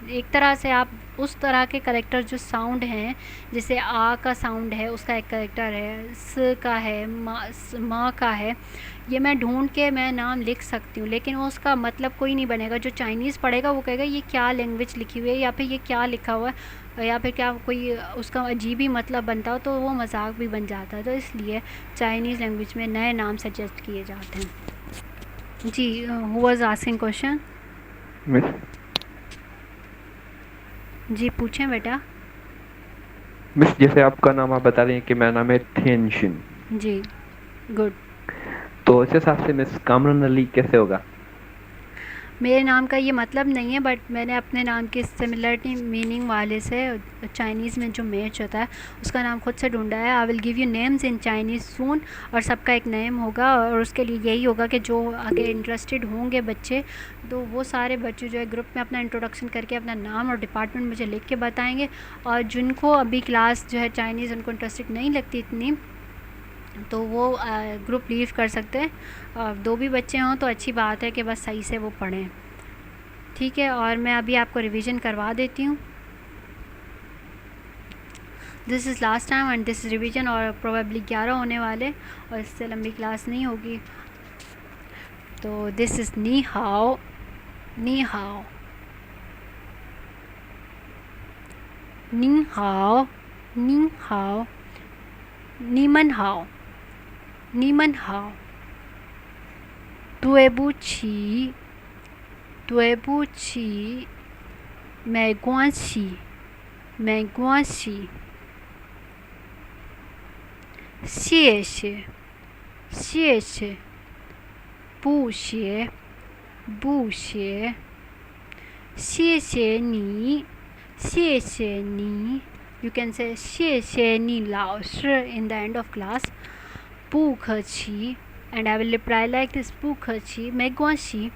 एक तरह से आप उस तरह के करेक्टर जो साउंड हैं, जैसे आ का साउंड है उसका एक करेक्टर है, स का है, माँ का है, ये मैं ढूंढ के मैं नाम लिख सकती हूँ, लेकिन उसका मतलब कोई नहीं बनेगा। जो चाइनीज़ पढ़ेगा वो कहेगा ये क्या लैंग्वेज लिखी हुई है, या फिर ये क्या लिखा हुआ है, या फिर क्या कोई उसका अजीब ही मतलब बनता हो, तो वो मजाक भी बन जाता है। तो इसलिए चाइनीज़ लैंग्वेज में नए नाम सजेस्ट किए जाते हैं। जी, हु वाज आस्किंग क्वेश्चन? जी पूछें बेटा। मिस, जैसे आपका नाम आप बता रही हैं कि मेरा नाम है थियनशिन। जी, गुड। तो इस हिसाब से मिस कामरान अली कैसे होगा? मेरे नाम का ये मतलब नहीं है, बट मैंने अपने नाम की सिमिलरिटी मीनिंग वाले से चाइनीज़ में जो मैच होता है उसका नाम खुद से ढूंढा है। I will give you names in Chinese soon, और सबका एक नेम होगा, और उसके लिए यही होगा कि जो आगे इंटरेस्टेड होंगे बच्चे, तो वो सारे बच्चे जो है ग्रुप में अपना इंट्रोडक्शन करके अपना नाम और डिपार्टमेंट मुझे लिख के बताएंगे। और जिनको अभी क्लास जो है चाइनीज़ उनको इंटरेस्टेड नहीं लगती इतनी, तो वो ग्रुप लीव कर सकते हैं। दो भी बच्चे हों तो अच्छी बात है कि बस सही से वो पढ़ें। ठीक है, और मैं अभी आपको रिवीजन करवा देती हूँ। This is last time and this revision, और प्रोबेबली 11 होने वाले, और इससे लंबी क्लास नहीं होगी। तो दिस इज़ नी हाओ, नी हाओ, नी हाओ, नी हाओ, नीमन हाओ, नीमन हाओ, दुएबुची, दुएबुची, मैग्वांशी, मैग्वांशी, 谢谢，谢谢，不谢，不谢，谢谢你，谢谢你。You can say 谢谢你老师 in the end of class. 不客气 and I will reply like this 不客气没关系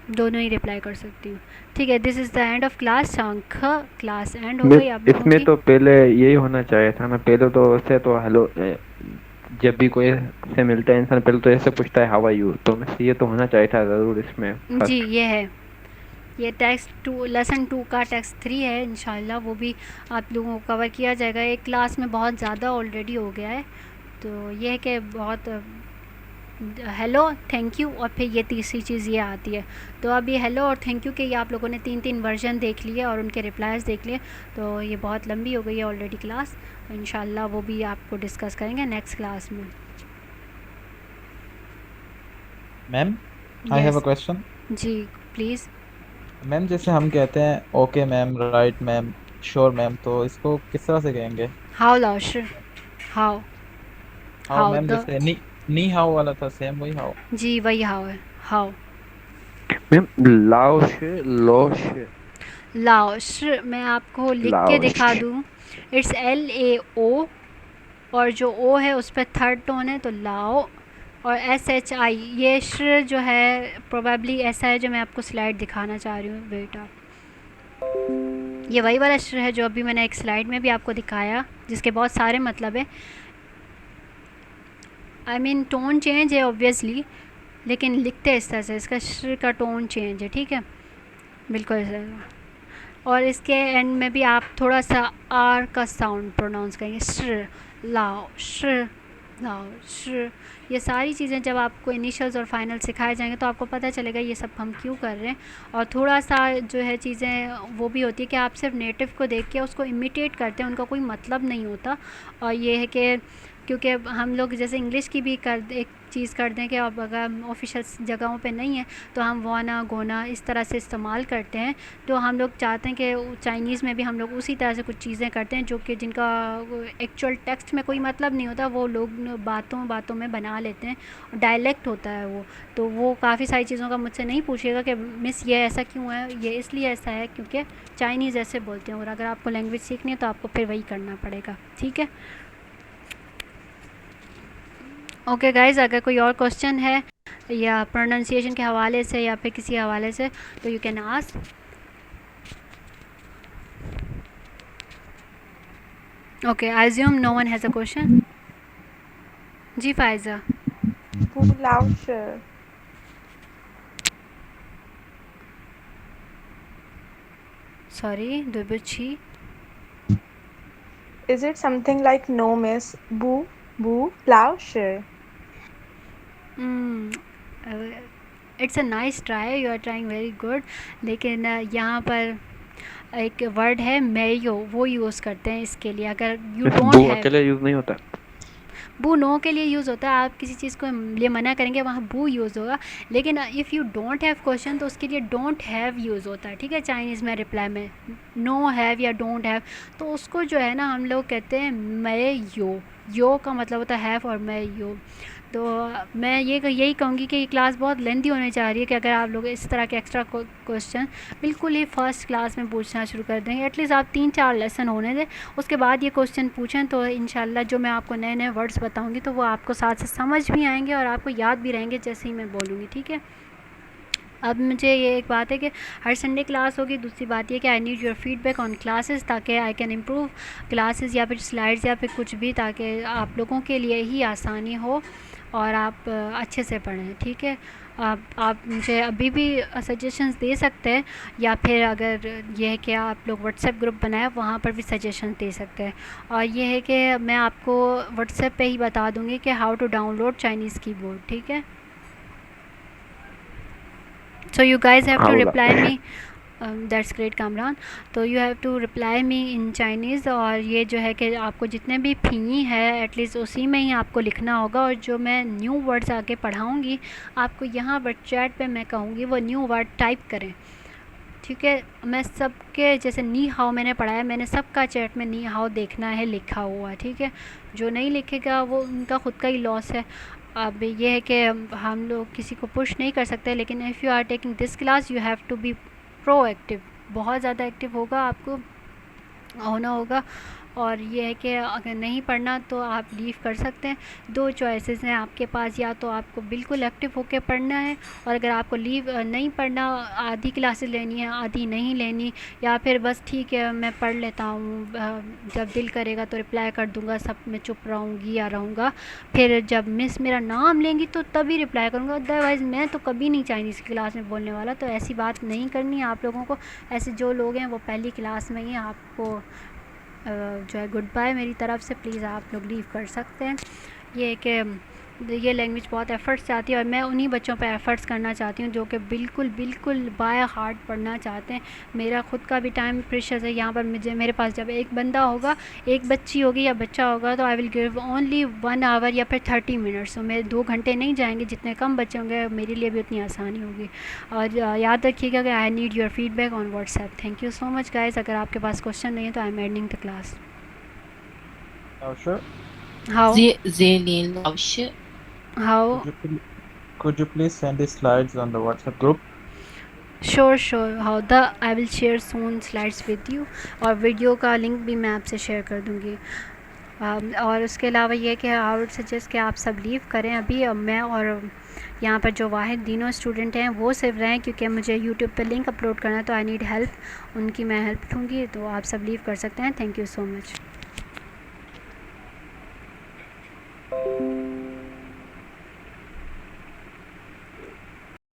दोनों ही रिप्लाई कर सकती हूँ। ठीक है, this is the end of class. शंख क्लास एंड हो गई आप लोगों इसमें की। तो पहले यही होना चाहिए था ना, पहले तो वैसे तो हेलो, जब भी कोई से मिलता है इंसान पहले तो ऐसे पूछता है हाउ आर यू, तो ये तो होना चाहिए था ज़रूर इसमें। जी, ये है, ये टेक्स्ट 2 लेसन 2 का टेक्स्ट 3 है, इंशाल्लाह वो भी आप लोगों को कवर किया जाएगा। एक क्लास में बहुत ज़्यादा ऑलरेडी हो गया है, तो ये है कि बहुत हेलो थैंक यू, और फिर ये तीसरी चीज़ ये आती है। तो अब ये हेलो और थैंक यू के ये आप लोगों ने 3 वर्जन देख लिए और उनके रिप्लाईज देख लिए, तो ये बहुत लंबी हो गई है ऑलरेडी क्लास। तो इंशाल्लाह वो भी आपको डिस्कस करेंगे नेक्स्ट क्लास में। Ma'am, I have a question. जी प्लीज़। मैम, जैसे हम कहते हैं okay ma'am, right ma'am, sure ma'am, तो इसको किस तरह से कहेंगे? हाउ लाउश, हाउ हाउ मैम, जैसे नी हाउ वाला था, सेम वही हाउ? जी वही हाउ है, हाउ। मैम लाओश, लोश, लाओश मैं आपको लिख के दिखा दूँ। इट्स LAO और जो ओ है उस पर थर्ड टोन है तो लाओ। और SHI ये श जो है प्रोबेबली ऐसा है जो मैं आपको स्लाइड दिखाना चाह रही हूँ बेटा। ये वही वाला श है जो अभी मैंने एक स्लाइड में भी आपको दिखाया, जिसके बहुत सारे मतलब है। आई मीन टोन चेंज है ऑब्वियसली, लेकिन लिखते इस तरह से, इसका श का टोन चेंज है, ठीक है, बिल्कुल ऐसा। और इसके एंड में भी आप थोड़ा सा आर का साउंड प्रोनाउंस करेंगे, श लाओ, श लाओ, श। ये सारी चीज़ें जब आपको इनिशियल्स और फाइनल सिखाए जाएंगे तो आपको पता चलेगा ये सब हम क्यों कर रहे हैं। और थोड़ा सा जो है चीज़ें वो भी होती है कि आप सिर्फ नेटिव को देख के उसको इमिटेट करते हैं, उनका कोई मतलब नहीं होता। और ये है कि क्योंकि हम लोग जैसे इंग्लिश की भी एक चीज़ कर दें कि अब अगर ऑफिशियल जगहों पे नहीं है तो हम वाना गोना इस तरह से इस्तेमाल करते हैं। तो हम लोग चाहते हैं कि चाइनीज़ में भी हम लोग उसी तरह से कुछ चीज़ें करते हैं जो कि जिनका एक्चुअल टेक्स्ट में कोई मतलब नहीं होता, वो लोग बातों में बना लेते हैं, डायलेक्ट होता है वो। तो वो काफ़ी सारी चीज़ों का मुझसे नहीं पूछिएगा कि मिस ये ऐसा क्यों है, ये इसलिए ऐसा है क्योंकि चाइनीज़ ऐसे बोलते हैं। और अगर आपको लैंग्वेज सीखनी है तो आपको फिर वही करना पड़ेगा, ठीक है। ओके गाइज़, अगर कोई और क्वेश्चन है या प्रोनाउंसिएशन के हवाले से या फिर किसी हवाले से तो you can ask. Okay, I assume no one has a question. जी फायजा। सॉरी दुबुची। Is it something like no miss? Boo, boo, plowshare. It's a nice try, you are trying very good. लेकिन यहाँ पर एक वर्ड है Mayo, वो use करते हैं इसके लिए। अगर यू डोंट बू हैव, अकेले यूज नहीं होता, बू नो के लिए यूज़ होता है। आप किसी चीज़ को लिए मना करेंगे वहाँ बू यूज़ होगा। लेकिन if you don't have question तो उसके लिए डोंट हैव यूज़ होता है, ठीक है। चाइनीज़ में रिप्लाई में नो हैव या डोंट हैव, तो उसको जो है ना हम लोग कहते हैं मैं यो का मतलब होता है हैव और मैं यो। तो मैं यही कहूँगी कि ये क्लास बहुत लेंथी होने जा रही है कि अगर आप लोग इस तरह के एक्स्ट्रा क्वेश्चन बिल्कुल ही फर्स्ट क्लास में पूछना शुरू कर देंगे, एटलीस्ट आप 3-4 लेसन होने दें, उसके बाद ये क्वेश्चन पूछें तो इंशाल्लाह जो मैं आपको नए नए वर्ड्स बताऊँगी तो वो आपको साथ से समझ भी आएंगे और आपको याद भी रहेंगे जैसे ही मैं बोलूँगी, ठीक है। अब मुझे ये एक बात है कि हर संडे क्लास होगी। दूसरी बात ये कि I need your feedback on classes ताकि आई कैन इम्प्रूव क्लासेस या फिर स्लाइड्स या फिर कुछ भी, ताकि आप लोगों के लिए ही आसानी हो और आप अच्छे से पढ़ें, ठीक है। आप मुझे अभी भी सजेशंस दे सकते हैं या फिर अगर ये है कि आप लोग व्हाट्सएप ग्रुप बनाएं वहाँ पर भी सजेशन दे सकते हैं। और ये है कि मैं आपको व्हाट्सएप पे ही बता दूँगी कि how to download Chinese keyboard, ठीक है। So you guys have to reply me. That's great, Kamran. तो you have to reply me in Chinese। और ये जो है कि आपको जितने भी फी है एटलीस्ट उसी में ही आपको लिखना होगा। और जो मैं न्यू वर्ड्स आगे पढ़ाऊँगी आपको यहाँ पर चैट पे मैं कहूँगी वो न्यू वर्ड टाइप करें, ठीक है। मैं सबके जैसे नी हाउ मैंने पढ़ाया, मैंने सबका चैट में नी हाउ देखना है लिखा हुआ, ठीक है। जो नहीं लिखेगा वो उनका ख़ुद का ही लॉस है। अब ये है कि हम लोग किसी को पुश नहीं कर सकते, लेकिन if you are taking this class you have to be proactive, बहुत ज़्यादा एक्टिव होगा आपको होना होगा। और ये है कि अगर नहीं पढ़ना तो आप लीव कर सकते हैं। 2 चॉइसेस हैं आपके पास, या तो आपको बिल्कुल एक्टिव होकर पढ़ना है और अगर आपको लीव नहीं पढ़ना, आधी क्लासेस लेनी है आधी नहीं लेनी, या फिर बस ठीक है मैं पढ़ लेता हूँ, जब दिल करेगा तो रिप्लाई कर दूँगा, सब मैं चुप रहूँगी या रहूँगा, फिर जब मिस मेरा नाम लेंगी तो तभी रिप्लाई करूँगा, अदरवाइज़ मैं तो कभी नहीं चाइनीज़ की क्लास में बोलने वाला। तो ऐसी बात नहीं करनी है आप लोगों को। ऐसे जो लोग हैं वो पहली क्लास में ही आपको जो है गुड बाय मेरी तरफ़ से, प्लीज़ आप लोग लीव कर सकते हैं। ये कि ये लैंग्वेज बहुत एफ़र्ट्स चाहती है और मैं उन्हीं बच्चों पे एफ़र्ट्स करना चाहती हूँ जो कि बिल्कुल बाय हार्ट पढ़ना चाहते हैं। मेरा ख़ुद का भी टाइम प्रेशर है यहाँ पर। मेरे पास जब एक बंदा होगा, एक बच्ची होगी या बच्चा होगा तो I will give only 1 hour या फिर 30 मिनट्स। तो मेरे 2 घंटे नहीं जाएंगे, जितने कम बच्चे होंगे मेरे लिए भी उतनी आसानी होगी। और याद रखिएगा कि I need your feedback on WhatsApp. Thank you so much guys. अगर आपके पास क्वेश्चन नहीं है तो I am ending the class. How? How? Could you please send the slides on the WhatsApp group? Sure. How the I will share soon slides with you और video का link भी मैं आपसे शेयर कर दूँगी। और उसके अलावा ये कि आई वुड सजेस्ट कि आप सब लीव करें अभी। मैं और यहाँ पर जो वाहिद तीनों स्टूडेंट हैं वो सिर्फ रहें, क्योंकि मुझे यूट्यूब पे लिंक अपलोड करना है, तो आई नीड हेल्प, उनकी मैं हेल्प दूँगी। तो आप सब लीव कर सकते हैं। Thank you so much.